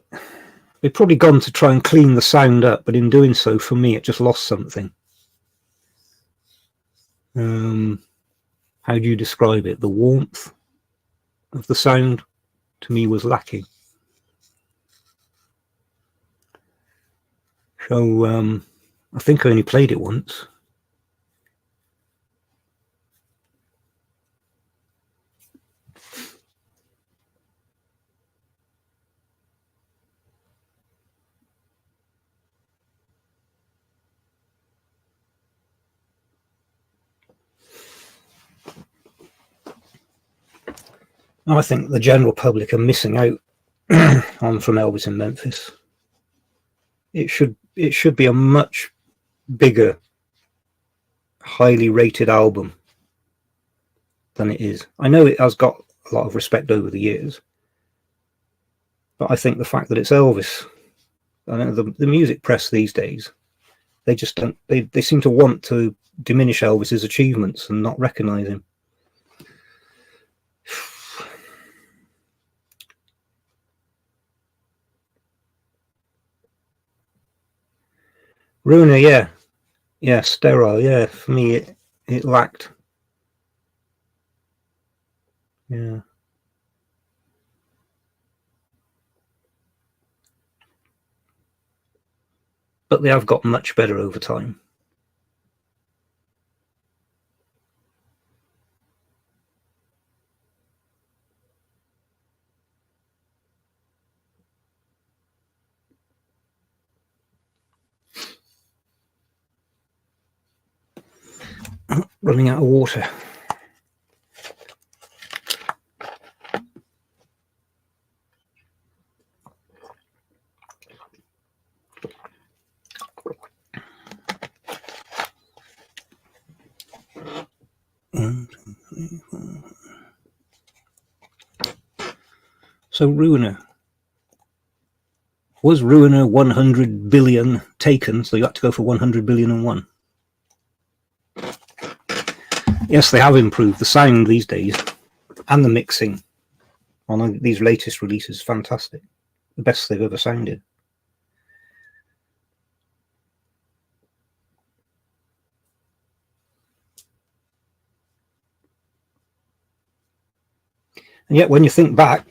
they've probably gone to try and clean the sound up, but in doing so, for me, it just lost something. How do you describe it? The warmth of the sound, to me, was lacking. So I think I only played it once. I think the general public are missing out on From Elvis in Memphis. It should be a much bigger, highly rated album than it is. I know it has got a lot of respect over the years, but I think the fact that it's Elvis, I know the music press these days, they just don't. They seem to want to diminish Elvis's achievements and not recognise him. Ruiner, yeah, sterile, yeah. For me, it lacked. Yeah. But they have got much better over time. Running out of water. So Ruiner. Was Ruiner 100 billion taken, so you had to go for 100 billion and one? Yes, they have improved the sound these days, and the mixing on these latest releases. Fantastic. The best they've ever sounded. And yet, when you think back,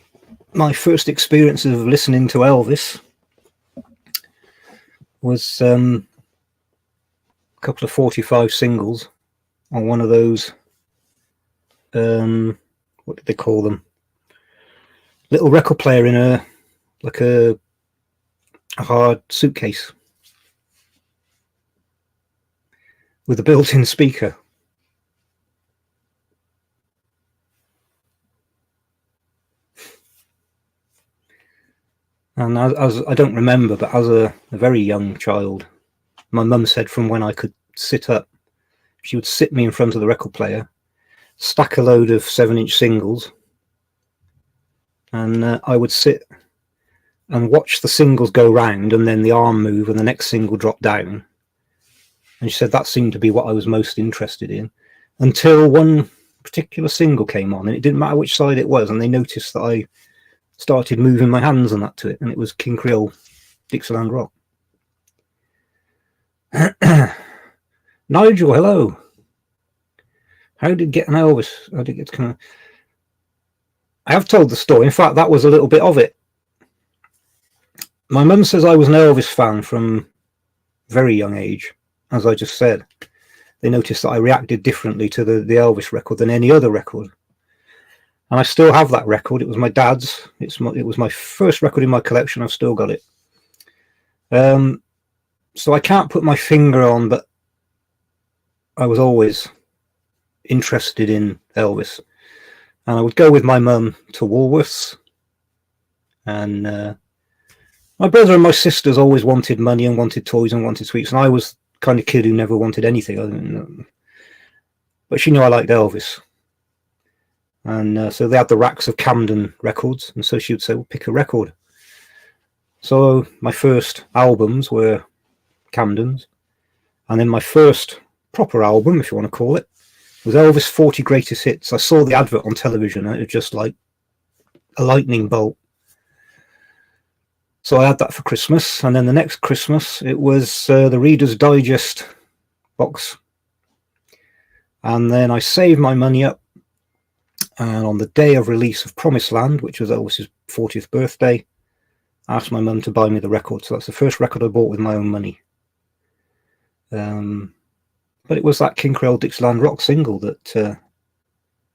my first experience of listening to Elvis was a couple of 45 singles on one of those, what did they call them? Little record player in a hard suitcase with a built-in speaker. And as I don't remember, but as a very young child, my mum said from when I could sit up, she would sit me in front of the record player, stack a load of 7-inch singles, and I would sit and watch the singles go round and then the arm move and the next single drop down. And she said that seemed to be what I was most interested in, until one particular single came on, and it didn't matter which side it was, and they noticed that I started moving my hands and that to it, and it was King Creole, Dixieland Rock. Nigel, hello. How did Get an Elvis? How did it get to come? I have told the story. In fact, that was a little bit of it. My mum says I was an Elvis fan from a very young age, as I just said. They noticed that I reacted differently to the Elvis record than any other record. And I still have that record. It was my dad's. It was my first record in my collection. I've still got it. So I can't put my finger on, but I was always interested in Elvis. And I would go with my mum to Woolworths. And my brother and my sisters always wanted money and wanted toys and wanted sweets. And I was the kind of kid who never wanted anything. But she knew I liked Elvis. And so they had the racks of Camden records. And so she would say, well, pick a record. So my first albums were Camden's. And then my first proper album, if you want to call it, was Elvis 40 Greatest Hits. I saw the advert on television and it was just like a lightning bolt. So I had that for Christmas. And then the next Christmas, it was the Reader's Digest box. And then I saved my money up. And on the day of release of Promised Land, which was Elvis's 40th birthday, I asked my mum to buy me the record. So that's the first record I bought with my own money. But it was that King Creole Dixieland Rock single that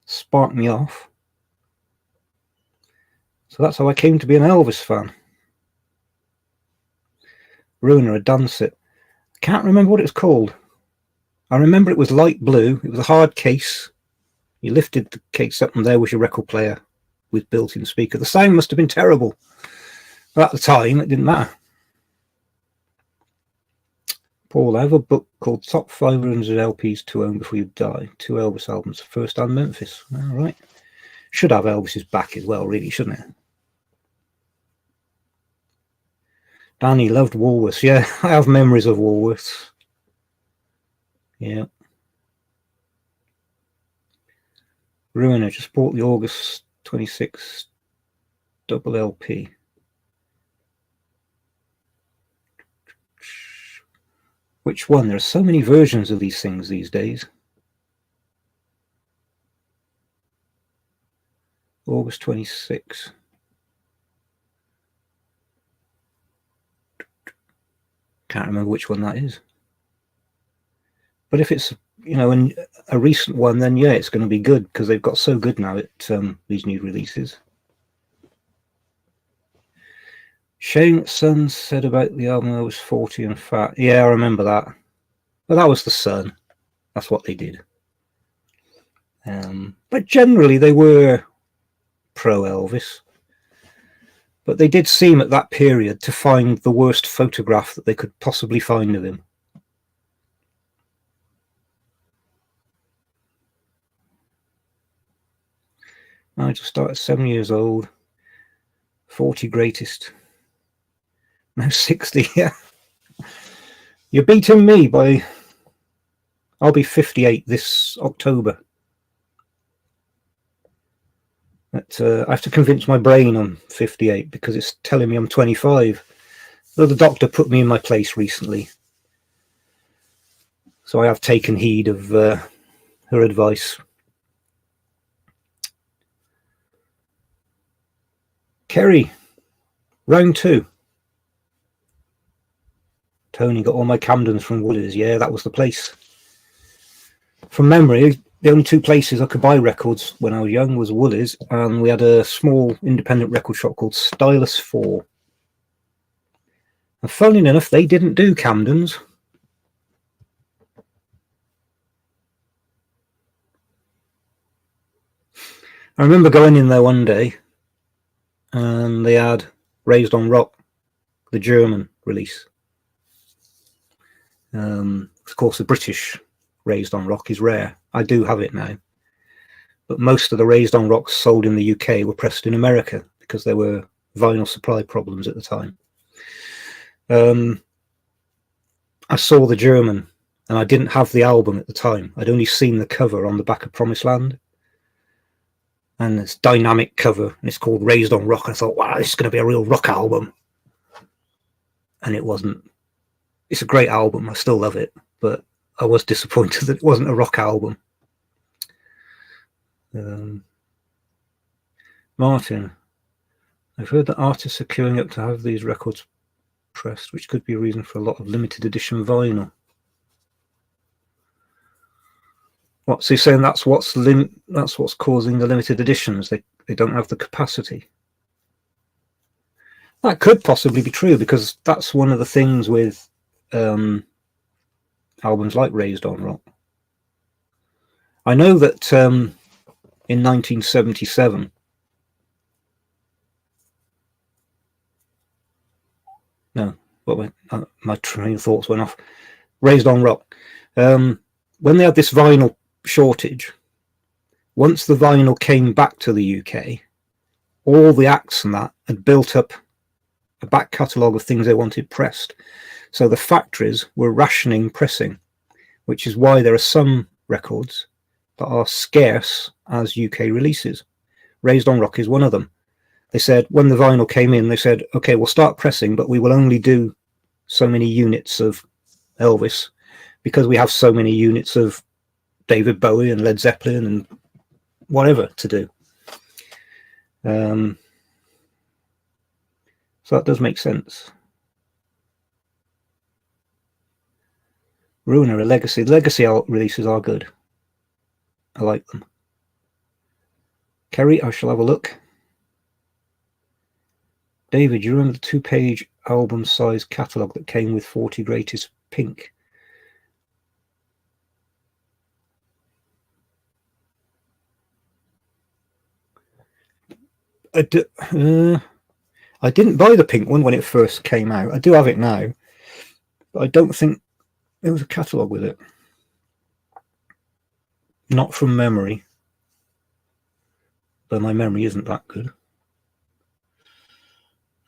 sparked me off. So that's how I came to be an Elvis fan. Ruiner had dance it. I can't remember what it was called. I remember it was light blue. It was a hard case. You lifted the case up and there was your record player with built-in speaker. The sound must have been terrible. But at the time, it didn't matter. Paul, I have a book called Top 500 LPs to Own Before You Die. 2 Elvis albums, first and Memphis. All right. Should have Elvis's back as well, really, shouldn't it? Danny loved Woolworths. Yeah, I have memories of Woolworths. Yeah. Ruiner just bought the August 26 double LP. Which one? There are so many versions of these things these days. August 26. Can't remember which one that is. But if it's, you know, a recent one, then yeah, it's going to be good because they've got so good now at these new releases. Shane Sun said about the album I was 40 and fat. Yeah, I remember that. But that was the Sun. That's what they did. But generally they were pro Elvis. But they did seem at that period to find the worst photograph that they could possibly find of him. I just started 7 years old. 40 greatest. Now 60, yeah. You're beating me by... I'll be 58 this October. But, I have to convince my brain I'm 58 because it's telling me I'm 25. Though the doctor put me in my place recently. So I have taken heed of her advice. Kerry, round 2. Tony got all my Camdens from Woolies. Yeah, that was the place. From memory, the only 2 places I could buy records when I was young was Woolies, and we had a small independent record shop called Stylus 4. And funnily enough, they didn't do Camdens. I remember going in there one day, and they had Raised on Rock, the German release. Of course, the British Raised on Rock is rare. I do have it now. But most of the Raised on Rocks sold in the UK were pressed in America because there were vinyl supply problems at the time. I saw the German, and I didn't have the album at the time. I'd only seen the cover on the back of Promised Land. And it's dynamic cover, and it's called Raised on Rock. I thought, wow, this is going to be a real rock album. And it wasn't. It's a great album. I still love it. But I was disappointed that it wasn't a rock album. Martin, I've heard that artists are queuing up to have these records pressed, which could be a reason for a lot of limited edition vinyl. What? So you're saying that's what's causing the limited editions? They don't have the capacity. That could possibly be true, because that's one of the things with albums like Raised on Rock. I know that in 1977, no, well, my train of thoughts went off. Raised on Rock. When they had this vinyl shortage, once the vinyl came back to the UK, all the acts and that had built up a back catalogue of things they wanted pressed. So the factories were rationing pressing, which is why there are some records that are scarce as UK releases. Raised on Rock is one of them. They said, when the vinyl came in, they said, okay, we'll start pressing, but we will only do so many units of Elvis because we have so many units of David Bowie and Led Zeppelin and whatever to do. So that does make sense. Ruiner, a Legacy. The Legacy releases are good. I like them. Kerry, I shall have a look. David, you remember the 2-page album size catalogue that came with 40 Greatest Pink? I didn't buy the pink one when it first came out. I do have it now, but I don't think there was a catalogue with it. Not from memory. Though my memory isn't that good.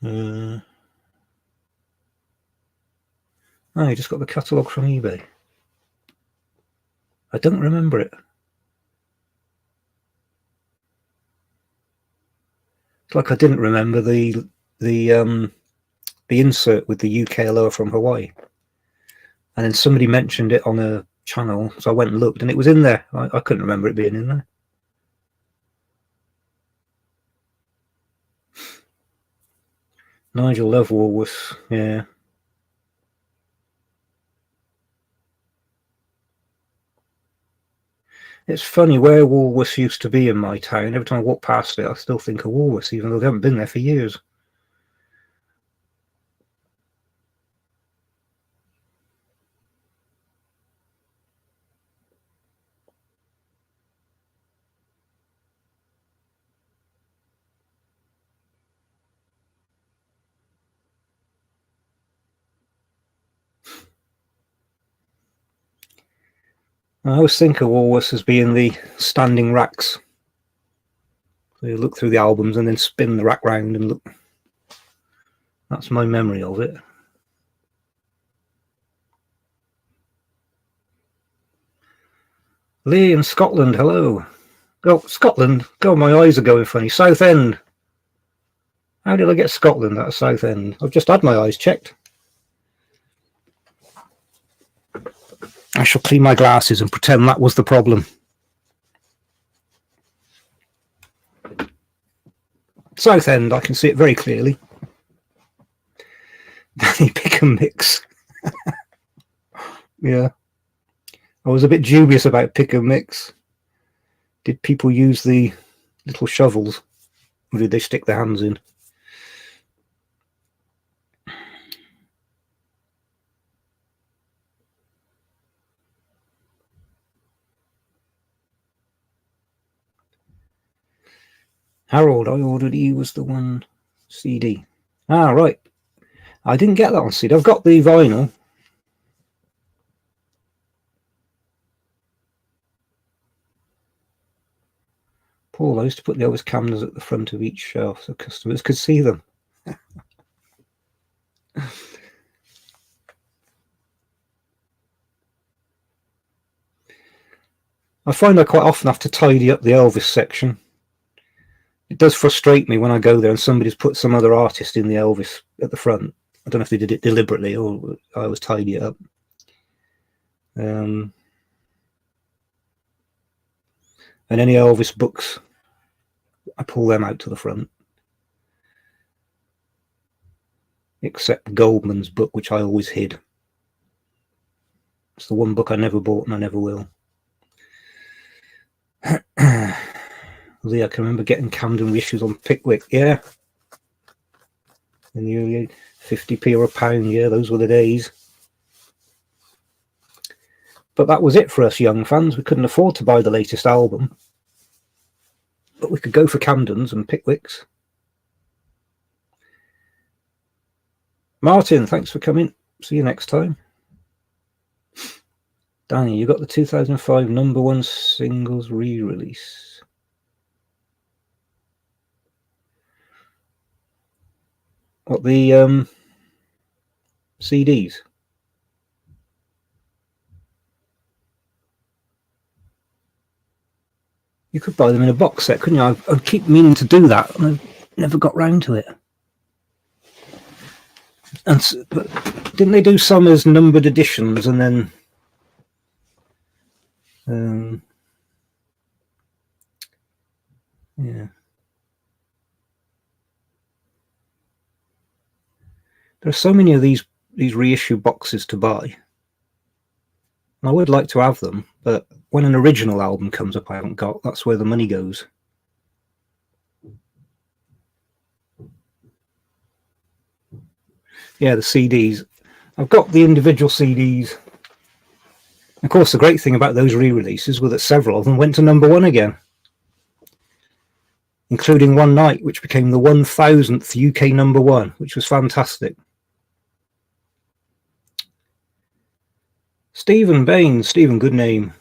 Oh, you just got the catalogue from eBay. I don't remember it. It's like I didn't remember the insert with the UK Aloha from Hawaii. And then somebody mentioned it on a channel, so I went and looked, and it was in there. I couldn't remember it being in there. Nigel Lovewell was, yeah. It's funny, where Woolworths used to be in my town, every time I walk past it, I still think of Woolworths, even though they haven't been there for years. I always think of Woolworths as being the standing racks. So you look through the albums and then spin the rack round and look. That's my memory of it. Lee in Scotland, hello. Oh, Scotland. God, my eyes are going funny. Southend. How did I get Scotland out of Southend? I've just had my eyes checked. I shall clean my glasses and pretend that was the problem. Southend, I can see it very clearly. Danny Pick and Mix. Yeah. I was a bit dubious about Pick and Mix. Did people use the little shovels, or did they stick their hands in? Harold, I ordered He Was the One CD. Ah, right. I didn't get that on CD. I've got the vinyl. Paul, I used to put the Elvis cameras at the front of each shelf so customers could see them. I find I quite often have to tidy up the Elvis section. It does frustrate me when I go there and somebody's put some other artist in the Elvis at the front. I don't know if they did it deliberately or I always tidy it up. And any Elvis books I pull them out to the front. Except Goldman's book, which I always hid. It's the one book I never bought and I never will. Lee, I can remember getting Camden reissues on Pickwick, yeah. In the early 50p or a pound, yeah, those were the days. But that was it for us young fans. We couldn't afford to buy the latest album. But we could go for Camdens and Pickwicks. Martin, thanks for coming. See you next time. Danny, you got the 2005 #1 singles re-release. What, the CDs? You could buy them in a box set, couldn't you? I keep meaning to do that, and I've never got round to it. But didn't they do some as numbered editions, and then yeah. There are so many of these reissue boxes to buy. I would like to have them, but when an original album comes up I haven't got, that's where the money goes. Yeah, the CDs. I've got the individual CDs. Of course, the great thing about those re-releases was that several of them went to #1 again, including One Night, which became the 1000th UK #1, which was fantastic. Stephen Baines, Stephen, good name.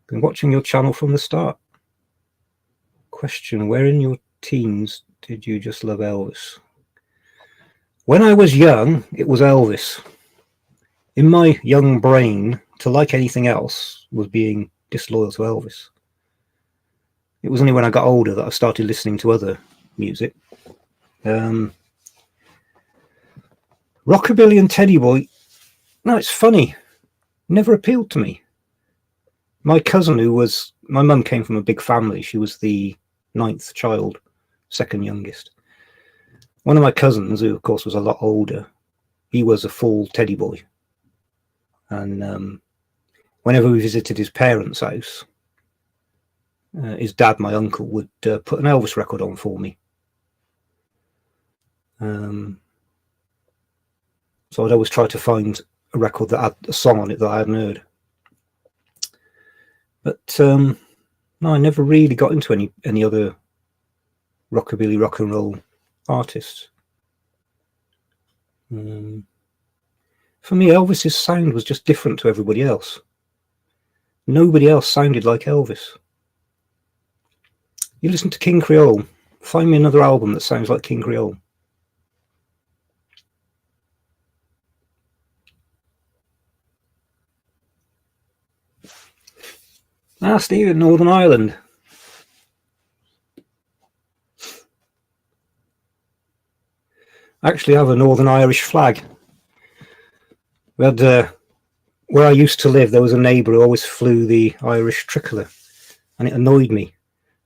Been watching your channel from the start. Question, where in your teens did you just love Elvis? When I was young, it was Elvis. In my young brain, to like anything else was being disloyal to Elvis. It was only when I got older that I started listening to other music. Rockabilly and Teddy Boy, no, it's funny. Never appealed to me. My cousin, my mum came from a big family. She was the 9th child, second youngest. One of my cousins, who of course was a lot older, he was a full Teddy Boy. And whenever we visited his parents' house, his dad, my uncle, would put an Elvis record on for me. So I'd always try to find a record that had a song on it that I hadn't heard. But no, I never really got into any other rockabilly, rock and roll artists. For me, Elvis's sound was just different to everybody else. Nobody else sounded like Elvis. You listen to King Creole, find me another album that sounds like King Creole. Steve in Northern Ireland. I actually have a Northern Irish flag. We had, where I used to live, there was a neighbour who always flew the Irish tricolour, and it annoyed me.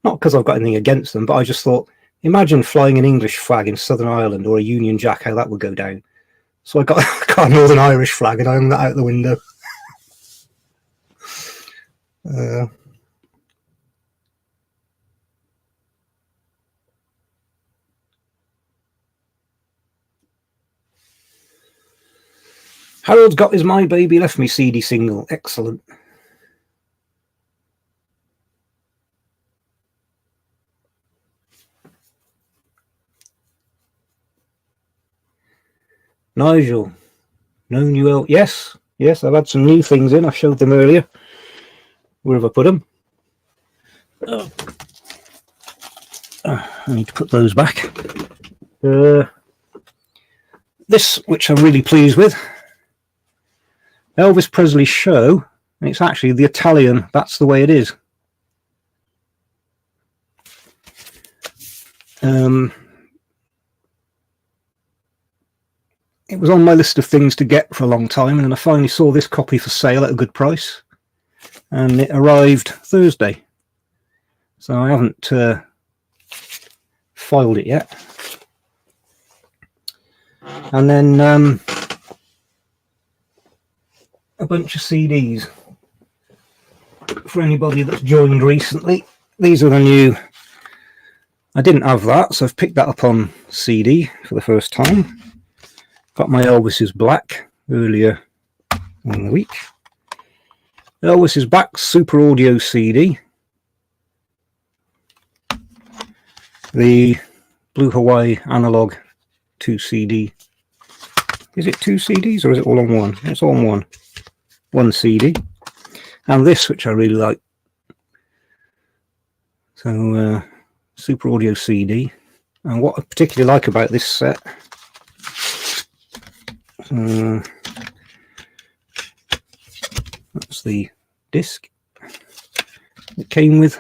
Not because I've got anything against them, but I just thought, imagine flying an English flag in Southern Ireland or a Union Jack, how that would go down. So I got a Northern Irish flag and I hung that out the window. Harold's got his My Baby Left Me CD single. Excellent. Nigel, no new L. Yes, I've had some new things in. I showed them earlier. Where have I put them? I need to put those back. This, which I'm really pleased with, Elvis Presley Show, and it's actually the Italian That's the Way It Is. It was on my list of things to get for a long time, and then I finally saw this copy for sale at a good price, and it arrived Thursday. So I haven't filed it yet. And then a bunch of CDs for anybody that's joined recently. These are the new. I didn't have that, so I've picked that up on CD for the first time. Got my Elvis is Black earlier in the week. Elvis is Back Super Audio CD. The Blue Hawaii Analog 2 CD. Is it 2 CDs or is it all on one? It's all on one. One CD. And this, which I really like. So, Super Audio CD. And what I particularly like about this set, that's the disc. It came with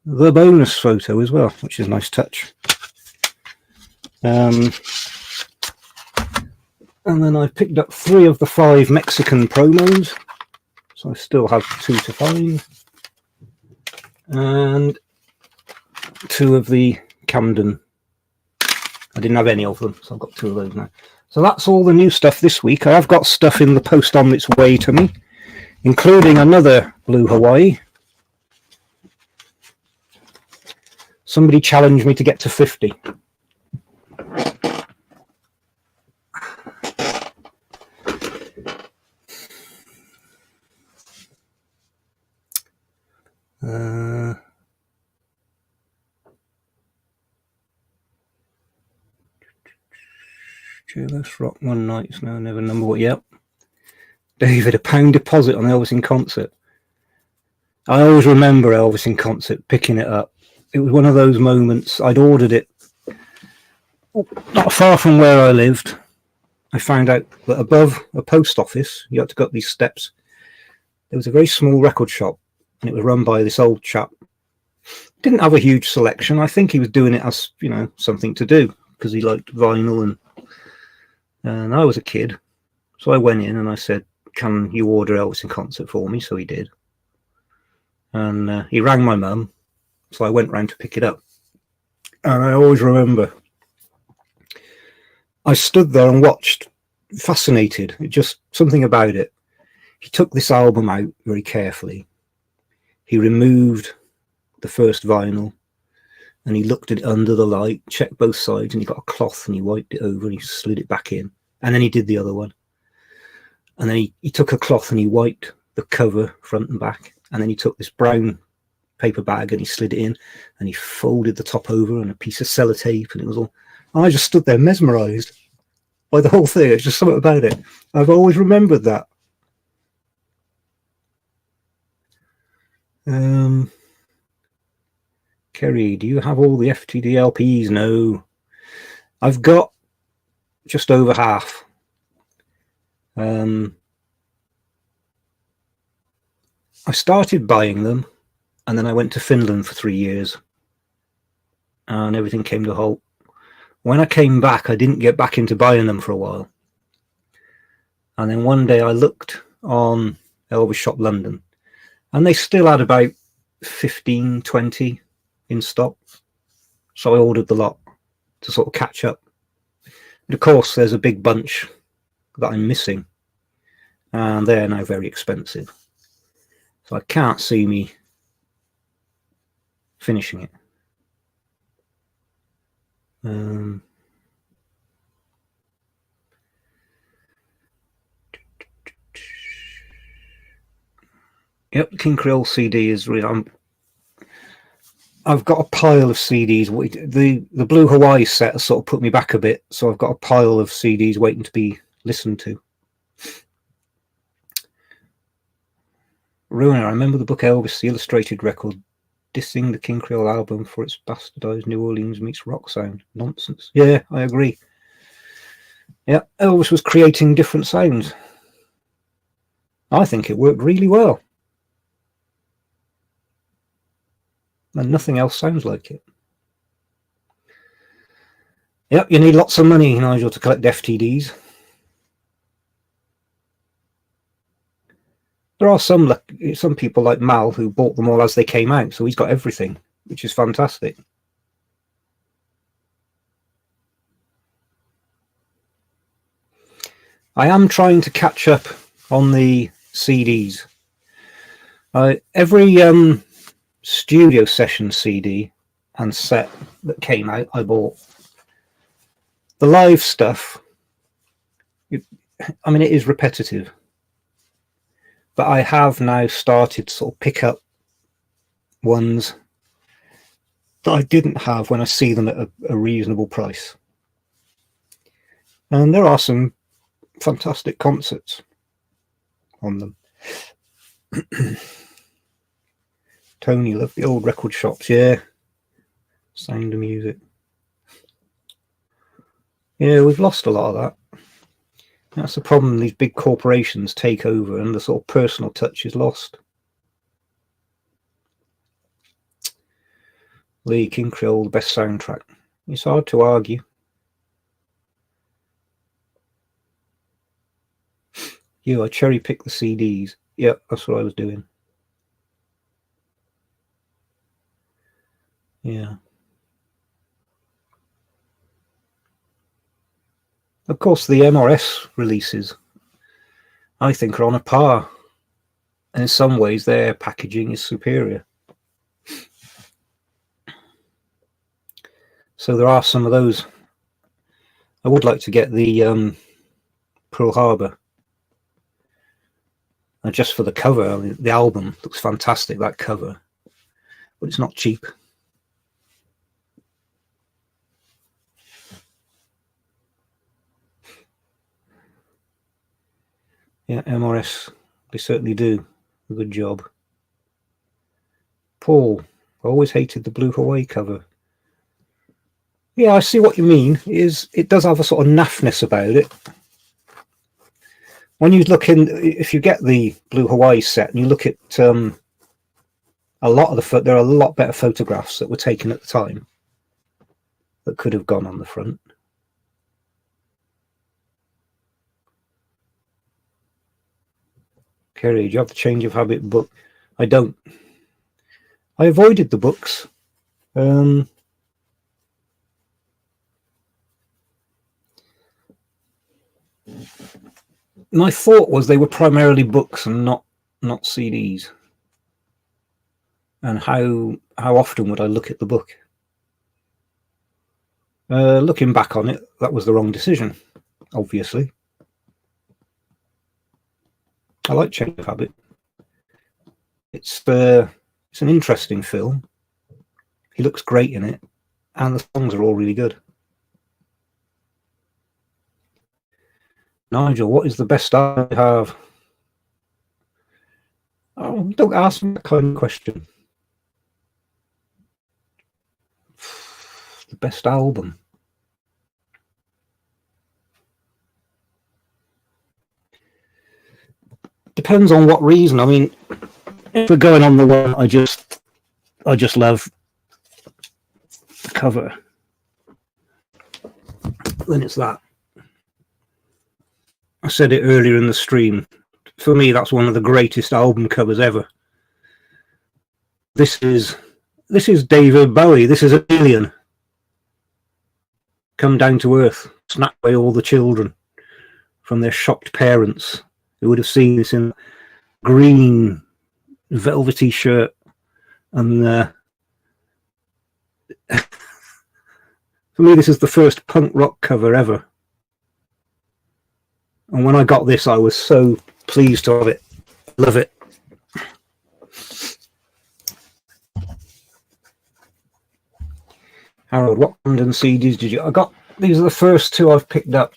the bonus photo as well, which is a nice touch. And then I picked up 3 of the 5 Mexican promos, so I still have 2 to find, and 2 of the Camden. I didn't have any of them, so I've got 2 of those now. So that's all the new stuff this week. I have got stuff in the post on its way to me, including another Blue Hawaii. Somebody challenged me to get to 50. Let's rock one night. No, never number what. Yep. David, a £1 deposit on Elvis in concert. I always remember Elvis in concert, picking it up. It was one of those moments. I'd ordered it not far from where I lived. I found out that above a post office, you had to go up these steps. There was a very small record shop, and it was run by this old chap. Didn't have a huge selection. I think he was doing it as, you know, something to do because he liked vinyl, and I was a kid. So I went in and I said, "Can you order Elvis in concert for me?" So he did. And he rang my mum. So I went round to pick it up. And I always remember, I stood there and watched, fascinated. It just, something about it. He took this album out very carefully. He removed the first vinyl and he looked at it under the light, checked both sides, and he got a cloth and he wiped it over and he slid it back in. And then he did the other one. And then he took a cloth and he wiped the cover front and back. And then he took this brown paper bag and he slid it in and he folded the top over and a piece of sellotape, and it was all. I just stood there mesmerized by the whole thing. It's just something about it. I've always remembered that. Kerry, do you have all the FTD LPs? No. I've got just over half. I started buying them, and then I went to Finland for 3 years, and everything came to a halt. When I came back, I didn't get back into buying them for a while. And then one day I looked on Elvis Shop London, and they still had about 15, 20 in stock. So I ordered the lot to sort of catch up. But of course, there's a big bunch that I'm missing, and they're now very expensive. So I can't see me finishing it. Yep, King Creole CD is real. I've got a pile of CDs. The Blue Hawaii set has sort of put me back a bit, so I've got a pile of CDs waiting to be listened to. Ruiner, I remember the book Elvis, the illustrated record, dissing the King Creole album for its bastardized New Orleans meets rock sound. Nonsense. Yeah, I agree. Yeah, Elvis was creating different sounds. I think it worked really well. And nothing else sounds like it. Yep, you need lots of money, Nigel, to collect FTDs. There are some people like Mal who bought them all as they came out, so he's got everything, which is fantastic. I am trying to catch up on the CDs. Every studio session CD and set that came out, I bought. The live stuff, I mean, it is repetitive, but I have now started to sort of pick up ones that I didn't have when I see them at a reasonable price. And there are some fantastic concerts on them. Tony loved the old record shops, yeah. Sound of Music. Yeah, we've lost a lot of that. That's the problem. These big corporations take over and the sort of personal touch is lost. Lee King Creole, the best soundtrack. It's hard to argue. I cherry pick the CDs. Yeah, that's what I was doing. Yeah. Of course, the MRS releases, I think, are on a par. And in some ways, their packaging is superior. So there are some of those. I would like to get the Pearl Harbor. And just for the cover, I mean, the album looks fantastic, that cover. But it's not cheap. Yeah, MRS, they certainly do a good job. Paul, I always hated the Blue Hawaii cover. Yeah, I see what you mean. It does have a sort of naffness about it. When you look in, if you get the Blue Hawaii set and you look at a lot of there are a lot better photographs that were taken at the time that could have gone on the front. Kerry, do you have the Change of Habit book? I don't. I avoided the books. My thought was they were primarily books and not CDs. And how often would I look at the book? Looking back on it, that was the wrong decision, obviously. I like Change of Habit. It's an interesting film. He looks great in it, and the songs are all really good. Nigel, what is the best I have? Oh, don't ask me that kind of question. The best album. Depends on what reason. I mean, if we're going on the one I just love the cover, then it's that. I said it earlier in the stream. For me, that's one of the greatest album covers ever. This is David Bowie. This is an alien come down to Earth, snap away all the children from their shocked parents who would have seen this in a green velvety shirt. And for me, this is the first punk rock cover ever. And when I got this, I was so pleased to have it. Love it. Harold, what London CDs did you? I got, these are the first two I've picked up.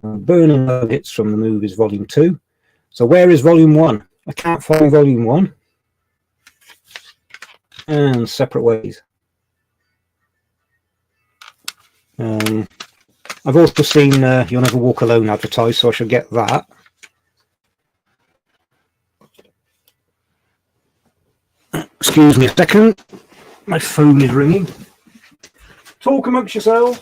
Burning Nuggets from the Movies, Volume 2. So where is Volume 1? I can't find Volume 1. And Separate Ways. I've also seen You'll Never Walk Alone advertised, so I shall get that. Excuse me a second. My phone is ringing. Talk amongst yourselves.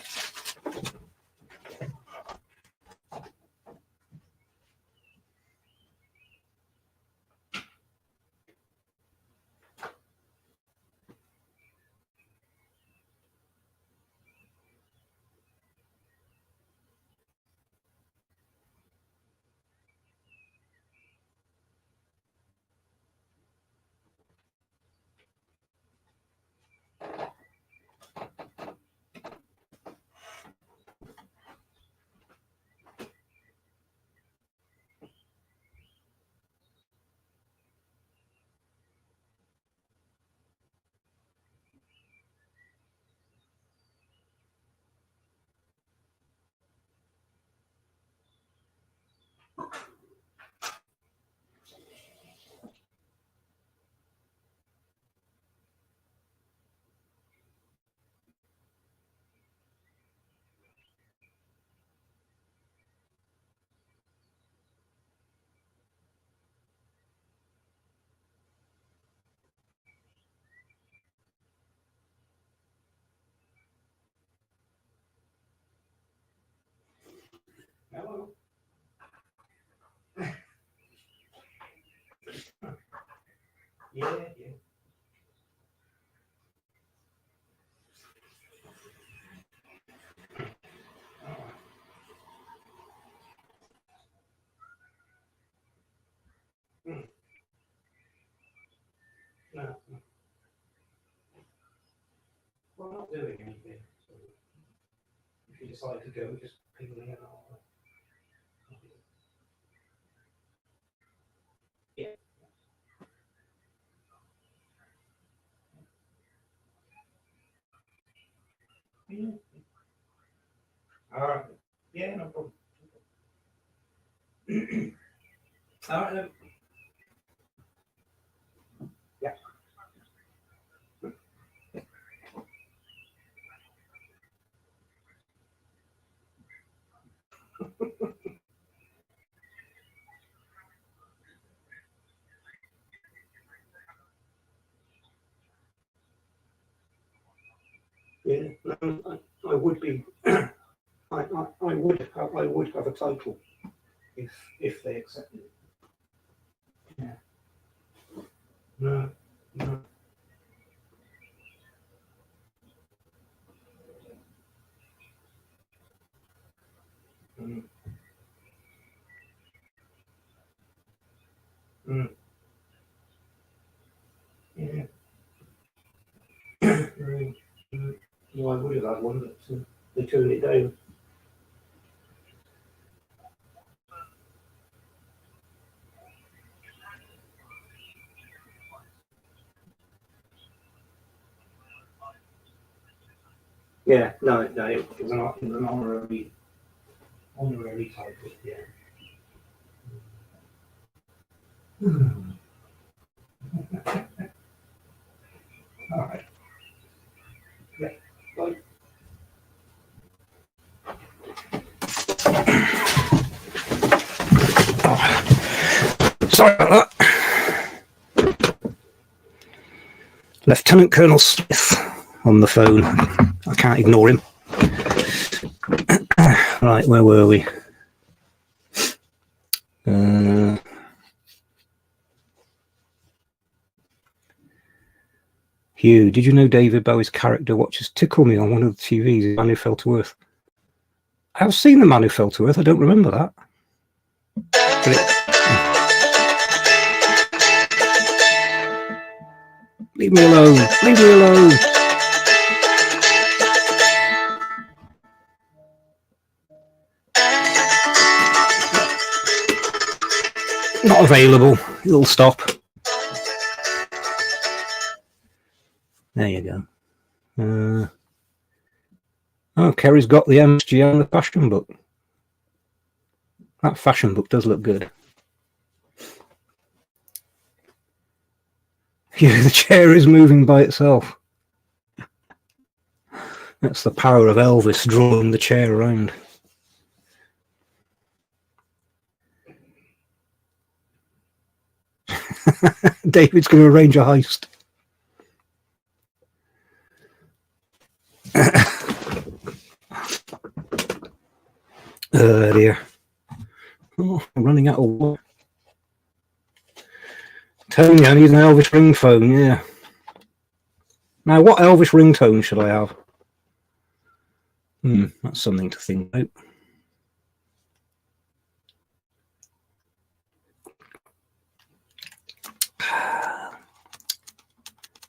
Yeah, yeah. No, no. Well, I'm not doing anything. So if you decide to go, just ping me and I'll. Yeah. Yeah. All right. Yeah, no problem. All right then. Yeah. Yeah. No, I would be. I would have a title if they accepted it. Yeah. No. No. Mm, mm, yeah. Mm, mm. Well, I would have had one, but they turned it down. Yeah. No. No. It was an honorary title. Yeah. Hmm. All right. Yeah. Bye. Sorry about that. Lieutenant Colonel Smith on the phone. I can't ignore him. Right, where were we? Hugh, did you know David Bowie's character watches Tickle Me on one of the TVs, The Man Who Fell to Earth? I've seen The Man Who Fell to Earth, I don't remember that. Leave me alone, leave me alone. Not available, it'll stop. There you go. Oh, Kerry's got the MSG and the fashion book. That fashion book does look good. Yeah, the chair is moving by itself. That's the power of Elvis drawing the chair around. David's going to arrange a heist. Dear. Oh, I'm running out of water. Tony, I need an Elvis ringtone, yeah. Now, what Elvis ringtone should I have? That's something to think about.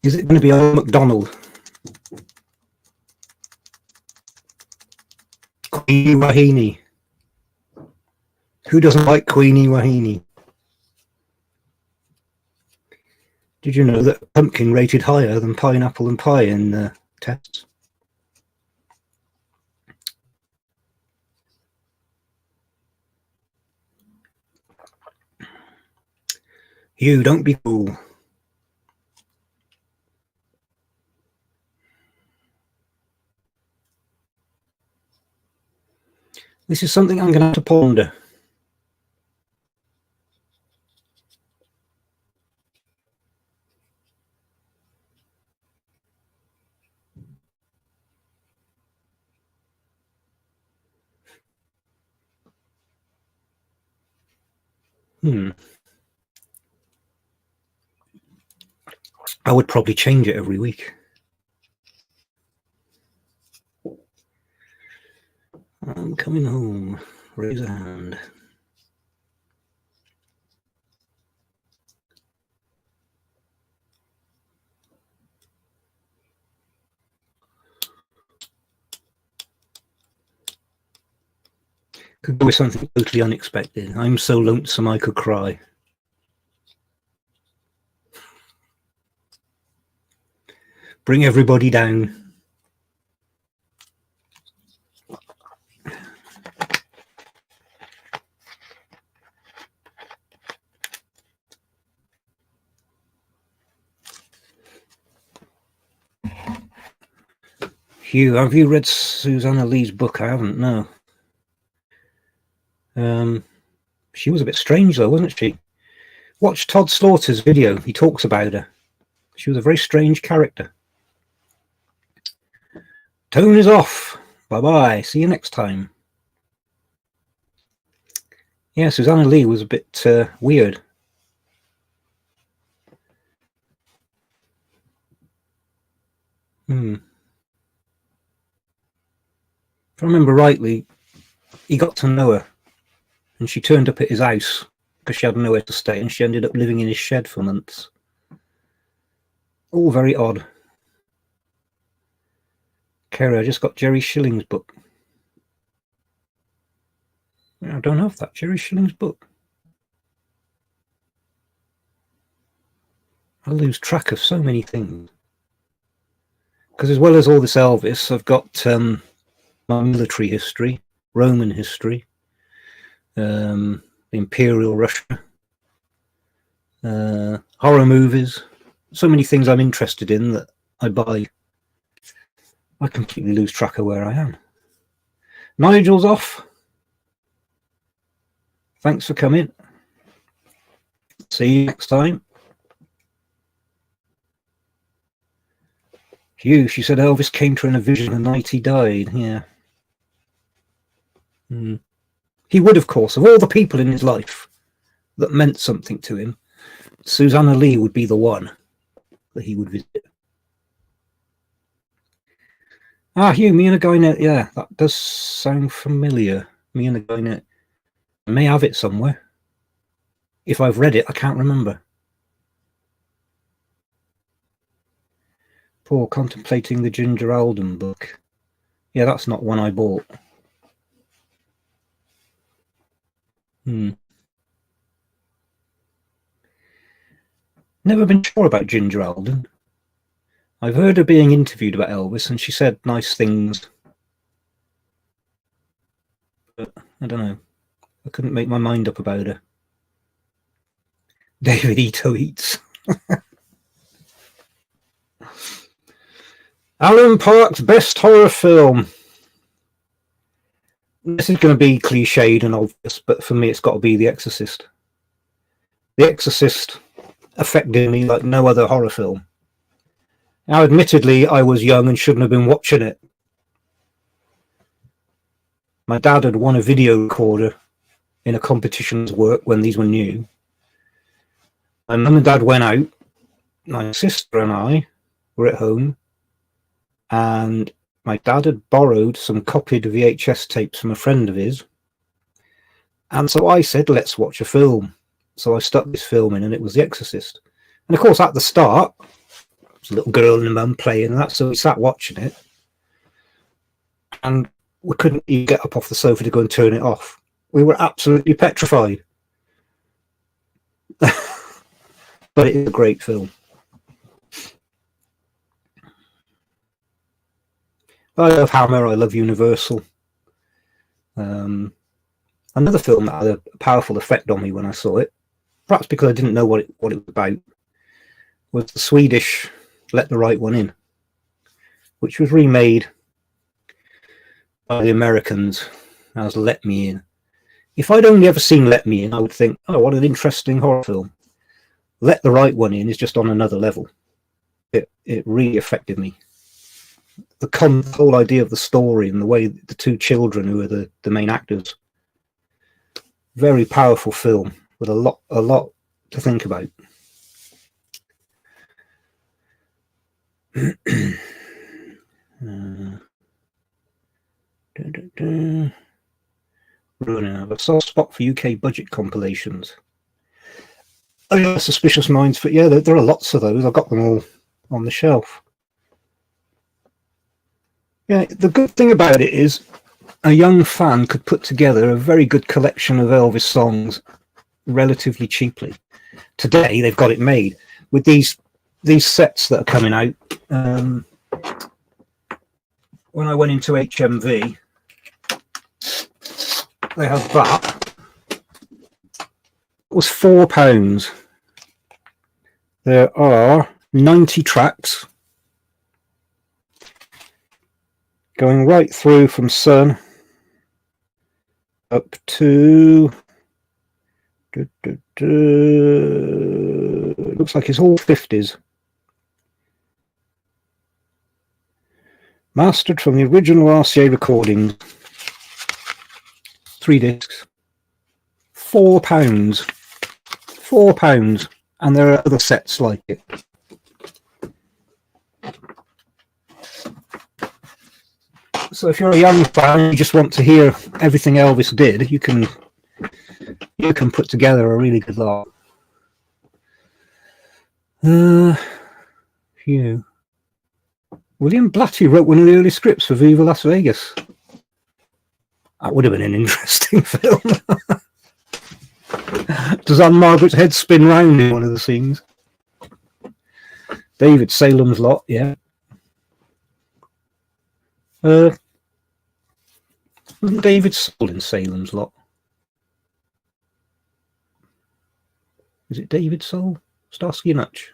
Is it going to be Old MacDonald? Queenie Wahine. Who doesn't like Queenie Wahine? Did you know that pumpkin rated higher than pineapple and pie in tests? You don't be cool. This is something I'm going to have to ponder. I would probably change it every week. I'm coming home. Raise a hand. Could go with something totally unexpected. I'm so lonesome I could cry. Bring everybody down. Hugh, have you read Susanna Lee's book? I haven't, no. She was a bit strange though, wasn't she? Watch Todd Slaughter's video. He talks about her. She was a very strange character. Tone is off. Bye-bye. See you next time. Yeah, Susanna Lee was a bit weird. If I remember rightly, he got to know her and she turned up at his house because she had nowhere to stay and she ended up living in his shed for months. All very odd. Kerry, I just got Jerry Schilling's book. I don't have that. Jerry Schilling's book. I lose track of so many things. Because as well as all this Elvis, I've got my military history, Roman history, Imperial Russia, horror movies, so many things I'm interested in that I buy. I completely lose track of where I am. Nigel's off. Thanks for coming. See you next time. Hugh, she said Elvis came to her in a vision the night he died. Yeah. He would, of course, of all the people in his life that meant something to him, Susanna Lee would be the one that he would visit. Ah, Hugh, me and a guy net. Yeah, that does sound familiar. Me and a guy net. I may have it somewhere. If I've read it, I can't remember. Paul, contemplating the Ginger Alden book. Yeah, that's not one I bought. Never been sure about Ginger Alden. I've heard her being interviewed about Elvis and she said nice things. But I don't know. I couldn't make my mind up about her. David Ito eats. Alan Park's best horror film. This is going to be cliched and obvious, but for me it's got to be The Exorcist. The Exorcist affected me like no other horror film. Now, admittedly, I was young and shouldn't have been watching it. My dad had won a video recorder in a competition's work when these were new. My mum and dad went out. My sister and I were at home. And my dad had borrowed some copied VHS tapes from a friend of his. And so I said, let's watch a film. So I stuck this film in and it was The Exorcist. And of course, at the start, there was a little girl and a mum playing and that. So we sat watching it. And we couldn't even get up off the sofa to go and turn it off. We were absolutely petrified. But it is a great film. I love Hammer, I love Universal. Another film that had a powerful effect on me when I saw it, perhaps because I didn't know what it was about, was the Swedish Let the Right One In, which was remade by the Americans as Let Me In. If I'd only ever seen Let Me In, I would think, oh, what an interesting horror film. Let the Right One In is just on another level. It really affected me. The whole idea of the story and the way the two children who are the main actors. Very powerful film with a lot to think about. Running out of a soft spot for UK budget compilations. Oh yeah, Suspicious Minds, but yeah, there are lots of those. I've got them all on the shelf. Yeah, the good thing about it is a young fan could put together a very good collection of Elvis songs relatively cheaply. Today they've got it made with these sets that are coming out. When I went into HMV, they had that. It was £4. There are 90 tracks going right through from Sun up to it looks like it's all 50s. Mastered from the original RCA recordings. 3 discs. £4. £4. And there are other sets like it. So if you're a young fan and you just want to hear everything Elvis did, you can put together a really good lot. William Blatty wrote one of the early scripts for Viva Las Vegas. That would have been an interesting film. Does Anne Margaret's head spin round in one of the scenes? David Salem's Lot, yeah. Wasn't David Soul in Salem's Lot? Is it David Soul? Starsky and Hutch.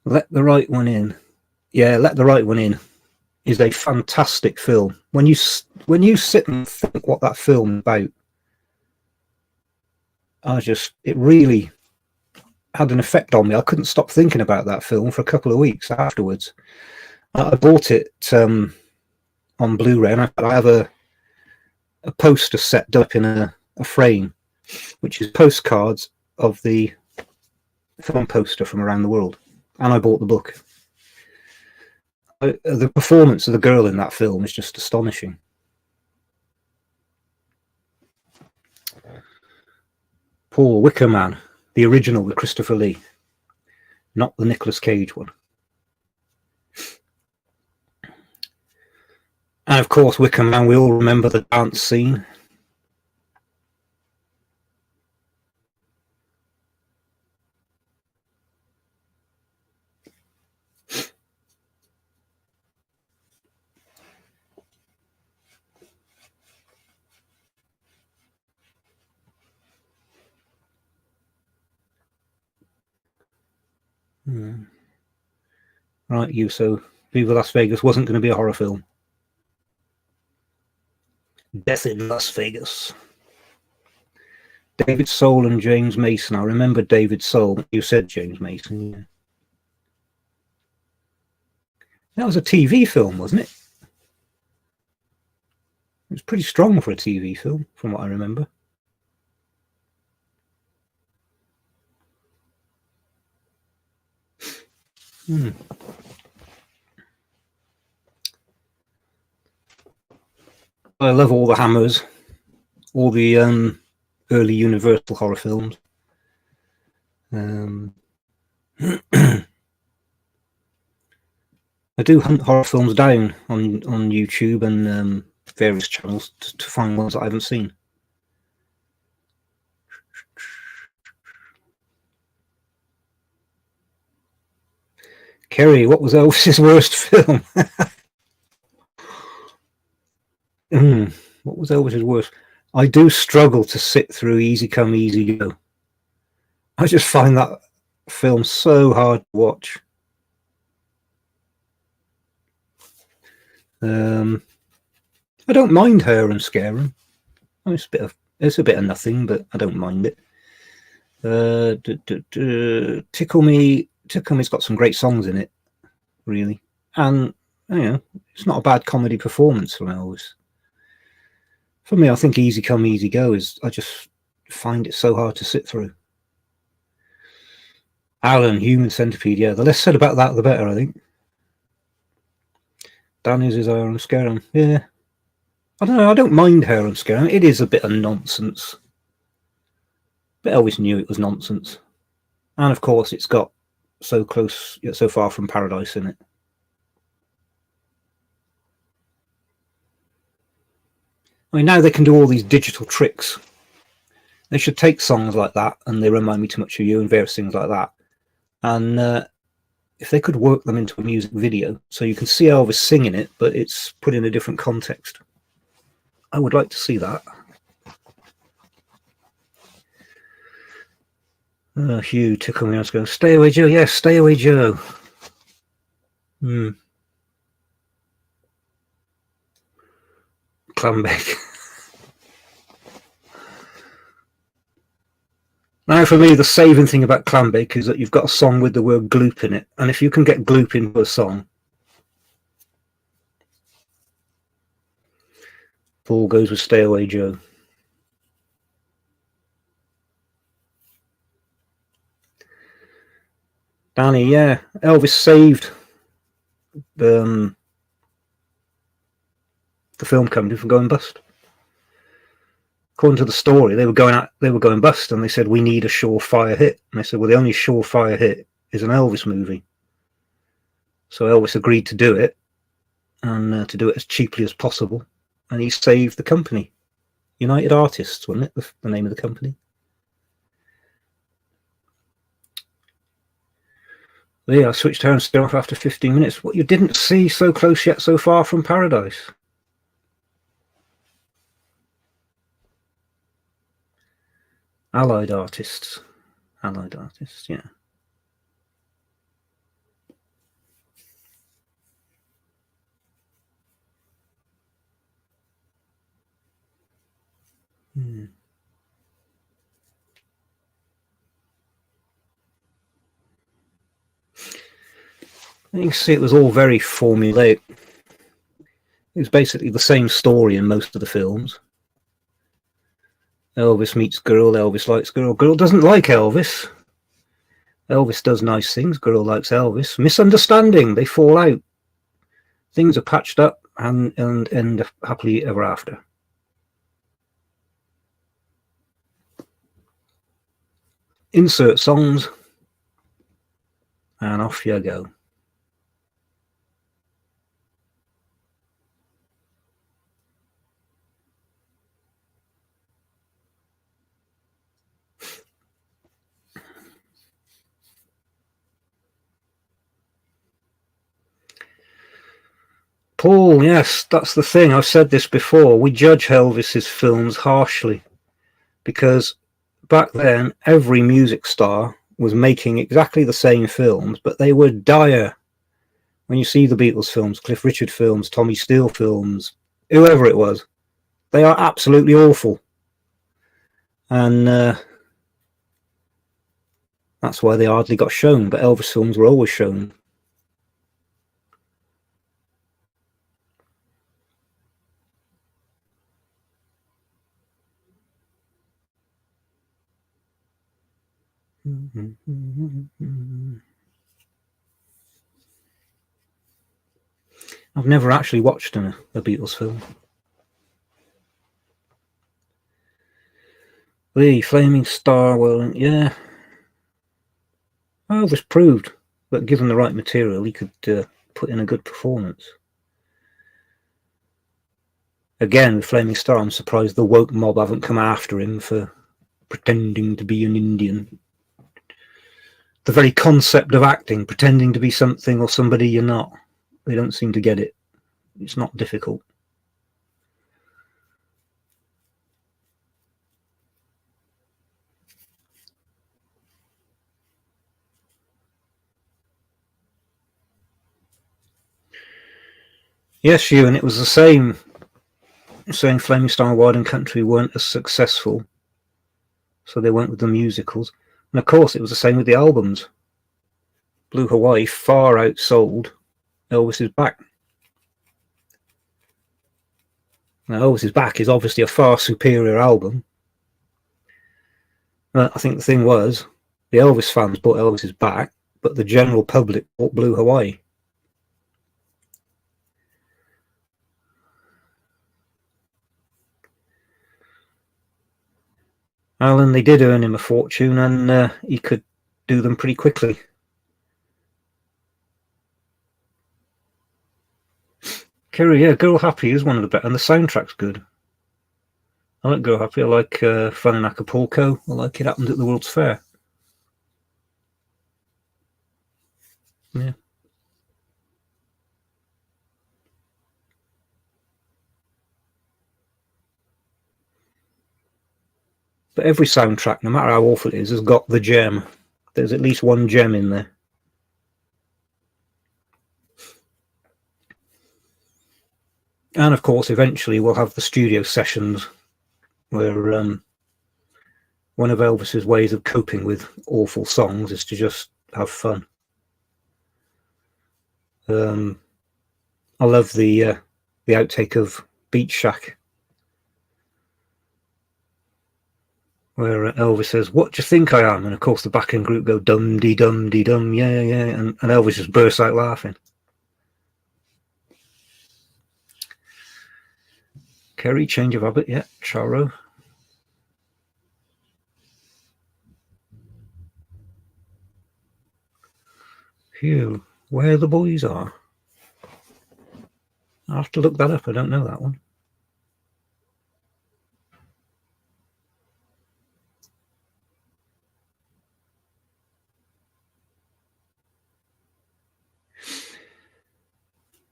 Let the Right One In. Yeah, Let the Right One In is a fantastic film. When you sit and think what that film is about, it really had an effect on me. I couldn't stop thinking about that film for a couple of weeks afterwards. I bought it on Blu-ray, and I have a poster set up in a frame, which is postcards of the film poster from around the world. And I bought the book. The performance of the girl in that film is just astonishing. Paul Wicker Man, the original with Christopher Lee, not the Nicolas Cage one. And of course, Wicker Man, we all remember the dance scene. Right, so Viva Las Vegas wasn't going to be a horror film. Death in Las Vegas. David Soul and James Mason. I remember David Soul. You said James Mason, yeah. That was a TV film, wasn't it? It was pretty strong for a TV film, from what I remember. I love all the Hammers, all the early Universal horror films. I do hunt horror films down on YouTube and various channels to find ones that I haven't seen. Kerry, what was Elvis's worst film? What was Elvis's worst? I do struggle to sit through Easy Come, Easy Go. I just find that film so hard to watch. I don't mind Her and Scarum. It's a bit of nothing, but I don't mind it. Tickle Me's got some great songs in it, really, and it's not a bad comedy performance from Elvis. For me, I think Easy Come, Easy Go I just find it so hard to sit through. Alan, Human Centipede, yeah. The less said about that, the better, I think. Danny's is Harem Scarum, yeah. I don't know, I don't mind Harem Scarum. It is a bit of nonsense. But I always knew it was nonsense. And of course, it's got So Close, yet So Far from Paradise in it. I mean, now they can do all these digital tricks. They should take songs like that, and They Remind Me Too Much of You, and various things like that. And if they could work them into a music video, so you can see Elvis singing it, but it's put in a different context. I would like to see that. Hugh tickle me. I was going, Stay Away Joe. Yes, Stay Away Joe. Clambake. Now, for me, the saving thing about Clambake is that you've got a song with the word gloop in it, and if you can get gloop into a song, Paul goes with Stay Away Joe. Danny, yeah, Elvis saved the film company from going bust. According to the story, they were going bust, and they said, we need a surefire hit. And they said, well, the only surefire hit is an Elvis movie. So Elvis agreed to do it, and to do it as cheaply as possible, and he saved the company. United Artists, wasn't it, the name of the company? Yeah, I switched her and still off after 15 minutes. What, you didn't see So Close Yet So Far from Paradise? Allied Artists, yeah. You can see it was all very formulaic. It was basically the same story in most of the films. Elvis meets girl, Elvis likes girl, girl doesn't like Elvis. Elvis does nice things, girl likes Elvis. Misunderstanding, they fall out. Things are patched up and end happily ever after. Insert songs, and off you go. Paul, yes, that's the thing. I've said this before. We judge Elvis's films harshly because back then every music star was making exactly the same films, but they were dire. When you see the Beatles films, Cliff Richard films, Tommy Steele films, whoever it was, they are absolutely awful. And that's why they hardly got shown, but Elvis films were always shown. I've never actually watched a Beatles film. The Flaming Star, well, yeah. Elvis proved that given the right material, he could put in a good performance. Again, with Flaming Star, I'm surprised the woke mob haven't come after him for pretending to be an Indian. The very concept of acting, pretending to be something or somebody you're not, they don't seem to get it. It's not difficult. Yes, you, and it was the same, saying Flaming Star and Wild and Country weren't as successful, so they went with the musicals. And of course, it was the same with the albums. Blue Hawaii far outsold Elvis Is Back. Now, Elvis Is Back is obviously a far superior album. I think the thing was, The Elvis fans bought Elvis's back, but the general public bought Blue Hawaii. Alan, they did earn him a fortune, and he could do them pretty quickly. Kerry, yeah, Girl Happy is one of the better, and the soundtrack's good. I like Girl Happy. I like Fun in Acapulco. I like It Happened at the World's Fair. Yeah. But every soundtrack, no matter how awful it is, has got the gem. There's at least one gem in there. And of course, eventually we'll have the studio sessions where one of Elvis's ways of coping with awful songs is to just have fun. I love the outtake of Beach Shack, where Elvis says, "What do you think I am?" And of course the backing group go dum dee dum, yeah, yeah, and Elvis just bursts out laughing. Kerry, change of habit, yeah. Charo. Phew, where the boys are. I'll have to look that up. I don't know that one.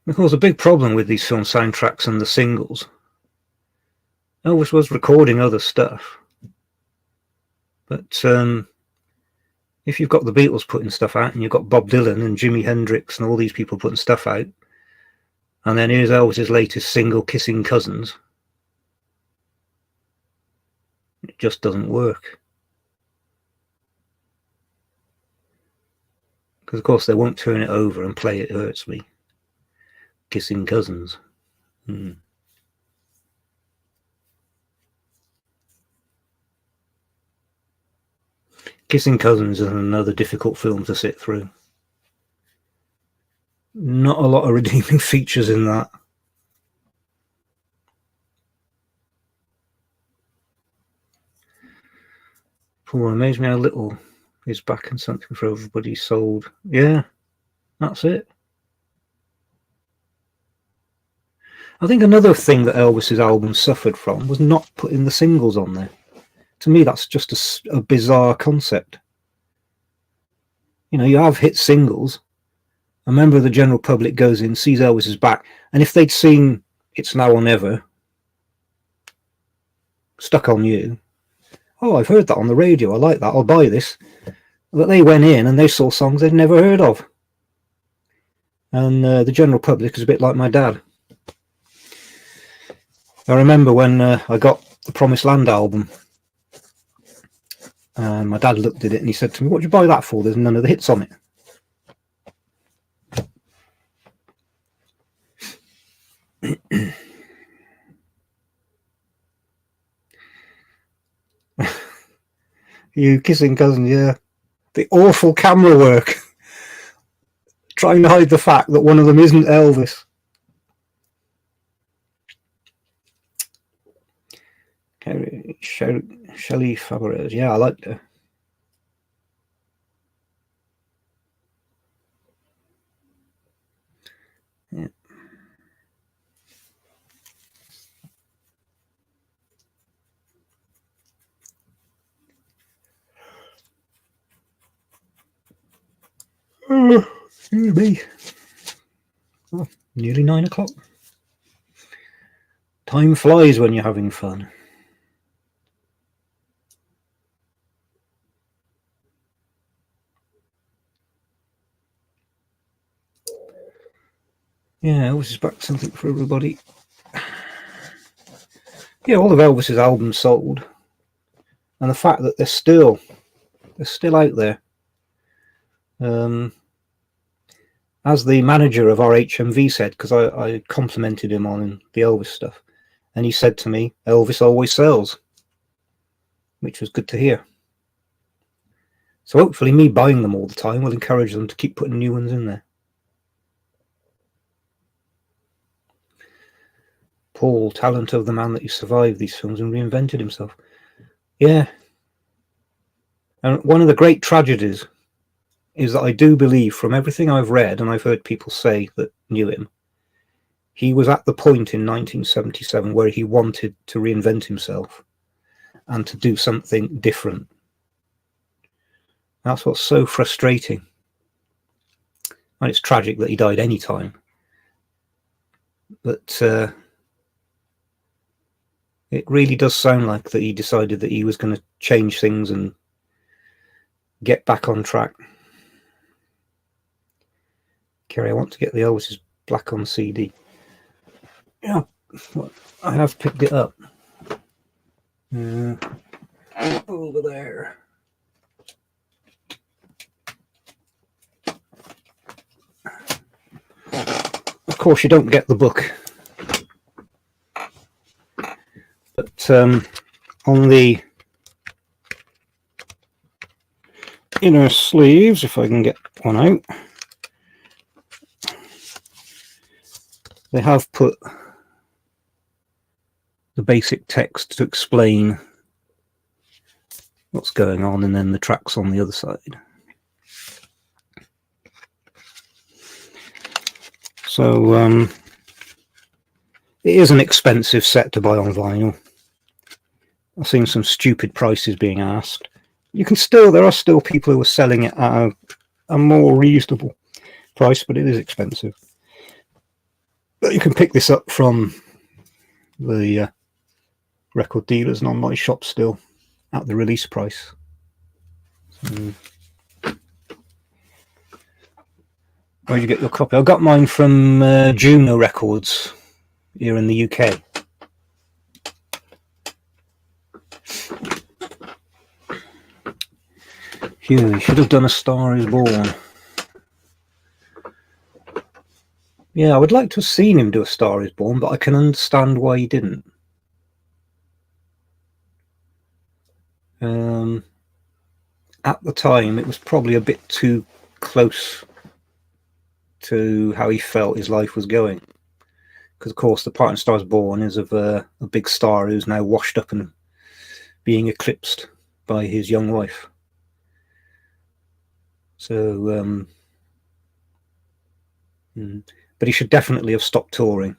Of course, a big problem with these film soundtracks and the singles, Elvis was recording other stuff, but if you've got the Beatles putting stuff out, and you've got Bob Dylan and Jimi Hendrix and all these people putting stuff out, and then here's Elvis's latest single, Kissing Cousins, it just doesn't work. Because of course they won't turn it over and play It Hurts Me. Kissing Cousins. Kissing Cousins is another difficult film to sit through. Not a lot of redeeming features in that. Poor, amazed me how little is back and something for everybody sold. Yeah, that's it. I think another thing that Elvis's album suffered from was not putting the singles on there. To me, that's just a bizarre concept. You know, you have hit singles. A member of the general public goes in, sees Elvis's back, and if they'd seen It's Now or Never, Stuck on You, oh, I've heard that on the radio, I like that, I'll buy this. But they went in and they saw songs they'd never heard of. And the general public is a bit like my dad. I remember when I got the Promised Land album, and my dad looked at it and he said to me, "What did you buy that for? There's none of the hits on it." You Kissing Cousins, yeah. The awful camera work. Trying to hide the fact that one of them isn't Elvis. Shelley Faberez, yeah, I liked her. Yeah. Excuse me. Oh, nearly 9 o'clock. Time flies when you're having fun. Yeah, Elvis is back, something for everybody. Yeah, all of Elvis's albums sold, and the fact that they're still out there. As the manager of our HMV said, because I complimented him on the Elvis stuff, and he said to me, "Elvis always sells," which was good to hear. So hopefully me buying them all the time will encourage them to keep putting new ones in there. Paul, talent of the man that he survived these films and reinvented himself. Yeah. And one of the great tragedies is that I do believe, from everything I've read and I've heard people say that knew him, he was at the point in 1977 where he wanted to reinvent himself and to do something different. That's what's so frustrating. And it's tragic that he died any time. But it really does sound like that he decided that he was going to change things and get back on track. Kerry, I want to get the Elvis Black on CD. Yeah, I have picked it up. Over there. Of course, you don't get the book. But on the inner sleeves, if I can get one out, they have put the basic text to explain what's going on, and then the tracks on the other side. So it is an expensive set to buy on vinyl. I've seen some stupid prices being asked. There are still people who are selling it at a more reasonable price, but it is expensive. But you can pick this up from the record dealers and online shops still at the release price. Where'd you get your copy? I got mine from Juno Records here in the UK. Phew, you should have done A Star Is Born. Yeah, I would like to have seen him do A Star Is Born, but I can understand why he didn't. At the time, it was probably a bit too close to how he felt his life was going. Because, of course, the part in Star Is Born is of a big star who's now washed up and being eclipsed by his young wife. So, but he should definitely have stopped touring.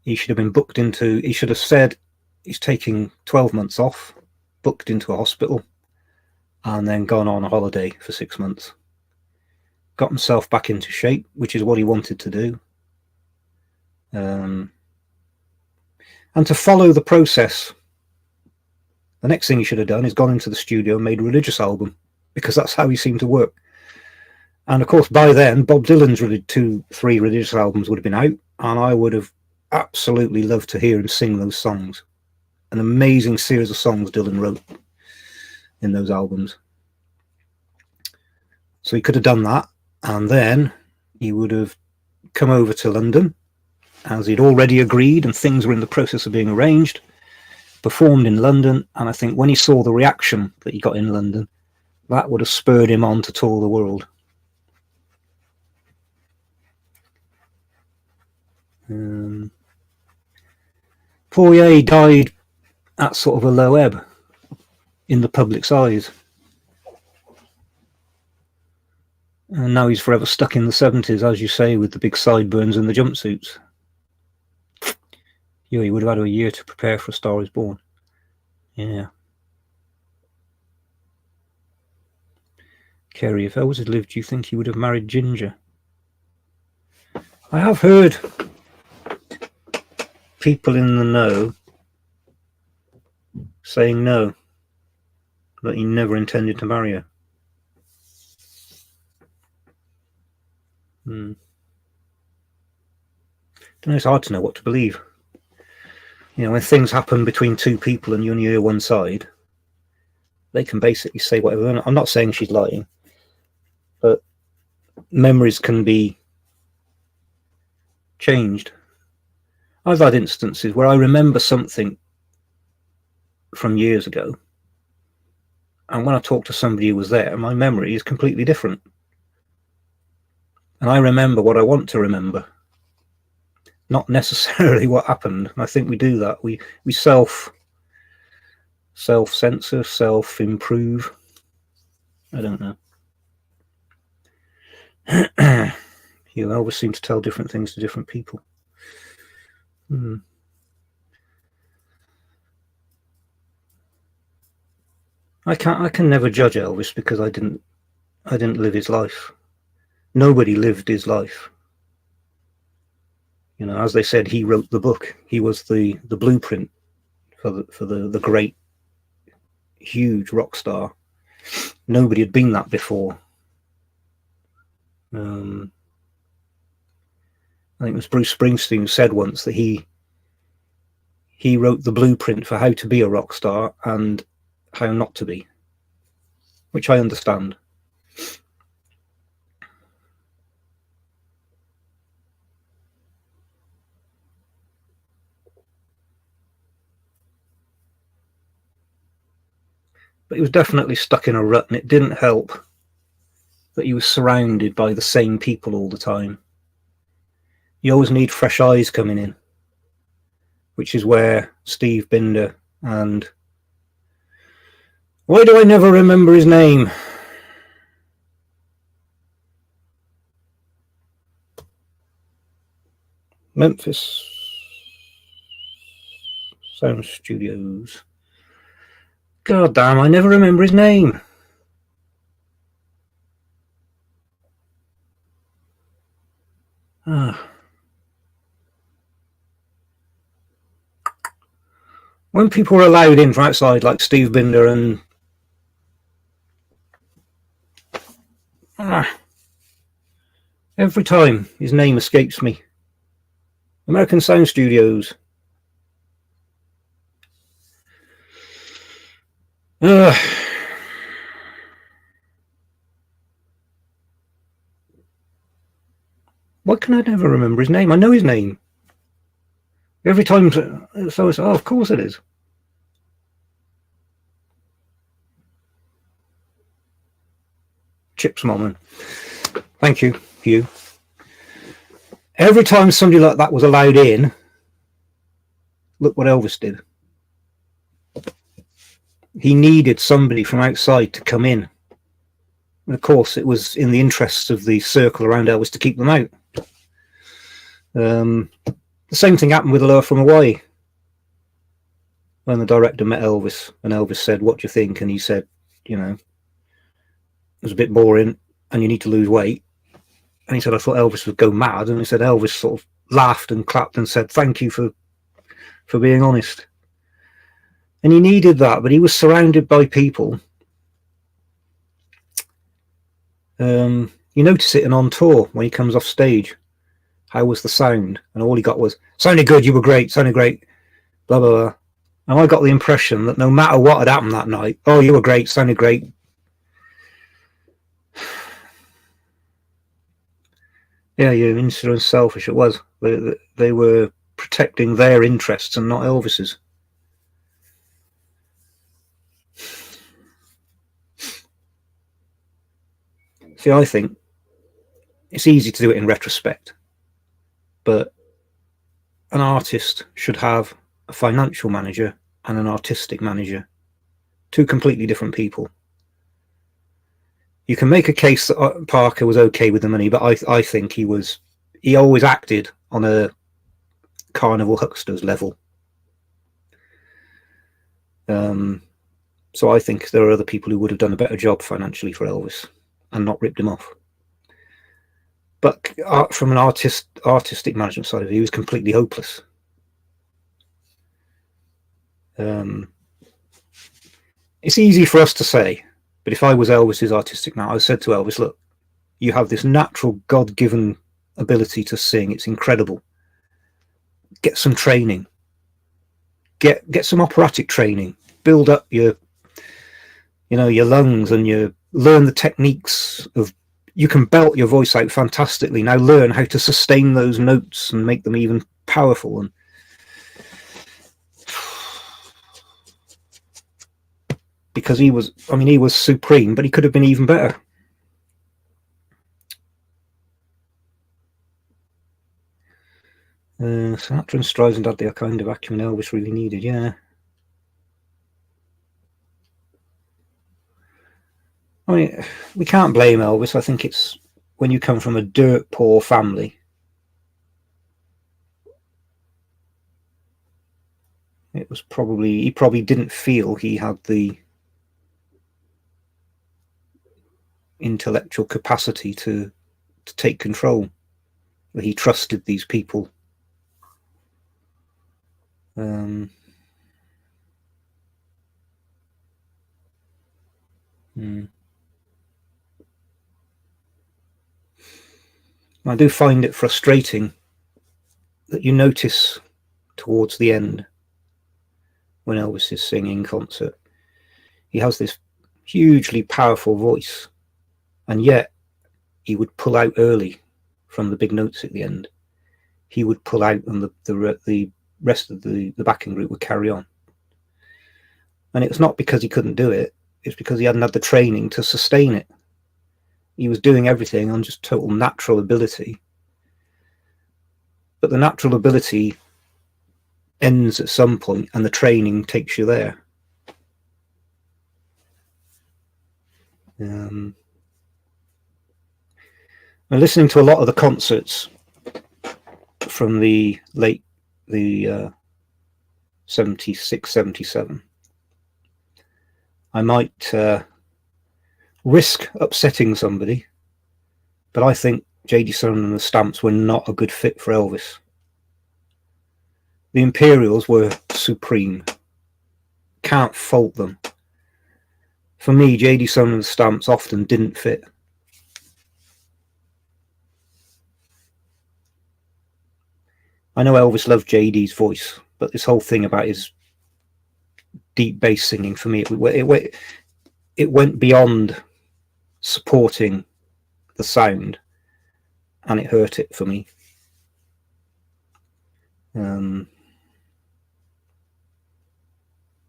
He should have been booked into, he should have said he's taking 12 months off, booked into a hospital, and then gone on a holiday for 6 months. Got himself back into shape, which is what he wanted to do. And to follow the process, the next thing he should have done is gone into the studio and made a religious album, because that's how he seemed to work. And of course, by then, Bob Dylan's 2-3 religious albums would have been out, and I would have absolutely loved to hear him sing those songs. An amazing series of songs Dylan wrote in those albums. So he could have done that, and then he would have come over to London, as he'd already agreed, and things were in the process of being arranged, performed in London, and I think when he saw the reaction that he got in London, that would have spurred him on to tour the world. Poirier died at sort of a low ebb in the public's eyes. And now he's forever stuck in the 70s, as you say, with the big sideburns and the jumpsuits. Yeah, he would have had a year to prepare for A Star Is Born. Yeah. Kerry, if Elvis had lived, do you think he would have married Ginger? I have heard people in the know saying no, that he never intended to marry her. Don't know, it's hard to know what to believe. You know, when things happen between two people and you only hear one side, they can basically say whatever. I'm not saying she's lying, but memories can be changed. I've had instances where I remember something from years ago, And when I talk to somebody who was there, my memory is completely different. And I remember what I want to remember, not necessarily what happened. And I think we do that. We self-censor, self-improve. I don't know. You always seem to tell different things to different people. I can never judge Elvis because I didn't live his life. Nobody lived his life. You know, as they said, he wrote the book. He was the blueprint for the great, huge rock star. Nobody had been that before. I think it was Bruce Springsteen who said once that he wrote the blueprint for how to be a rock star and how not to be, which I understand. But he was definitely stuck in a rut, and it didn't help that he was surrounded by the same people all the time. You always need fresh eyes coming in, which is where Steve Binder and... why do I never remember his name? Memphis Sound Studios. God damn, I never remember his name. When people were allowed in from outside, like Steve Binder and every time his name escapes me. American Sound Studios. Why can I never remember his name? I know his name. Every time, so it's, oh, of course it is. Chips Momman. Thank you, Hugh. Every time somebody like that was allowed in, look what Elvis did. He needed somebody from outside to come in. And of course, it was in the interests of the circle around Elvis to keep them out. The same thing happened with Allure from Hawaii. When the director met Elvis, and Elvis said, "What do you think?" And he said, "You know, it was a bit boring, and you need to lose weight." And he said, "I thought Elvis would go mad." And he said, Elvis sort of laughed and clapped and said, "Thank you for being honest." And he needed that, but he was surrounded by people. You notice it in On Tour when he comes off stage. How was the sound? And all he got was, "Sounded good, you were great, sounded great, blah, blah, blah." And I got the impression that no matter what had happened that night, "Oh, you were great, sounded great." Yeah, you're insular and selfish. It was. They were protecting their interests and not Elvis's. See, I think it's easy to do it in retrospect, but an artist should have a financial manager and an artistic manager. Two completely different people. You can make a case that Parker was okay with the money, but I think he always acted on a carnival huckster's level. So I think there are other people who would have done a better job financially for Elvis and not ripped him off. But from an artistic management side of it, he was completely hopeless. It's easy for us to say, but if I was Elvis's artistic man, I said to Elvis, "Look, you have this natural God-given ability to sing. It's incredible. Get some training. Get some operatic training. Build up your lungs, and learn the techniques of, you can belt your voice out fantastically. Now learn how to sustain those notes and make them even powerful." And because he was, I mean, he was supreme, but he could have been even better. Sinatra and Streisand had the kind of acumen Elvis really needed, yeah. I mean, we can't blame Elvis. I think it's when you come from a dirt poor family. It was probably, he probably didn't feel he had the intellectual capacity to take control. He trusted these people. I do find it frustrating that you notice towards the end, when Elvis is singing in concert, he has this hugely powerful voice, and yet he would pull out early from the big notes at the end. He would pull out, and the rest of the backing group would carry on. And it's not because he couldn't do it, it's because he hadn't had the training to sustain it. He was doing everything on just total natural ability. But the natural ability ends at some point, and the training takes you there. And listening to a lot of the concerts from the 76, 77, I might risk upsetting somebody, but I think J.D. Sumner and the Stamps were not a good fit for Elvis. The Imperials were supreme. Can't fault them. For me, J.D. Sumner and the Stamps often didn't fit. I know Elvis loved J.D.'s voice, but this whole thing about his deep bass singing, for me, it went beyond supporting the sound, and it hurt it for me.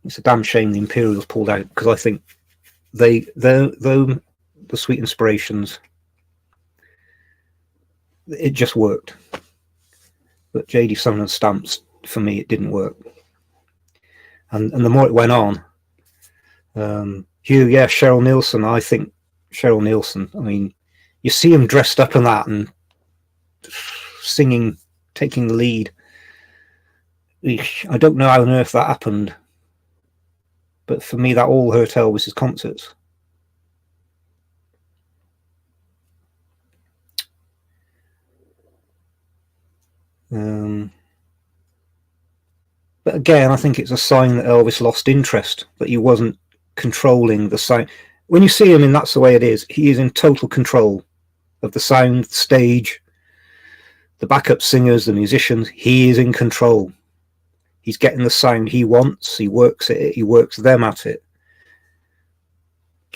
It's a damn shame the Imperials pulled out, because I think though the Sweet Inspirations, it just worked. But J.D. Sumner and Stamps, for me, it didn't work. And the more it went on, Cheryl Nielsen, I think Cheryl Nielsen, I mean, you see him dressed up in that and singing, taking the lead. I don't know how on earth that happened, but for me, that all hurt Elvis's concerts. But again, I think it's a sign that Elvis lost interest, that he wasn't controlling the sound. When you see him, and that's the way it is, he is in total control of the sound, the stage, the backup singers, the musicians. He is in control. He's getting the sound he wants. He works at it. He works them at it.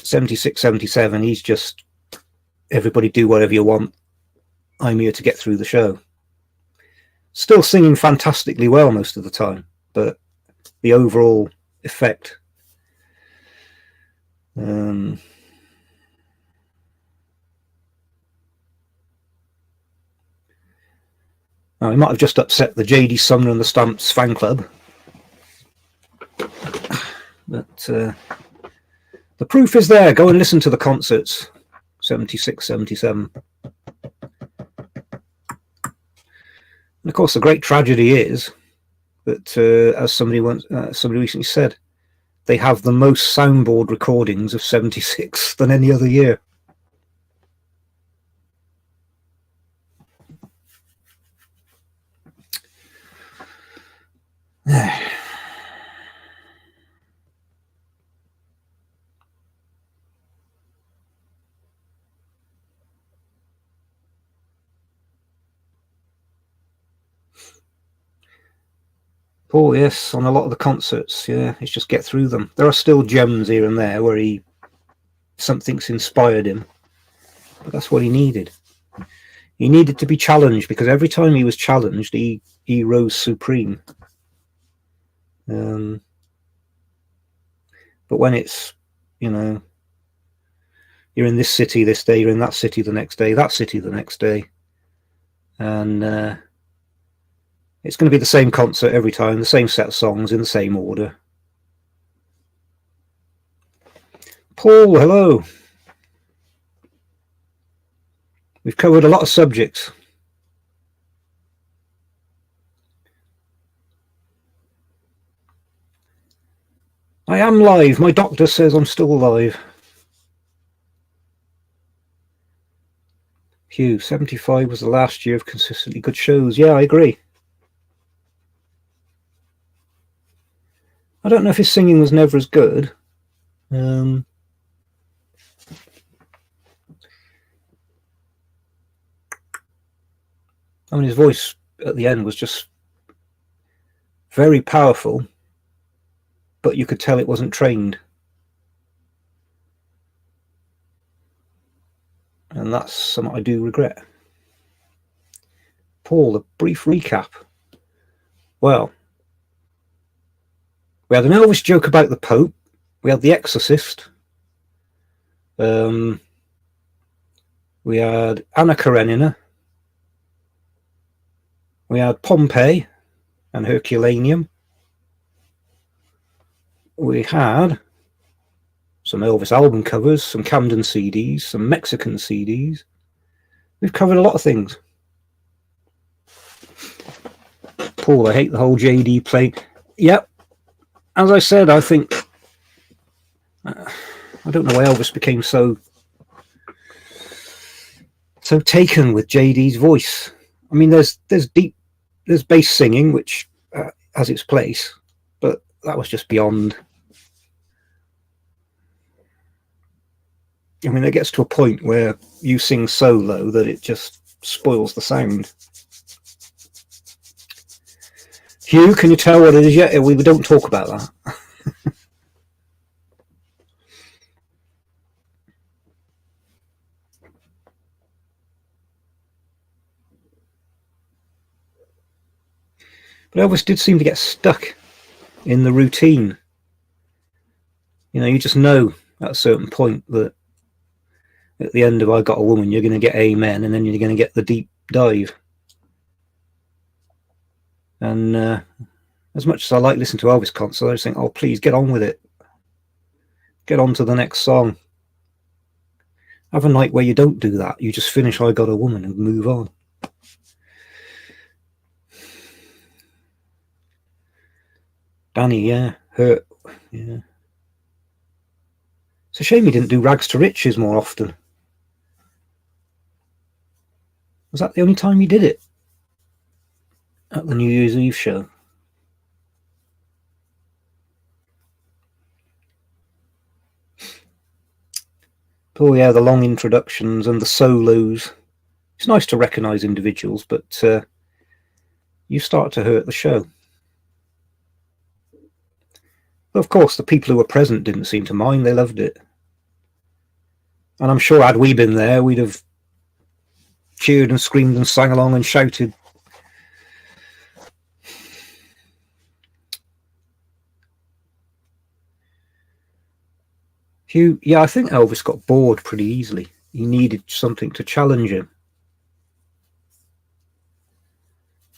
76, 77, he's just, everybody do whatever you want. I'm here to get through the show. Still singing fantastically well most of the time, but the overall effect. He might have just upset the J.D. Sumner and the Stamps fan club, but the proof is there. Go and listen to the concerts, 76, 77. And of course, the great tragedy is that, as somebody recently said, they have the most soundboard recordings of 76 than any other year. Oh yes, on a lot of the concerts, yeah, it's just get through them. There are still gems here and there where something's inspired him, but that's what he needed. He needed to be challenged, because every time he was challenged, he rose supreme. But when it's You know, you're in this city this day, you're in that city the next day, that city the next day, and it's going to be the same concert every time, the same set of songs in the same order. Paul, hello. We've covered a lot of subjects. I am live. My doctor says I'm still alive. Hugh, 75 was the last year of consistently good shows. Yeah, I agree. I don't know if his singing was never as good. I mean, his voice at the end was just very powerful, but you could tell it wasn't trained. And that's something I do regret. Paul, a brief recap. Well, we had an Elvis joke about the Pope. We had The Exorcist. We had Anna Karenina. We had Pompeii and Herculaneum. We had some Elvis album covers, some Camden CDs, some Mexican CDs. We've covered a lot of things. Paul, I hate the whole JD play. Yep. As I said, I think I don't know why Elvis became so taken with JD's voice. I mean, there's bass singing, which has its place, but that was just beyond. I mean, it gets to a point where you sing so low that it just spoils the sound. Hugh, can you tell what it is yet? We don't talk about that. But Elvis did seem to get stuck in the routine. You know, you just know at a certain point that at the end of I Got a Woman, you're going to get Amen, and then you're going to get the deep dive. And as much as I like listening to Elvis concerts, I just think, oh, please get on with it. Get on to the next song. Have a night where you don't do that. You just finish I Got a Woman and move on. Danny, yeah. Hurt, yeah. It's a shame he didn't do Rags to Riches more often. Was that the only time he did it? At the New Year's Eve show? Oh yeah, the long introductions and the solos. It's nice to recognise individuals, but you start to hurt the show. But of course, the people who were present didn't seem to mind. They loved it. And I'm sure had we been there, we'd have cheered and screamed and sang along and shouted. Hugh, yeah, I think Elvis got bored pretty easily. He needed something to challenge him.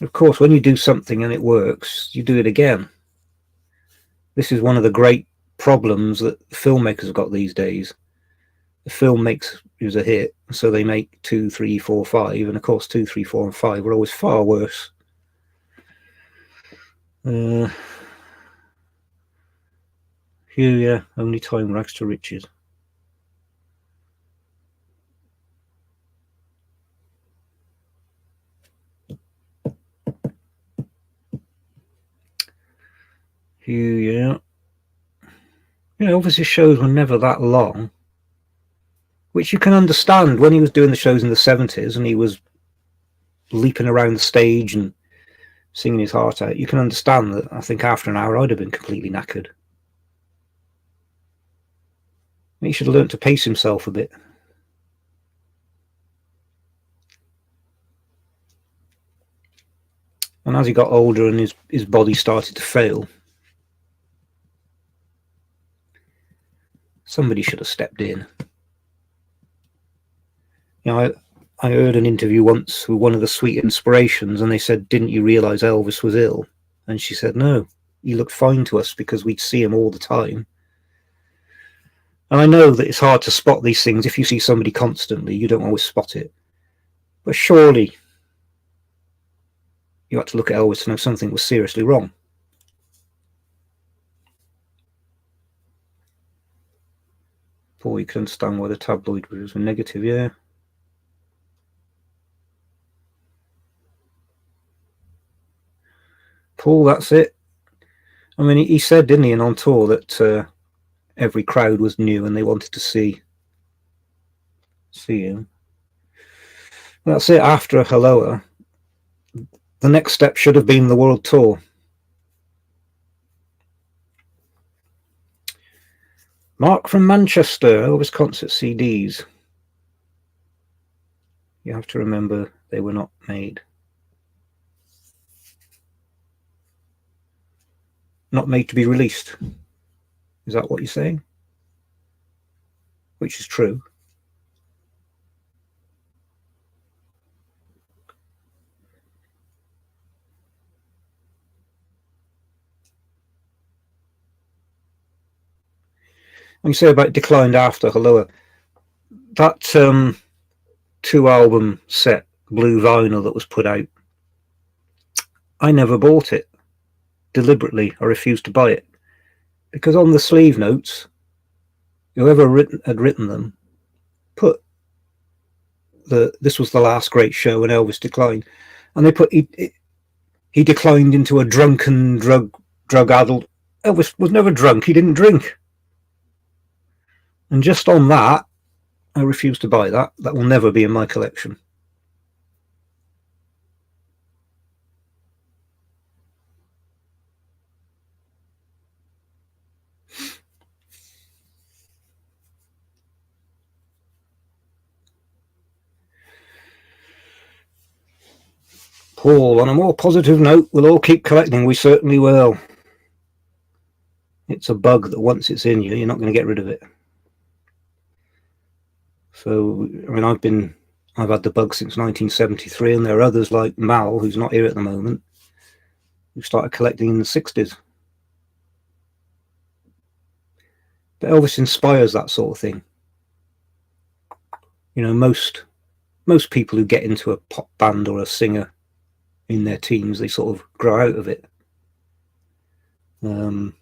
Of course, when you do something and it works, you do it again. This is one of the great problems that filmmakers have got these days. The film is a hit, so they make 2, 3, 4, 5, and of course 2, 3, 4, and 5 are always far worse. Hugh, yeah, only time Rags to Riches. Hugh, yeah. You know, obviously shows were never that long, which you can understand when he was doing the shows in the 70s and he was leaping around the stage and singing his heart out. You can understand that. I think after an hour I'd have been completely knackered. He should have learnt to pace himself a bit. And as he got older and his body started to fail, Somebody should have stepped in. You know, I heard an interview once with one of the Sweet Inspirations, and they said, "Didn't you realise Elvis was ill?" And she said, "No, he looked fine to us because we'd see him all the time." And I know that it's hard to spot these things. If you see somebody constantly, you don't always spot it. But surely you had to look at Elvis to know something was seriously wrong. Paul, you can understand why the tabloid reviews were negative, yeah. Paul, that's it. I mean, he said, didn't he, and on tour, that every crowd was new and they wanted to see him. That's it. After Helloa, the next step should have been the world tour. Mark from Manchester, Elvis concert CDs. You have to remember they were not made. Not made to be released. Is that what you're saying? Which is true. When you say about declined after Helloa, that 2-album set, blue vinyl that was put out, I never bought it. Deliberately, I refused to buy it. Because on the sleeve notes, whoever had written them put this was the last great show when Elvis declined. And they put he declined into a drunken, drug-addled. Elvis was never drunk, he didn't drink. And just on that, I refuse to buy that. That will never be in my collection. Paul, on a more positive note, we'll all keep collecting. We certainly will. It's a bug that once it's in you, you're not going to get rid of it. So, I mean, I've had the bug since 1973, and there are others like Mal, who's not here at the moment, who started collecting in the 60s. But Elvis inspires that sort of thing. You know, most people who get into a pop band or a singer in their teens, they sort of grow out of it. I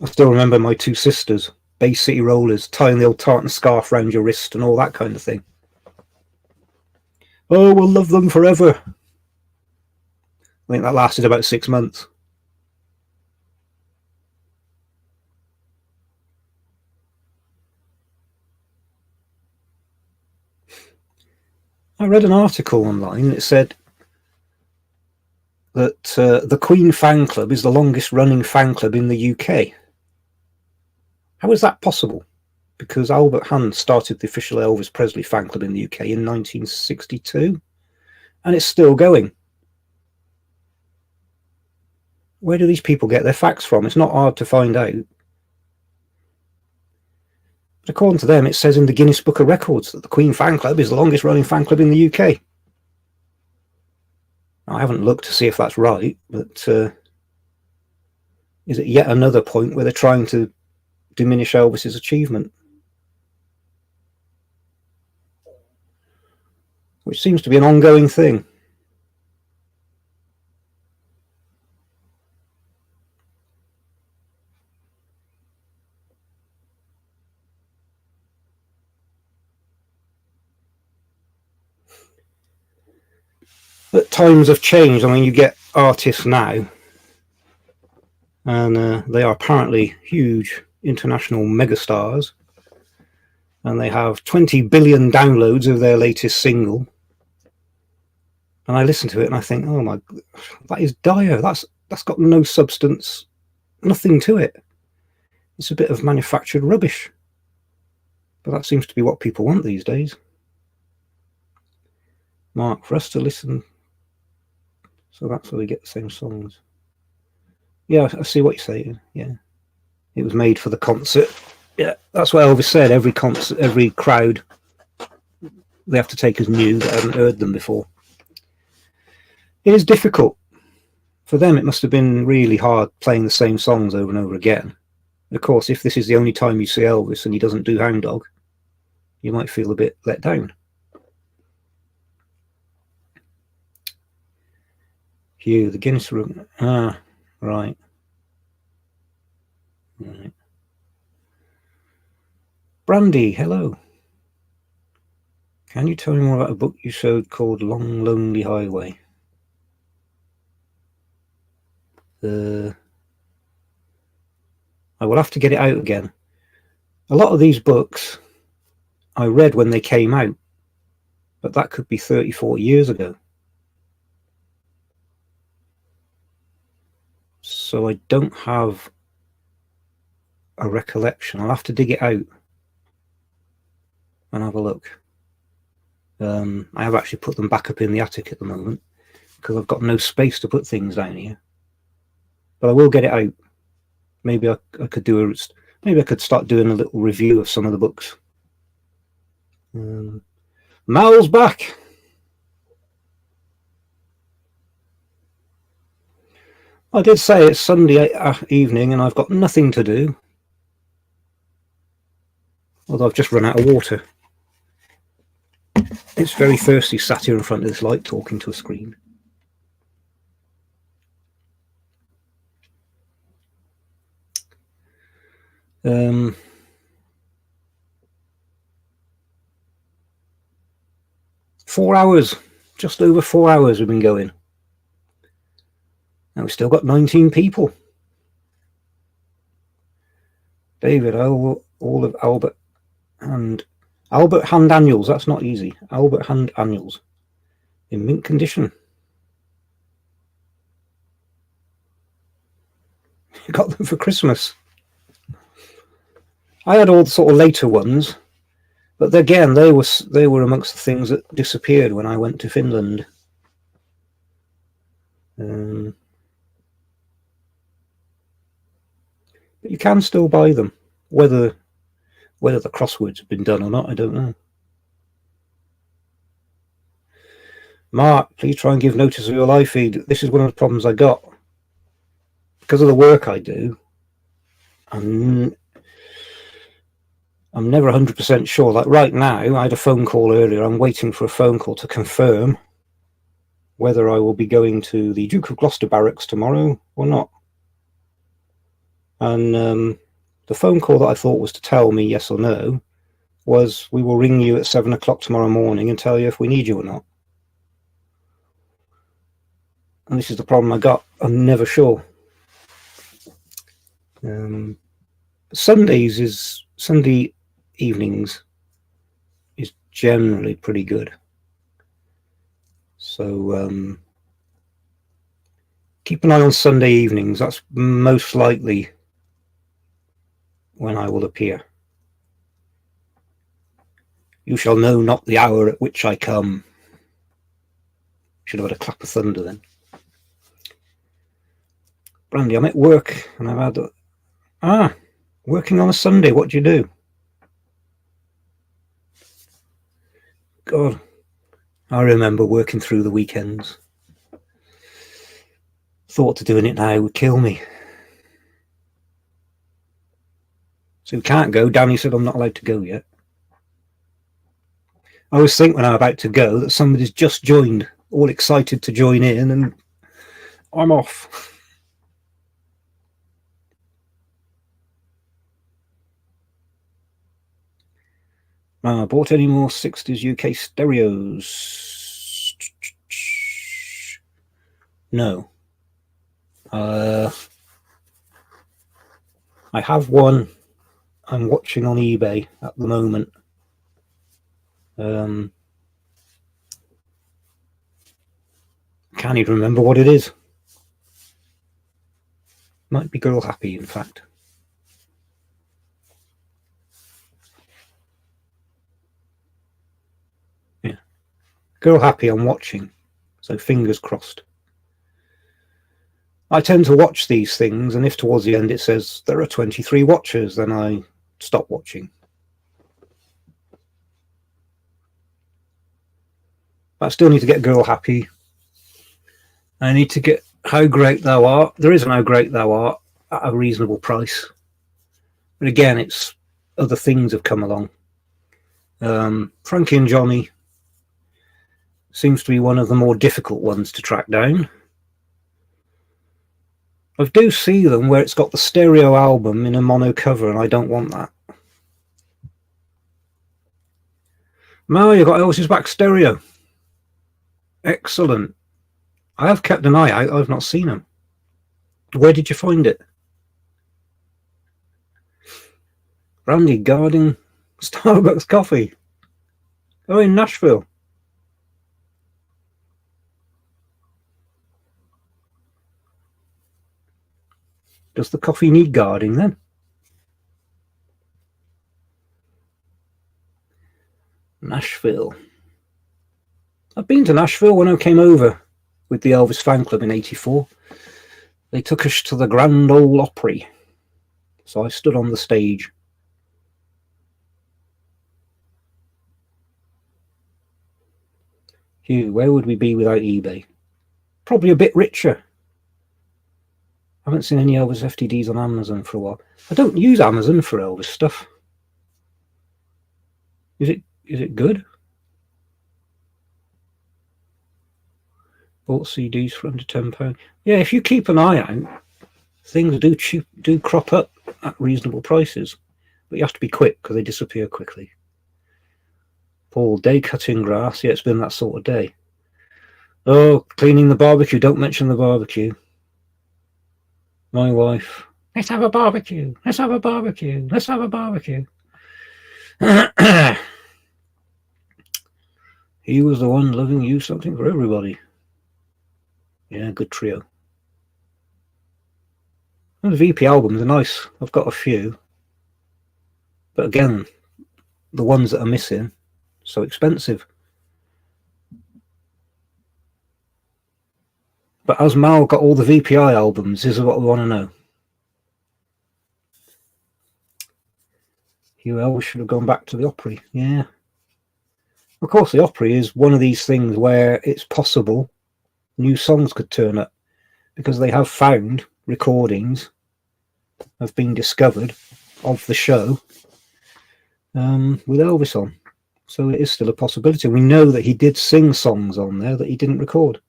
still remember my two sisters, Bay City Rollers, tying the old tartan scarf round your wrist and all that kind of thing. Oh, we'll love them forever. I think that lasted about 6 months. I read an article online that said that the Queen fan club is the longest running fan club in the UK. How is that possible? Because Albert Hand started the official Elvis Presley fan club in the UK in 1962, and it's still going. Where do these people get their facts from? It's not hard to find out. But according to them, it says in the Guinness Book of Records that the Queen fan club is the longest running fan club in the UK. I haven't looked to see if that's right, but is it yet another point where they're trying to diminish Elvis's achievement? Which seems to be an ongoing thing. But times have changed. I mean, you get artists now, and they are apparently huge international megastars, and they have 20 billion downloads of their latest single. And I listen to it and I think, oh my, that is dire. That's got no substance, nothing to it. It's a bit of manufactured rubbish. But that seems to be what people want these days. Mark, for us to listen. So that's where we get the same songs. Yeah, I see what you're saying. Yeah. It was made for the concert. Yeah, that's what Elvis said. Every concert, every crowd, they have to take as new that haven't heard them before. It is difficult. For them, it must have been really hard playing the same songs over and over again. Of course, if this is the only time you see Elvis and he doesn't do Hound Dog, you might feel a bit let down. Hugh, the Guinness Room. Ah, right. Right. Brandy, hello. Can you tell me more about a book you showed called Long Lonely Highway? I will have to get it out again. A lot of these books I read when they came out, but that could be 30, 40 years ago. So I don't have a recollection. I'll have to dig it out and have a look. I have actually put them back up in the attic at the moment because I've got no space to put things down here. But I will get it out. Maybe I could do maybe I could start doing a little review of some of the books. Mal's back. I did say it's Sunday evening and I've got nothing to do. Although I've just run out of water. It's very thirsty sat here in front of this light talking to a screen. Um, 4 hours, just over 4 hours we've been going. And we've still got 19 people. David, all of Albert Hand Annuals, that's not easy. Albert Hand Annuals in mint condition. You got them for Christmas. I had all the sort of later ones, but again, they were amongst the things that disappeared when I went to Finland. But you can still buy them. Whether the crosswords have been done or not, I don't know. Mark, please try and give notice of your live feed. This is one of the problems I got. Because of the work I do, I'm never 100% sure. Like right now, I had a phone call earlier. I'm waiting for a phone call to confirm whether I will be going to the Duke of Gloucester barracks tomorrow or not. And the phone call that I thought was to tell me yes or no was, we will ring you at 7 o'clock tomorrow morning and tell you if we need you or not. And this is the problem I got. I'm never sure. Sunday evenings is generally pretty good. So keep an eye on Sunday evenings. That's most likely when I will appear. You shall know not the hour at which I come. Should have had a clap of thunder then. Brandy, I'm at work and I've had working on a Sunday. What do you do? God, I remember working through the weekends. Thought of doing it now would kill me. So we can't go. Danny said I'm not allowed to go yet. I always think when I'm about to go that somebody's just joined, all excited to join in, and I'm off. I bought any more 60s UK stereos? No. I have one I'm watching on eBay at the moment. Can't even remember what it is. Might be Girl Happy, in fact. Yeah. Girl Happy I'm watching, so fingers crossed. I tend to watch these things, and if towards the end it says there are 23 watchers, then I stop watching. I still need to get Girl Happy. I need to get How Great Thou Art. There is an How Great Thou Art at a reasonable price. But again, it's other things have come along. Frankie and Johnny seems to be one of the more difficult ones to track down. I do see them where it's got the stereo album in a mono cover, and I don't want that. Mal, you got Elvis's back stereo. Excellent. I have kept an eye out. I've not seen them. Where did you find it? Randy Garding Starbucks coffee. Oh, in Nashville. Does the coffee need guarding then? Nashville. I've been to Nashville when I came over with the Elvis fan club in '84. They took us to the Grand Ole Opry. So I stood on the stage. Hugh, where would we be without eBay? Probably a bit richer. I haven't seen any Elvis FTDs on Amazon for a while. I don't use Amazon for Elvis stuff. Is it good? Bought CDs for under £10. Yeah, if you keep an eye out, things do crop up at reasonable prices. But you have to be quick because they disappear quickly. Paul, day cutting grass. Yeah, it's been that sort of day. Oh, cleaning the barbecue. Don't mention the barbecue. My wife. Let's have a barbecue. Let's have a barbecue. Let's have a barbecue. He was the one loving you, something for everybody. Yeah, good trio. And the VP albums are nice. I've got a few. But again, the ones that are missing, so expensive. But has Mal got all the VPI albums? This is what we want to know. Hugh Elvis should have gone back to the Opry. Yeah. Of course, the Opry is one of these things where it's possible new songs could turn up because they have found recordings have been discovered of the show with Elvis on. So it is still a possibility. We know that he did sing songs on there that he didn't record.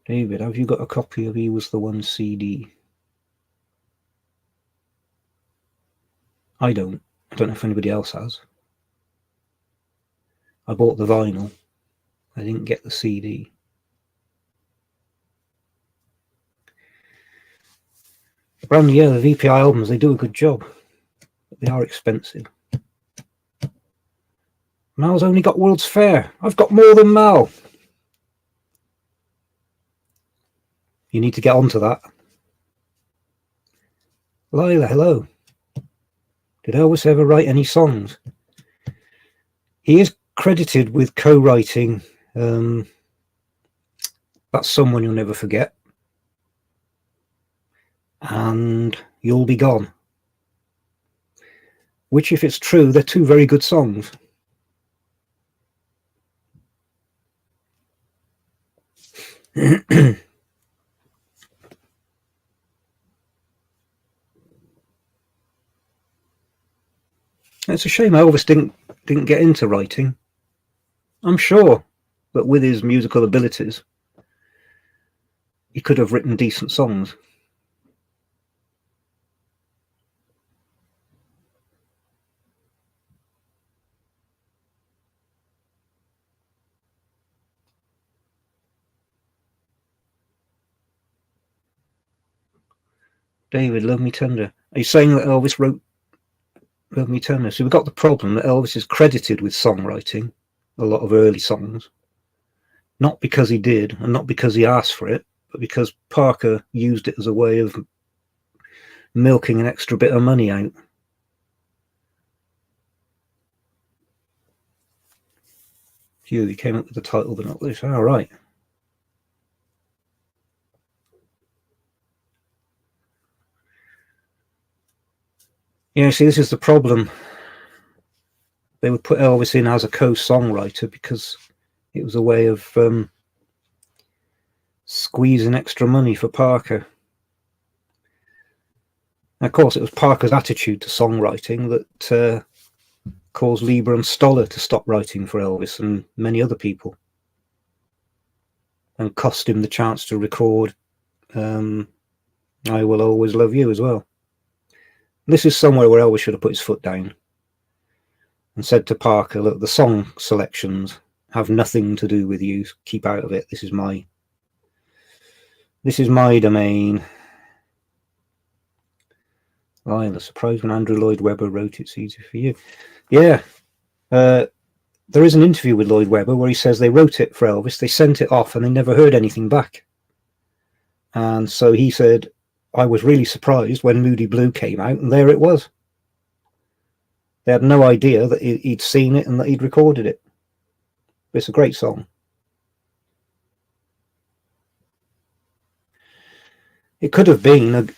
David, have you got a copy of He Was the One CD? I don't. I don't know if anybody else has. I bought the vinyl. I didn't get the CD. Brand new, yeah, the VPI albums, they do a good job. But they are expensive. Mal's only got World's Fair. I've got more than Mal. You need to get onto that. Lila, hello. Did Elvis ever write any songs? He is credited with co-writing That's Someone You'll Never Forget and You'll Be Gone, which, if it's true, they're two very good songs. It's a shame Elvis didn't get into writing. I'm sure that with his musical abilities, he could have written decent songs. David, Love Me Tender. Are you saying that Elvis wrote Love Me Tender? So we've got the problem that Elvis is credited with songwriting a lot of early songs, not because he did and not because he asked for it, but because Parker used it as a way of milking an extra bit of money out. Phew, he came up with the title, but not this. All right. Yeah, see, this is the problem. They would put Elvis in as a co-songwriter because it was a way of squeezing extra money for Parker. And of course, it was Parker's attitude to songwriting that caused Lieber and Stoller to stop writing for Elvis and many other people, and cost him the chance to record I Will Always Love You as well. This is somewhere where Elvis should have put his foot down and said to Parker, look, the song selections have nothing to do with you. Keep out of it. This is my domain. Lila, surprised when Andrew Lloyd Webber wrote It's Easy for You. Yeah. There is an interview with Lloyd Webber where he says they wrote it for Elvis, they sent it off, and they never heard anything back. And so he said, I was really surprised when Moody Blue came out, and there it was. They had no idea that he'd seen it and that he'd recorded it. It's a great song. It could have been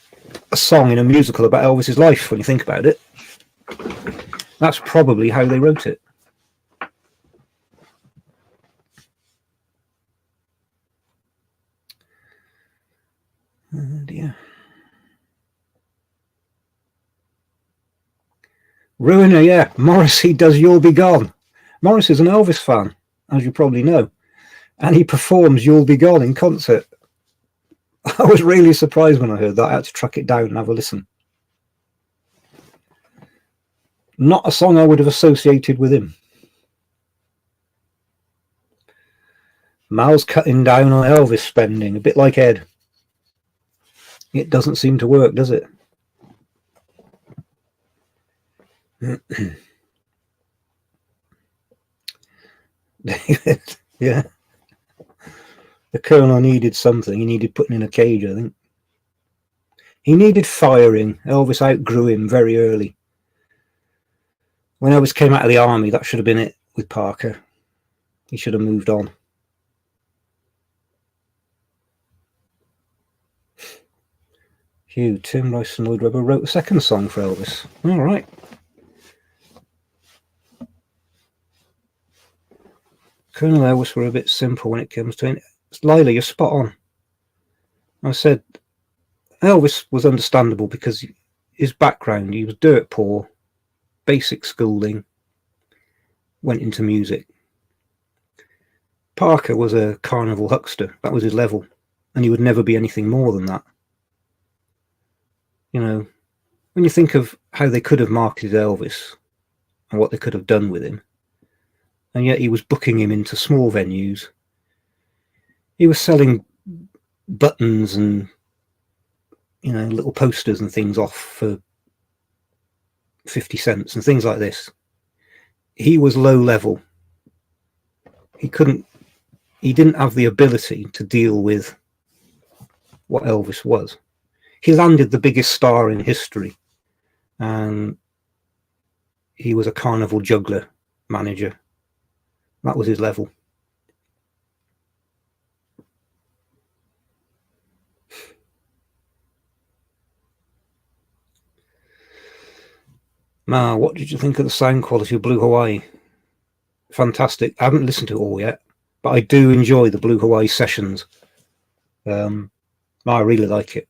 a song in a musical about Elvis's life, when you think about it. That's probably how they wrote it. Oh dear. Ruiner, yeah. Morrissey does You'll Be Gone. Morrissey's an Elvis fan, as you probably know, and he performs You'll Be Gone in concert. I was really surprised when I heard that. I had to track it down and have a listen. Not a song I would have associated with him. Mal's cutting down on Elvis spending, a bit like Ed. It doesn't seem to work, does it? David, yeah. The Colonel needed something. He needed putting in a cage, I think. He needed firing. Elvis outgrew him very early. When Elvis came out of the army, that should have been it with Parker. He should have moved on. Hugh, Tim Rice and Lloyd Webber wrote the second song for Elvis. All right. Colonel Elvis were a bit simple when it comes to it. Lila, you're spot on. I said Elvis was understandable because his background, he was dirt poor, basic schooling, went into music. Parker was a carnival huckster. That was his level. And he would never be anything more than that. You know, when you think of how they could have marketed Elvis and what they could have done with him, and yet he was booking him into small venues. He was selling buttons and, you know, little posters and things off for 50 cents and things like this. He was low level. He didn't have the ability to deal with what Elvis was. He landed the biggest star in history, and he was a carnival juggler manager. That was his level. Now, what did you think of the sound quality of Blue Hawaii? Fantastic. I haven't listened to it all yet, but I do enjoy the Blue Hawaii sessions. I really like it.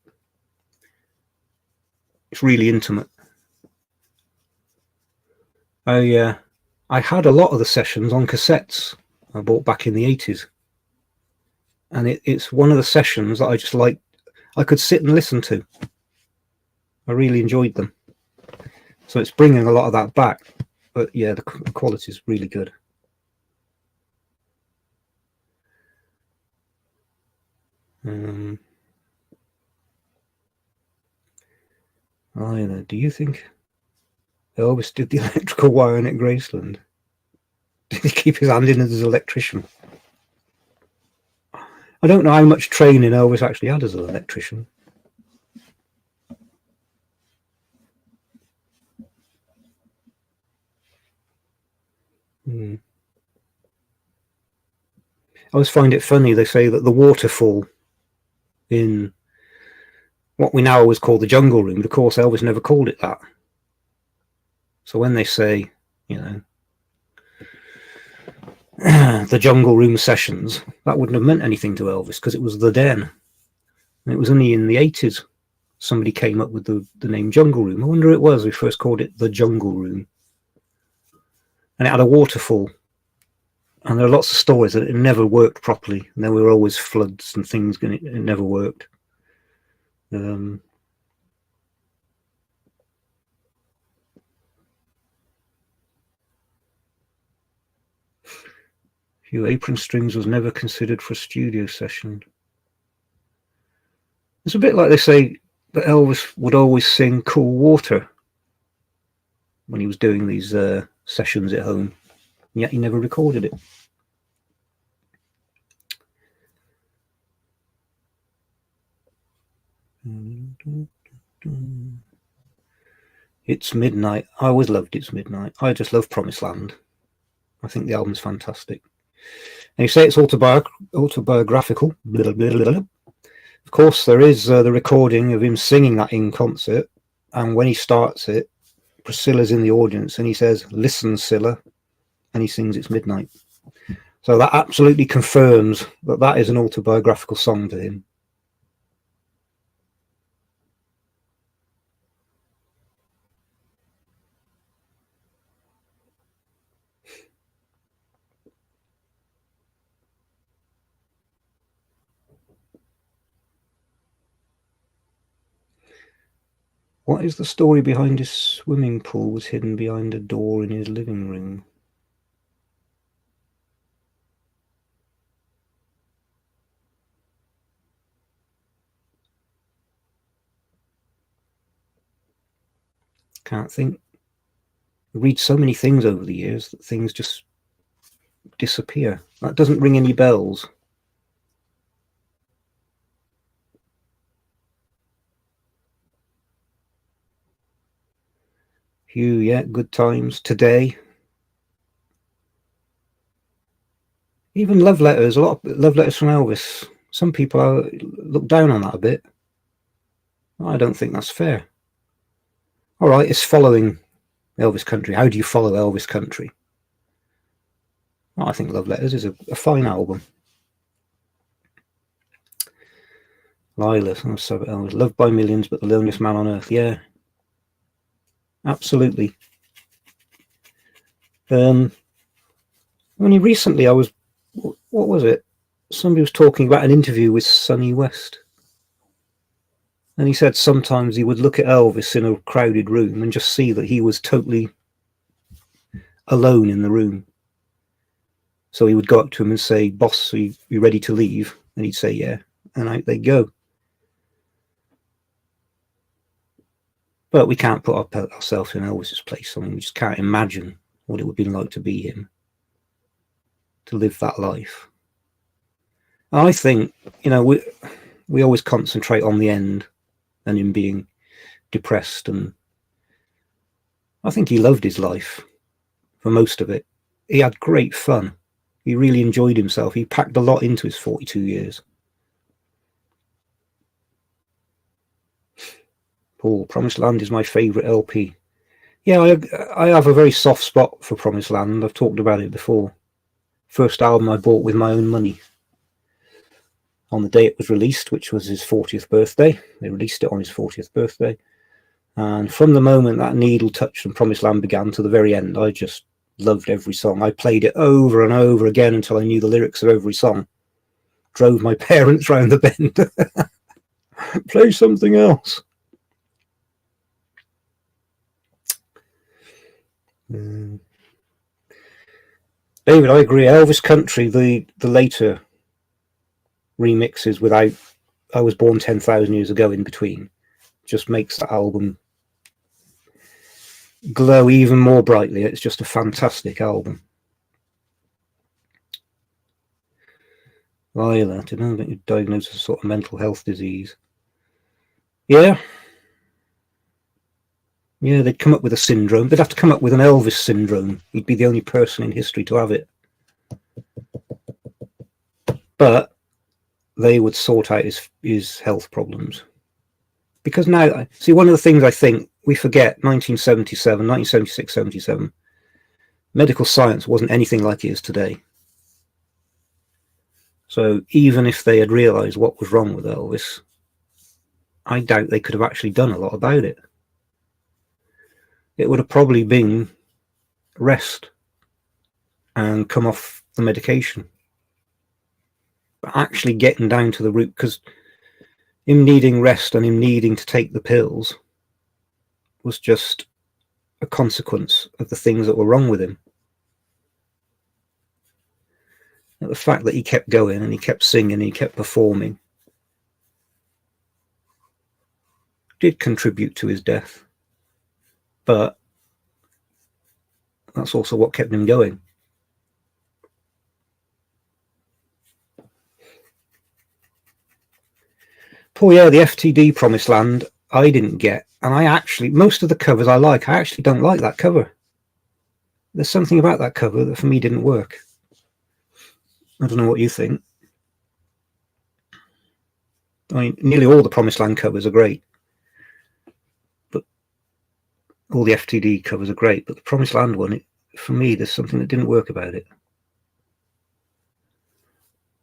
It's really intimate. I had a lot of the sessions on cassettes I bought back in the 80s. And it's one of the sessions that I just like. I could sit and listen to. I really enjoyed them. So it's bringing a lot of that back. But yeah, the quality is really good. Do you think Elvis did the electrical wiring at Graceland? Did he keep his hand in as an electrician? I don't know how much training Elvis actually had as an electrician. I always find it funny. They say that the waterfall in what we now always call the jungle room, but of course Elvis never called it that. So when they say, you know, the jungle room sessions, that wouldn't have meant anything to Elvis because it was the den. And it was only in the 80s somebody came up with the name jungle room. I wonder who it was who first called it the jungle room. And it had a waterfall. And there are lots of stories that it never worked properly. And there were always floods and things, and it never worked. Few apron strings was never considered for a studio session. It's a bit like they say that Elvis would always sing Cool Water when he was doing these sessions at home, and yet he never recorded it. It's Midnight. I always loved It's Midnight. I just love Promised Land. I think the album's fantastic. And you say it's autobiographical. Blah, blah, blah, blah. Of course, there is the recording of him singing that in concert. And when he starts it, Priscilla's in the audience and he says, "Listen, Scylla," and he sings It's Midnight. So that absolutely confirms that that is an autobiographical song to him. What is the story behind his swimming pool was hidden behind a door in his living room? Can't think. I read so many things over the years that things just disappear. That doesn't ring any bells. Hugh, yeah, Good Times, Today. Even love letters, a lot of love letters from Elvis. Some people look down on that a bit. I don't think that's fair. All right, it's following Elvis Country. How do you follow Elvis Country? Well, I think Love Letters is a fine album. Lila, Elvis, loved by millions, but the loneliest man on earth. Yeah, absolutely. Only recently I was, what was it? Somebody was talking about an interview with Sonny West. And he said sometimes he would look at Elvis in a crowded room and just see that he was totally alone in the room. So he would go up to him and say, "Boss, are you ready to leave?" And he'd say, "Yeah." And out they go. But we can't put ourselves in Elvis's place. I mean, we just can't imagine what it would be like to be him, to live that life. I think, you know, we always concentrate on the end and him being depressed, and I think he loved his life for most of it. He had great fun. He really enjoyed himself. He packed a lot into his 42 years. Paul, Promised Land is my favourite LP. Yeah, I have a very soft spot for Promised Land. I've talked about it before. First album I bought with my own money. On the day it was released, which was his 40th birthday. They released it on his 40th birthday. And from the moment that needle touched and Promised Land began to the very end, I just loved every song. I played it over and over again until I knew the lyrics of every song. Drove my parents round the bend. Play something else. David, I agree. Elvis Country, the later remixes without I Was Born 10,000 Years Ago in between, just makes the album glow even more brightly. It's just a fantastic album. Lila, to know that you're diagnosed with a sort of mental health disease. Yeah. Yeah, they'd come up with a syndrome. They'd have to come up with an Elvis syndrome. He'd be the only person in history to have it. but they would sort out his health problems. Because now, see, one of the things I think we forget, 1976, 77, medical science wasn't anything like it is today. So even if they had realised what was wrong with Elvis, I doubt they could have actually done a lot about it. It would have probably been rest and come off the medication. But actually getting down to the root, because him needing rest and him needing to take the pills was just a consequence of the things that were wrong with him. And the fact that he kept going and he kept singing and he kept performing did contribute to his death, but that's also what kept him going. Oh yeah, the FTD Promised Land I didn't get, and I actually, most of the covers I like, I actually don't like that cover. There's something about that cover that for me didn't work. I don't know what you think. I mean, nearly all the Promised Land covers are great, but all the FTD covers are great, but the Promised Land one, for me, there's something that didn't work about it.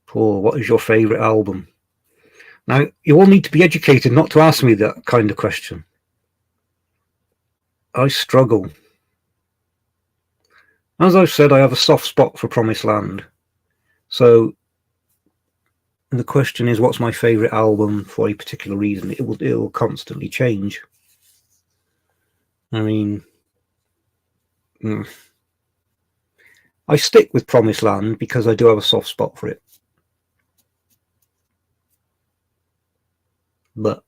Paul, what is your favourite album? Now, you all need to be educated not to ask me that kind of question. I struggle. As I've said, I have a soft spot for Promised Land. So the question is, what's my favourite album for a particular reason? It will constantly change. I mean, I stick with Promised Land because I do have a soft spot for it. But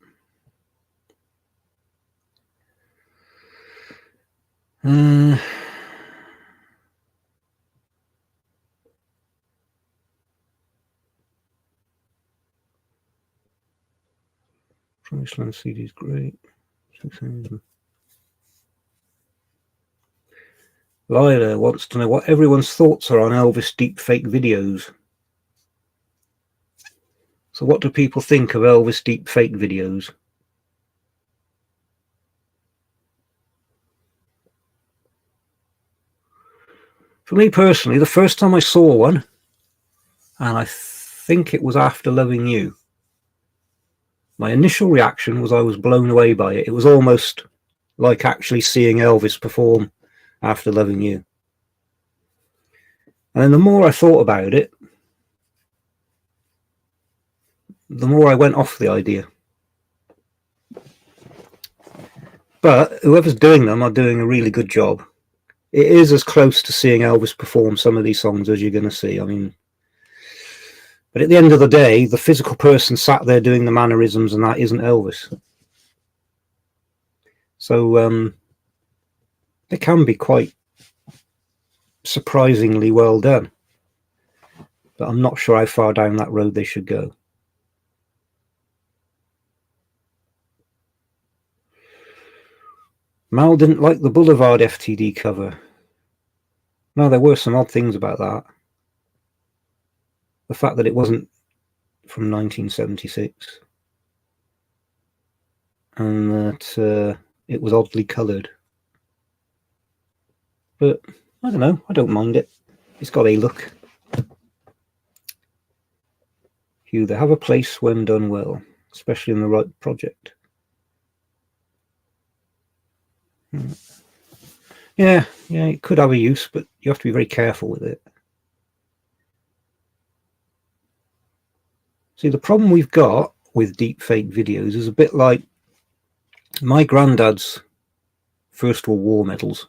Promised Land CD is great. Lila wants to know what everyone's thoughts are on Elvis deepfake videos. So what do people think of Elvis deepfake videos? For me personally, the first time I saw one, and I think it was after Loving You, my initial reaction was I was blown away by it. It was almost like actually seeing Elvis perform after Loving You. And then the more I thought about it, the more I went off the idea. But whoever's doing them are doing a really good job. It is as close to seeing Elvis perform some of these songs as you're going to see. I mean, but at the end of the day, the physical person sat there doing the mannerisms, and that isn't Elvis. So they can be quite surprisingly well done. But I'm not sure how far down that road they should go. Mal didn't like the Boulevard FTD cover. No, there were some odd things about that. The fact that it wasn't from 1976 and that it was oddly coloured. But I don't know, I don't mind it. It's got a look. Hugh, they have a place when done well, especially in the right project. Yeah, it could have a use, but you have to be very careful with it. See, the problem we've got with deepfake videos is a bit like my granddad's First World War medals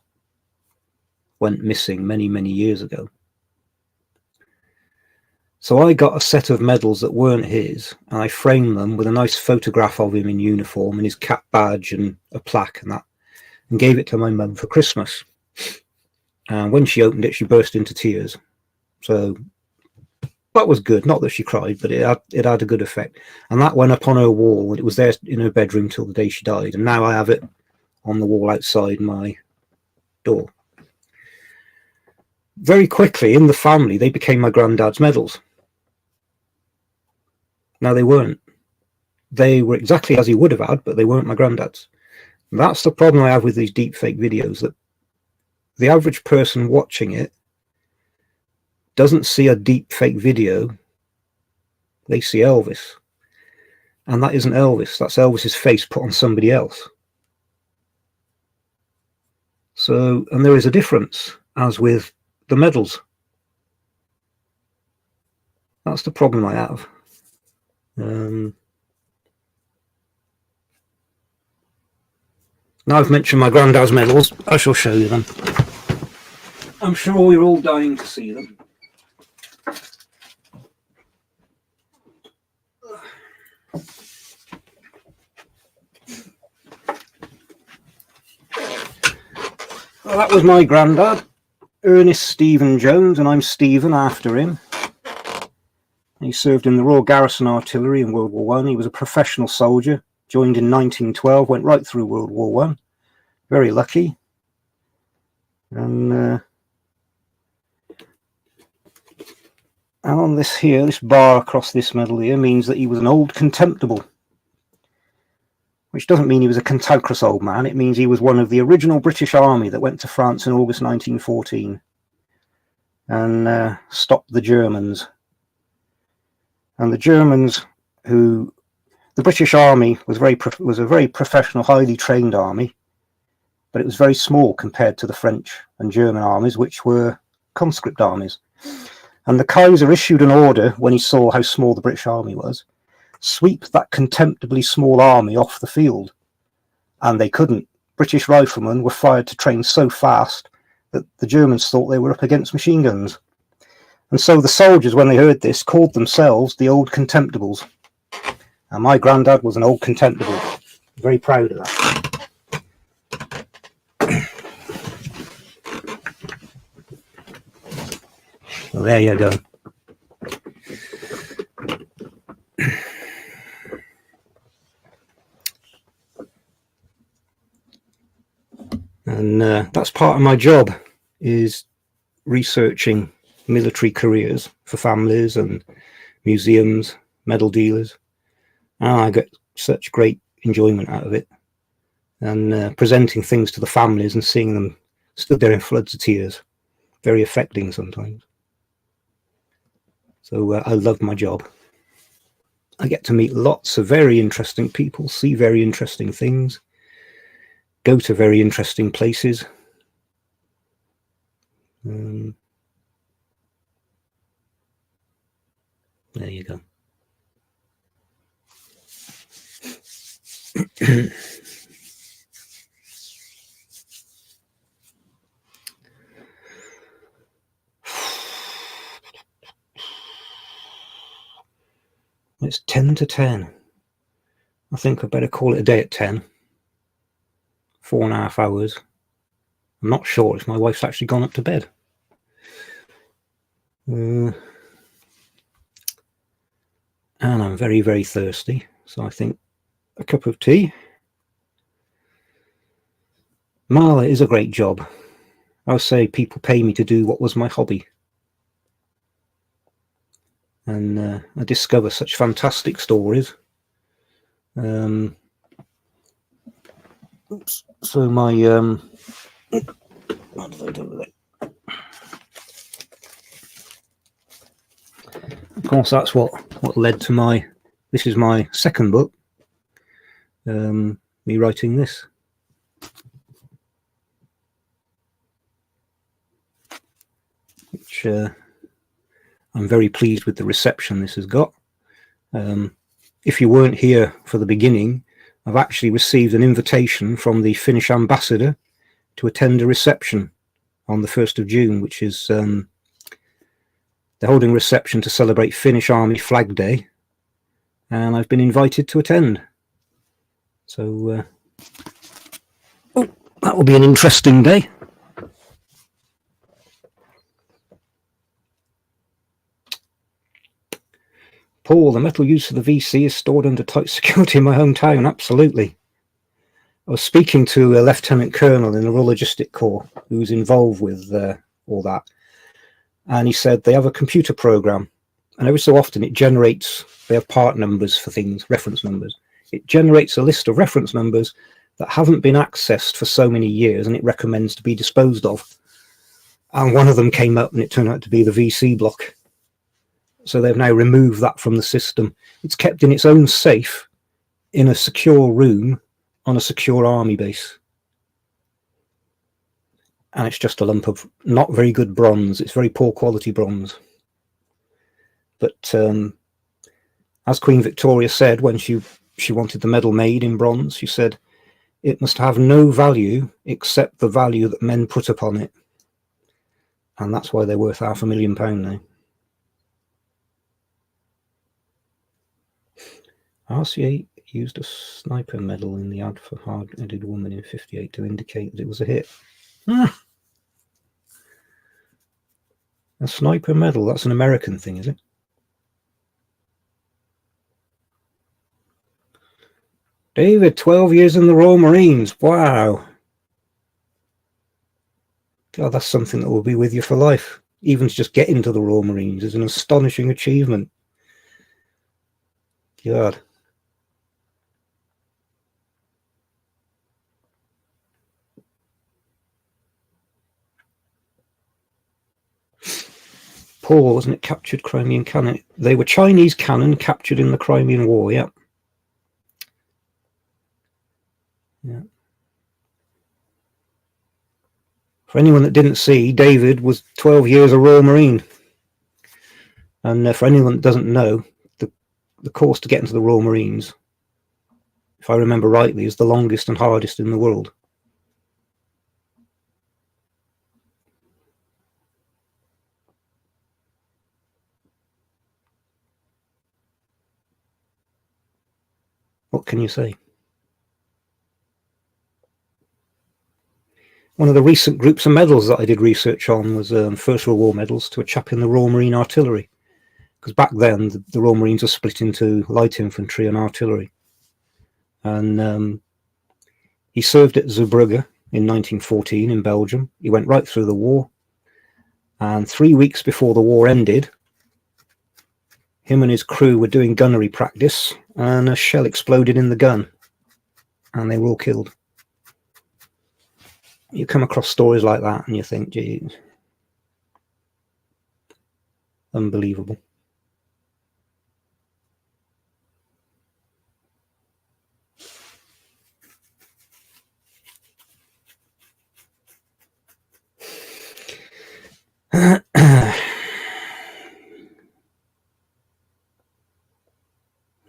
went missing many, many years ago. So I got a set of medals that weren't his, and I framed them with a nice photograph of him in uniform and his cap badge and a plaque and that, and gave it to my mum for Christmas. And when she opened it, she burst into tears. So that was good. Not that she cried, but it had a good effect. And that went up on her wall, and it was there in her bedroom till the day she died. And now I have it on the wall outside my door. Very quickly in the family, they became my granddad's medals. Now, they weren't. They were exactly as he would have had, but they weren't my granddad's. That's the problem I have with these deepfake videos, that the average person watching it doesn't see a deepfake video. They see Elvis. And that isn't Elvis. That's Elvis's face put on somebody else. So, and there is a difference, as with the medals. That's the problem I have. Now I've mentioned my granddad's medals, I shall show you them. I'm sure you're all dying to see them. Well, that was my granddad, Ernest Stephen Jones, and I'm Stephen after him. He served in the Royal Garrison Artillery in World War One. He was a professional soldier, joined in 1912, went right through World War One. Very lucky. And on this here, this bar across this medal here means that he was an old contemptible. Which doesn't mean he was a cantankerous old man. It means he was one of the original British Army that went to France in August 1914 and stopped the Germans. And the Germans, the British Army was a very professional, highly trained army, but it was very small compared to the French and German armies, which were conscript armies. And the Kaiser issued an order when he saw how small the British Army was: sweep that contemptibly small army off the field. And they couldn't. British riflemen were fired to train so fast that the Germans thought they were up against machine guns. And so the soldiers, when they heard this, called themselves the Old Contemptibles. And my granddad was an old contemptible. Very proud of that. Well, there you go. And that's part of my job, is researching military careers for families and museums, medal dealers. And I get such great enjoyment out of it. And presenting things to the families and seeing them stood there in floods of tears. Very affecting sometimes. So I love my job. I get to meet lots of very interesting people, see very interesting things, go to very interesting places. There you go. It's 10 to 10. I think I better call it a day at 10. 4.5 hours. I'm not sure if my wife's actually gone up to bed. And I'm very, very thirsty. So I think a cup of tea. Marla is a great job. I'll say people pay me to do what was my hobby. And I discover such fantastic stories. Oops. So my what did I do with it? Of course, that's what led to my. This is my second book. Me writing this. Which I'm very pleased with the reception this has got. If you weren't here for the beginning, I've actually received an invitation from the Finnish ambassador to attend a reception on the 1st of June, which is they're holding a reception to celebrate Finnish Army Flag Day, and I've been invited to attend. So that will be an interesting day. Paul, the metal used for the VC is stored under tight security in my hometown. Absolutely. I was speaking to a Lieutenant Colonel in the Royal Logistic Corps who's involved with all that. And he said they have a computer program and every so often it generates, they have part numbers for things, reference numbers. It generates a list of reference numbers that haven't been accessed for so many years, and it recommends to be disposed of. And one of them came up and it turned out to be the VC block. So they've now removed that from the system. It's kept in its own safe in a secure room on a secure army base. And it's just a lump of not very good bronze. It's very poor quality bronze. But as Queen Victoria said when she wanted the medal made in bronze, she said, it must have no value except the value that men put upon it. And that's why they're worth £500,000 now. RCA used a sniper medal in the ad for Hard-Headed Woman in '58 to indicate that it was a hit. A sniper medal, that's an American thing, is it? David, 12 years in the Royal Marines. Wow. God, that's something that will be with you for life. Even to just get into the Royal Marines is an astonishing achievement. God. Paul, wasn't it, captured Crimean cannon? They were Chinese cannon captured in the Crimean War, yeah. Yeah. For anyone that didn't see, David was 12 years a Royal Marine. And for anyone that doesn't know, the course to get into the Royal Marines, if I remember rightly, is the longest and hardest in the world. What can you say? One of the recent groups of medals that I did research on was First World War medals to a chap in the Royal Marine Artillery. Because back then, the Royal Marines were split into light infantry and artillery. And he served at Zeebrugge in 1914 in Belgium. He went right through the war. And 3 weeks before the war ended, him and his crew were doing gunnery practice, and a shell exploded in the gun. And they were all killed. You come across stories like that and you think, gee, unbelievable.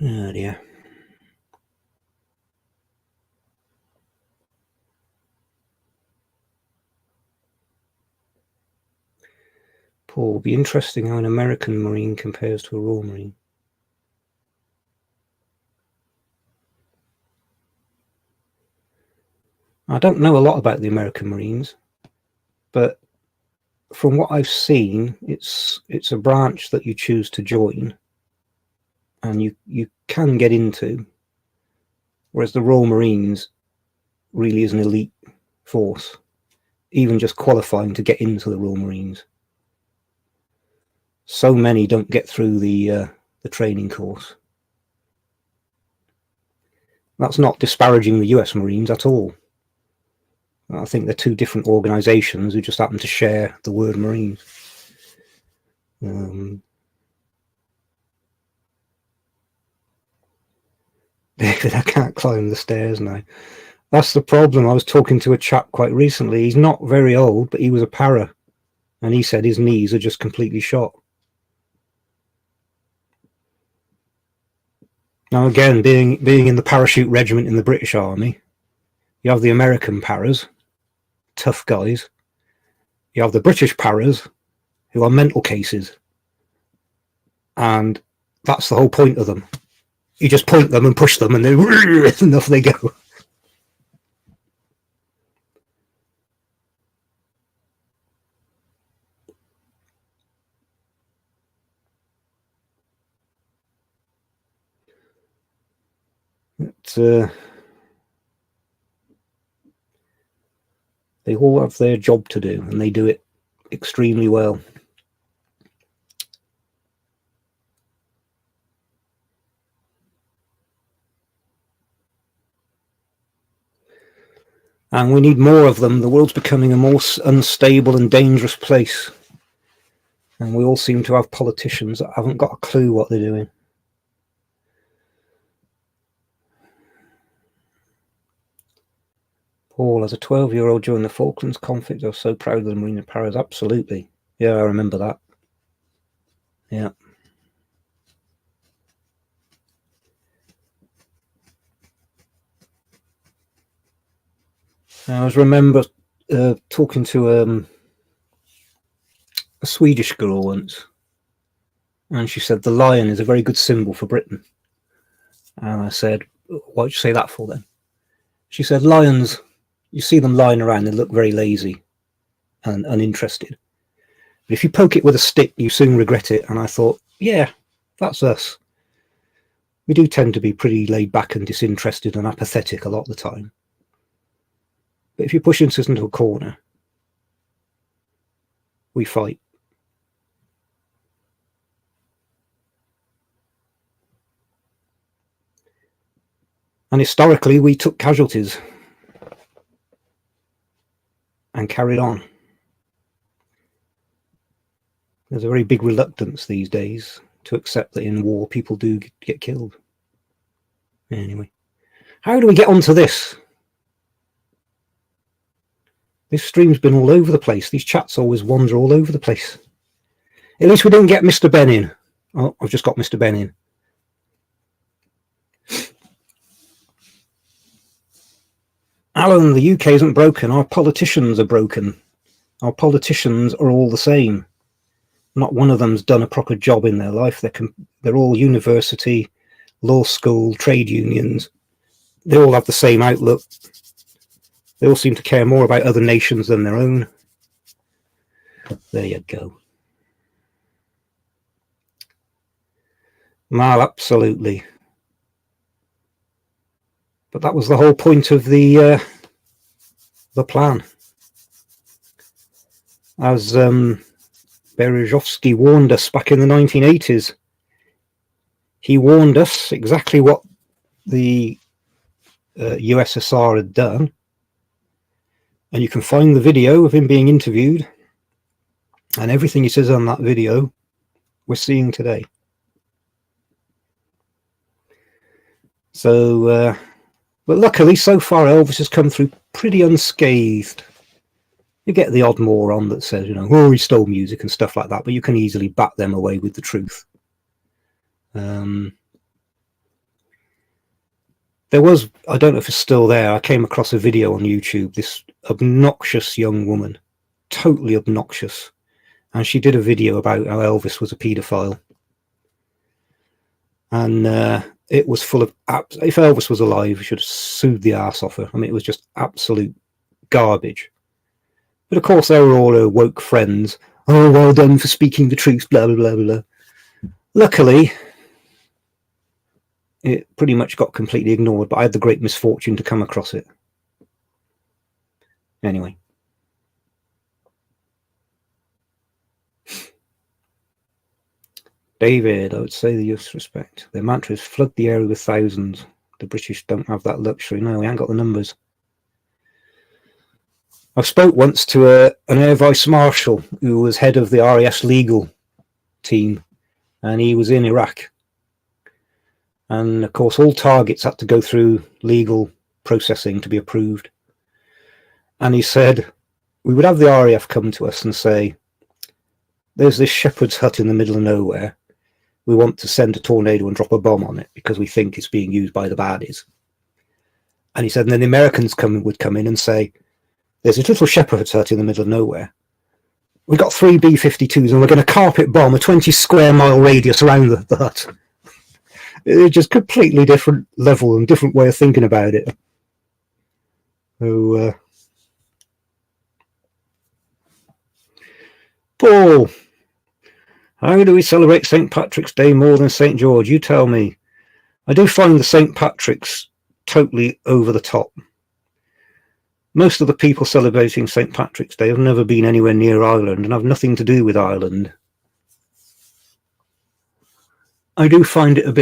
Oh dear. Paul, it'll be interesting how an American Marine compares to a Royal Marine. I don't know a lot about the American Marines, but from what I've seen, it's a branch that you choose to join, and you can get into, whereas the Royal Marines really is an elite force, even just qualifying to get into the Royal Marines. So many don't get through the training course. That's not disparaging the US Marines at all. I think they're two different organisations who just happen to share the word Marines. David, I can't climb the stairs now. That's the problem. I was talking to a chap quite recently. He's not very old, but he was a para, and he said his knees are just completely shot. Now, again, being in the parachute regiment in the British Army, you have the American paras, tough guys. You have the British paras, who are mental cases. And that's the whole point of them. You just point them and push them, and then off they go. They all have their job to do, and they do it extremely well. And we need more of them. The world's becoming a more unstable and dangerous place. And we all seem to have politicians that haven't got a clue what they're doing. Paul, as a 12-year-old during the Falklands conflict, I was so proud of the Marine in Paris. Absolutely. Yeah, I remember that. Yeah. I always remember talking to a Swedish girl once, and she said the lion is a very good symbol for Britain. And I said, why'd you say that for then? She said, lions, you see them lying around, they look very lazy and uninterested. But if you poke it with a stick, you soon regret it. And I thought, yeah, that's us. We do tend to be pretty laid back and disinterested and apathetic a lot of the time. But if you push us into a corner, we fight. And historically, we took casualties and carried on. There's a very big reluctance these days to accept that in war people do get killed. Anyway, how do we get onto this? This stream's been all over the place. These chats always wander all over the place. At least we didn't get Mr. Ben in. Oh, I've just got Mr. Ben in. Alan, the UK isn't broken. Our politicians are broken. Our politicians are all the same. Not one of them's done a proper job in their life. They're all university, law school, trade unions. They all have the same outlook. They all seem to care more about other nations than their own. There you go. Well, absolutely. But that was the whole point of the plan. As Berezovsky warned us back in the 1980s, he warned us exactly what the USSR had done. And you can find the video of him being interviewed, and everything he says on that video we're seeing today. So, but luckily so far Elvis has come through pretty unscathed. You get the odd moron that says, you know, oh, he stole music and stuff like that, but you can easily bat them away with the truth. There was, I don't know if it's still there, I came across a video on YouTube, this obnoxious young woman, totally obnoxious, and she did a video about how Elvis was a paedophile. And it was full of, if Elvis was alive, he should have sued the arse off her. I mean, it was just absolute garbage. But of course, they were all her woke friends. Oh, well done for speaking the truth, blah, blah, blah, blah. Luckily, it pretty much got completely ignored, but I had the great misfortune to come across it. Anyway. David, I would say the youth's respect. Their mantra is flood the area with thousands. The British don't have that luxury. No, we ain't got the numbers. I spoke once to an Air Vice Marshal who was head of the RAF legal team, and he was in Iraq. And of course, all targets had to go through legal processing to be approved. And he said, we would have the RAF come to us and say, there's this shepherd's hut in the middle of nowhere. We want to send a tornado and drop a bomb on it because we think it's being used by the baddies. And he said, and then the Americans would come in and say, there's a little shepherd's hut in the middle of nowhere. We've got 3 B-52s and we're going to carpet bomb a 20 square mile radius around the hut. It's just completely different level and different way of thinking about it. So, Paul, how do we celebrate St. Patrick's Day more than St. George? You tell me. I do find the St. Patrick's totally over the top. Most of the people celebrating St. Patrick's Day have never been anywhere near Ireland and have nothing to do with Ireland. I do find it a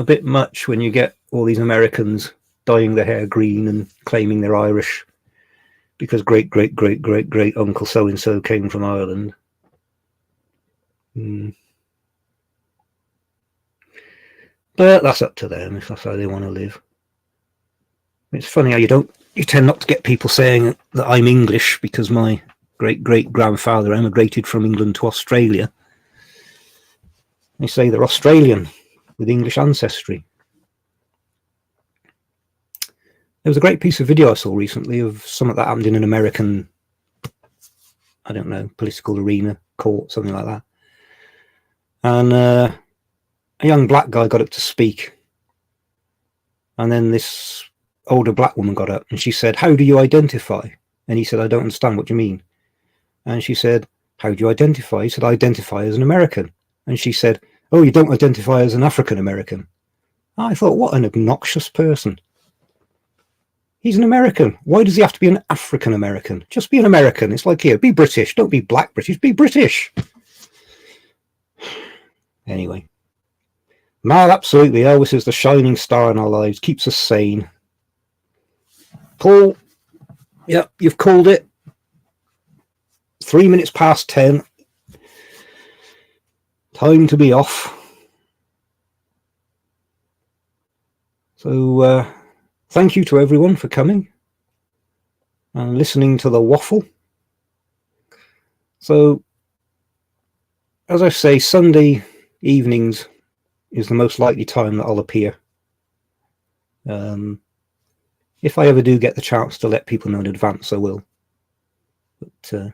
bit much when you get all these Americans dyeing their hair green and claiming they're Irish because great uncle so and so came from Ireland. But that's up to them if that's how they want to live. It's funny how you tend not to get people saying that I'm English because my great-great-grandfather emigrated from England to Australia. They say they're Australian with English ancestry. There was a great piece of video I saw recently of something that happened in an American, I don't know, political arena, court, something like that. And a young black guy got up to speak. And then this older black woman got up and she said, "How do you identify?" And he said, "I don't understand, what do you mean?" And she said, "How do you identify?" He said, "I identify as an American." And she said, "Oh, you don't identify as an African American?" I thought, what an obnoxious person. He's an American. Why does he have to be an African American? Just be an American. It's like, here, be British. Don't be black British, be British. Anyway. Man, absolutely, Elvis is the shining star in our lives. Keeps us sane. Paul, yep, you've called it. 3 minutes past 10. Time to be off. So, thank you to everyone for coming and listening to the waffle. So, as I say, Sunday evenings is the most likely time that I'll appear. If I ever do get the chance to let people know in advance, I will. But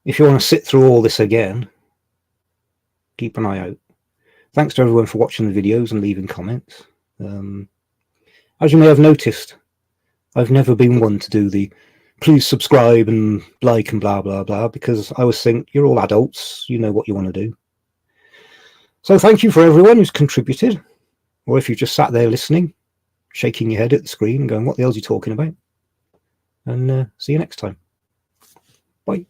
if you want to sit through all this again, keep an eye out. Thanks to everyone for watching the videos and leaving comments. As you may have noticed, I've never been one to do the please subscribe and like and blah blah blah, because I always think you're all adults, you know what you want to do. So thank you for everyone who's contributed, or if you just sat there listening, shaking your head at the screen and going, what the hell's he talking about? And see you next time. Bye.